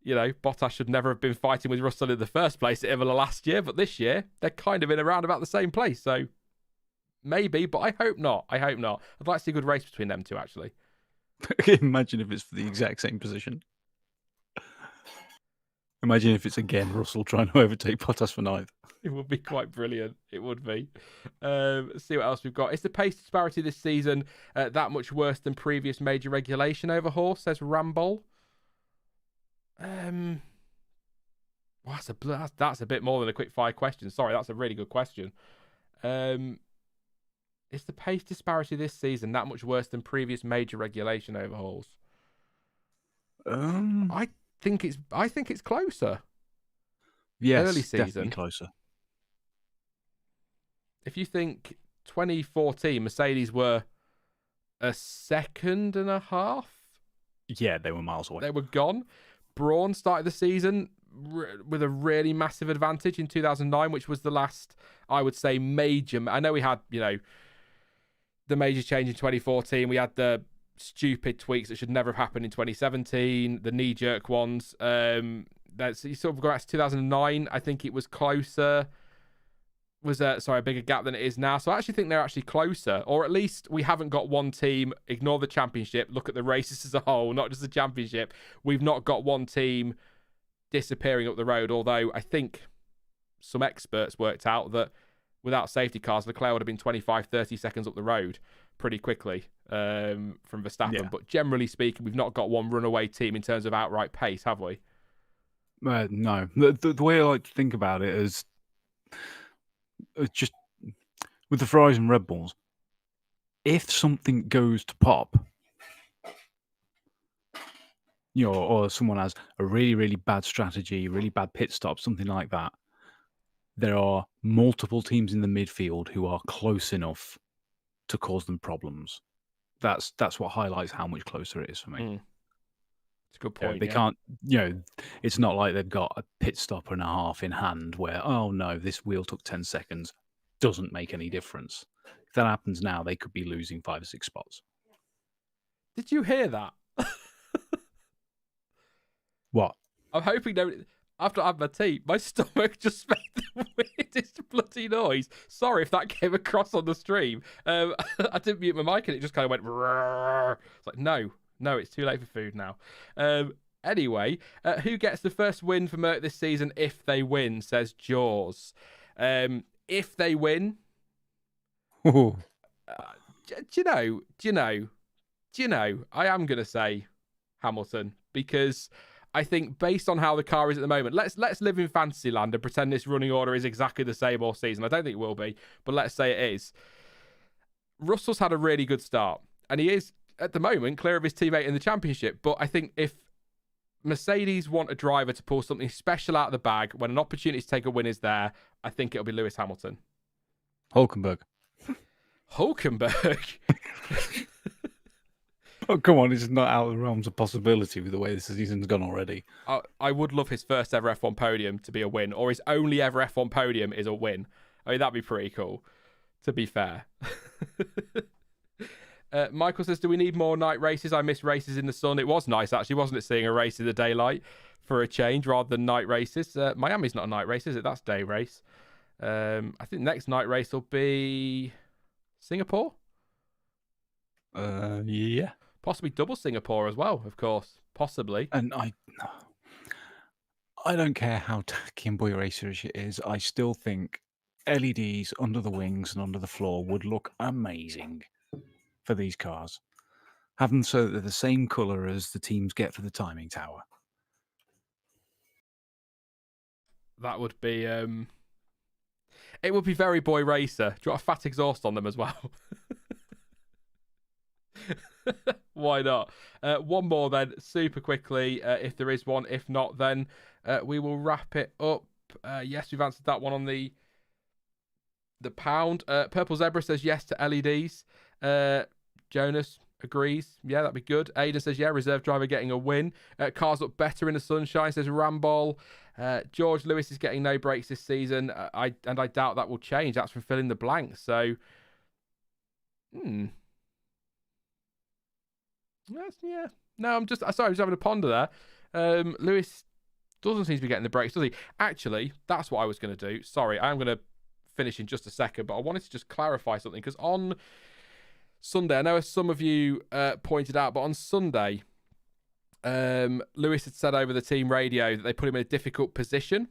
you know, Bottas should never have been fighting with Russell in the first place at Imola last year, but this year they're kind of in around about the same place. So maybe, but I hope not. I'd like to see a good race between them two, actually. Imagine if it's for the exact same position. Imagine if it's again Russell trying to overtake Bottas for ninth. It would be quite brilliant. It would be. Let's see what else we've got. Is the pace disparity this season that much worse than previous major regulation overhaul? Says Rambol. Well, that's a bit more than a quick fire question. Sorry, that's a really good question. Is the pace disparity this season that much worse than previous major regulation overhauls? I think it's closer. Yes, early season. Definitely closer. If you think 2014, Mercedes were a second and a half. Yeah, they were miles away. They were gone. Brawn started the season with a really massive advantage in 2009, which was the last, I would say, major. I know we had, the major change in 2014. We had the stupid tweaks that should never have happened in 2017, the knee-jerk ones. That's, you sort of go back to 2009. I think it was closer. A bigger gap than it is now. So I actually think they're actually closer, or at least we haven't got one team. Ignore the championship. Look at the races as a whole, not just the championship. We've not got one team disappearing up the road. Although I think some experts worked out that without safety cars, Leclerc would have been 25, 30 seconds up the road pretty quickly from Verstappen. Yeah. But generally speaking, we've not got one runaway team in terms of outright pace, have we? No. The way I like to think about it is just with the Ferraris and Red Bulls, if something goes to pop, or someone has a really, really bad strategy, really bad pit stop, something like that, there are multiple teams in the midfield who are close enough to cause them problems. That's what highlights how much closer it is for me. It's a good point. They can't, it's not like they've got a pit stop and a half in hand where, oh no, this wheel took 10 seconds. Doesn't make any difference. If that happens now, they could be losing 5 or 6 spots. Did you hear that? What? I'm hoping after I had my tea, my stomach just made the weirdest bloody noise. Sorry if that came across on the stream. I didn't mute my mic and it just kind of went. It's like, no, it's too late for food now. Anyway, who gets the first win for Merc this season if they win, says Jaws. If they win, do you know, I am going to say Hamilton, because I think based on how the car is at the moment, let's live in fantasy land and pretend this running order is exactly the same all season. I don't think it will be, but let's say it is. Russell's had a really good start, and he is, at the moment, clear of his teammate in the championship. But I think if Mercedes want a driver to pull something special out of the bag when an opportunity to take a win is there, I think it'll be Lewis Hamilton. Hulkenberg. Oh, come on. It's not out of the realms of possibility with the way this season's gone already. I would love his first ever F1 podium to be a win, or his only ever F1 podium is a win. I mean, that'd be pretty cool, to be fair. Michael says, do we need more night races? I miss races in the sun. It was nice, actually, wasn't it, seeing a race in the daylight for a change rather than night races? Miami's not a night race, is it? That's day race. I think next night race will be Singapore? Yeah. Possibly double Singapore as well, of course. Possibly. And I don't care how tacky and boy racerish it is. I still think LEDs under the wings and under the floor would look amazing for these cars. Have them so that they're the same colour as the teams get for the timing tower. That would be... It would be very boy racer. Do you want a fat exhaust on them as well? Why not? One more then, super quickly, if there is one. If not, then we will wrap it up. Yes, we've answered that one on the pound. Purple Zebra says yes to LEDs. Jonas agrees. Yeah, that'd be good. Ada says, yeah, reserve driver getting a win. Cars look better in the sunshine, says Rambol. George Lewis is getting no breaks this season. I doubt that will change. That's from filling the blanks. So, yeah. No, I'm just having a ponder there. Lewis doesn't seem to be getting the breaks, does he? Actually, that's what I was going to do. Sorry, I am going to finish in just a second, but I wanted to just clarify something, because Sunday, I know as some of you pointed out, but on Sunday, Lewis had said over the team radio that they put him in a difficult position.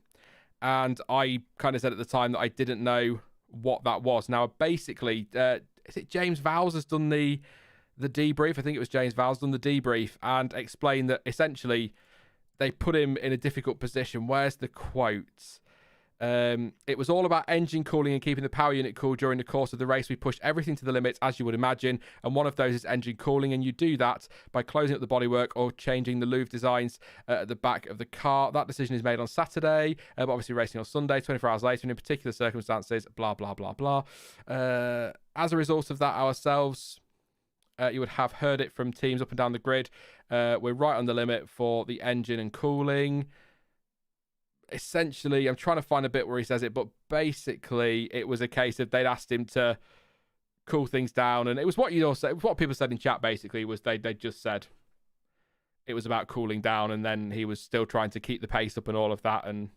And I kind of said at the time that I didn't know what that was. Now, basically, is it James Vowles has done the debrief? I think it was James Vowles done the debrief and explained that essentially they put him in a difficult position. Where's the quote? It was all about engine cooling and keeping the power unit cool during the course of the race. We pushed everything to the limits, as you would imagine, and one of those is engine cooling, and you do that by closing up the bodywork or changing the louvre designs at the back of the car. That decision is made on Saturday, but obviously racing on Sunday, 24 hours later, and in particular circumstances, blah, blah, blah, blah. As a result of that ourselves, you would have heard it from teams up and down the grid. We're right on the limit for the engine and cooling. Essentially, I'm trying to find a bit where he says it, but basically it was a case of they'd asked him to cool things down, and it was what what people said in chat. Basically, was they just said it was about cooling down, and then he was still trying to keep the pace up and all of that, and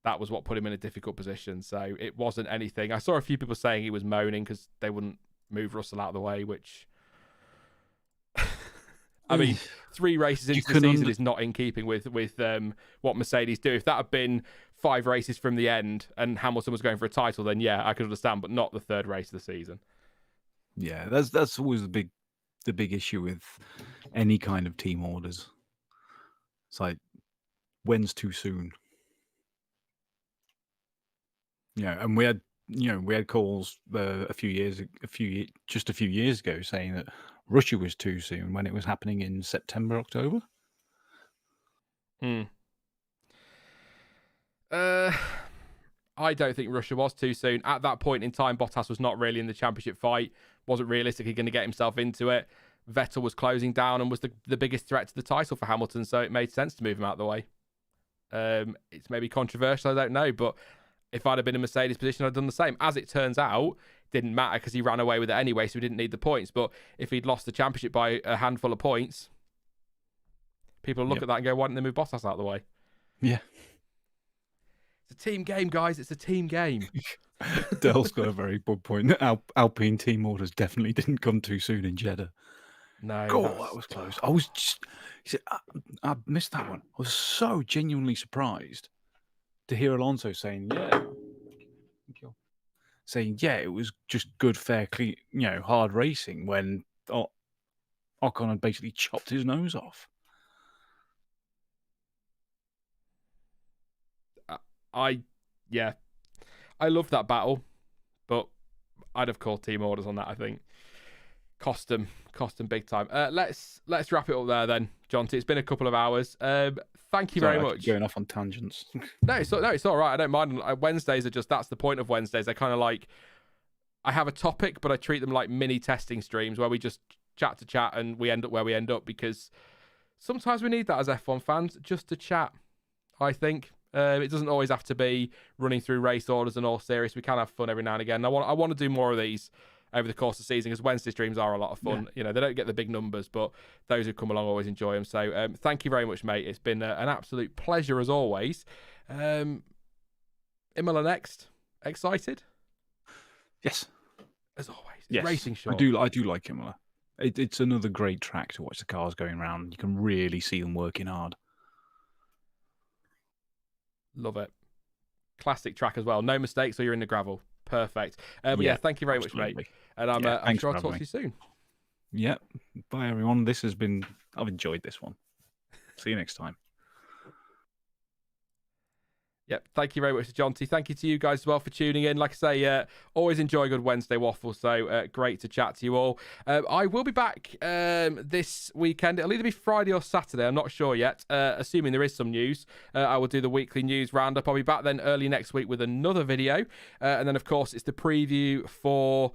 that was what put him in a difficult position. So it wasn't anything. I saw a few people saying he was moaning because they wouldn't move Russell out of the way, which I mean, 3 races into the season is not in keeping with what Mercedes do. If that had been 5 races from the end and Hamilton was going for a title, then yeah, I could understand, but not the 3rd race of the season. Yeah, that's always the big issue with any kind of team orders. It's like, when's too soon? Yeah, and we had calls a few years ago saying that Russia was too soon when it was happening in September, October. I don't think Russia was too soon. At that point in time, Bottas was not really in the championship fight, wasn't realistically going to get himself into it. Vettel was closing down and was the biggest threat to the title for Hamilton, so it made sense to move him out of the way. It's maybe controversial, I don't know, but if I'd have been in Mercedes' position, I'd done the same. As it turns out, didn't matter because he ran away with it anyway, so he didn't need the points. But if he'd lost the championship by a handful of points, people look at that and go, why didn't they move Bottas out of the way? Yeah. It's a team game, guys. It's a team game. Dale's got a very good point. Alpine team orders definitely didn't come too soon in Jeddah. No. God, that was close. I missed that one. I was so genuinely surprised to hear Alonso saying, it was just good, fair, clean, hard racing when Ocon had basically chopped his nose off. I love that battle, but I'd have called team orders on that. I think cost them big time. Let's wrap it up there then, Jonty. It's been a couple of hours. Thank you very much. Going off on tangents. No, it's all right. I don't mind. Wednesdays are that's the point of Wednesdays. They're kind of like, I have a topic, but I treat them like mini testing streams where we just chat to chat and we end up where we end up, because sometimes we need that as F1 fans, just to chat, I think. It doesn't always have to be running through race orders and all serious. We can have fun every now and again. I want to do more of these over the course of the season, because Wednesday streams are a lot of fun. Yeah. They don't get the big numbers, but those who come along always enjoy them. So thank you very much, mate. It's been an absolute pleasure as always. Imola next. Excited? Yes. As always. Yes. Racing short. I do like Imola. It's another great track to watch the cars going around. You can really see them working hard. Love it. Classic track as well. No mistakes or you're in the gravel. Perfect. But yeah, thank you very much, mate. And I'm sure I'll talk to you soon. Yeah. Bye, everyone. I've enjoyed this one. See you next time. Yep. Thank you very much to Jonty. Thank you to you guys as well for tuning in. Like I say, always enjoy a good Wednesday waffle. So great to chat to you all. I will be back this weekend. It'll either be Friday or Saturday. I'm not sure yet. Assuming there is some news, I will do the weekly news roundup. I'll be back then early next week with another video. And then, of course, it's the preview for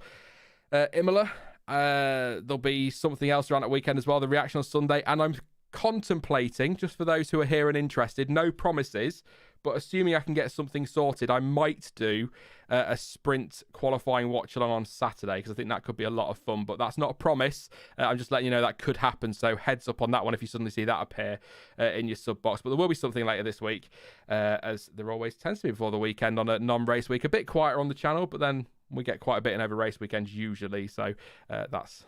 Imola. There'll be something else around that weekend as well, the reaction on Sunday. And I'm contemplating, just for those who are here and interested, no promises, but assuming I can get something sorted, I might do a sprint qualifying watch along on Saturday, because I think that could be a lot of fun, but that's not a promise. I'm just letting you know that could happen, so heads up on that one if you suddenly see that appear in your sub box. But there will be something later this week, as there always tends to be before the weekend on a non-race week. A bit quieter on the channel, but then We get quite a bit in over race weekends usually, so that's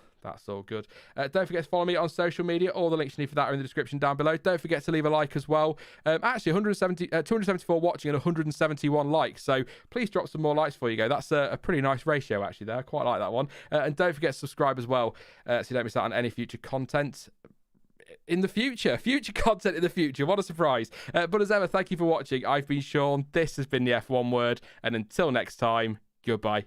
all good. Don't forget to follow me on social media. All the links you need for that are in the description down below. Don't forget to leave a like as well. Actually, 274 watching and 171 likes. So please drop some more likes before you go. That's a pretty nice ratio actually there. I quite like that one. And don't forget to subscribe as well so you don't miss out on any future content in the future. Future content in the future. What a surprise. But as ever, thank you for watching. I've been Sean. This has been the F1 Word. And until next time, goodbye.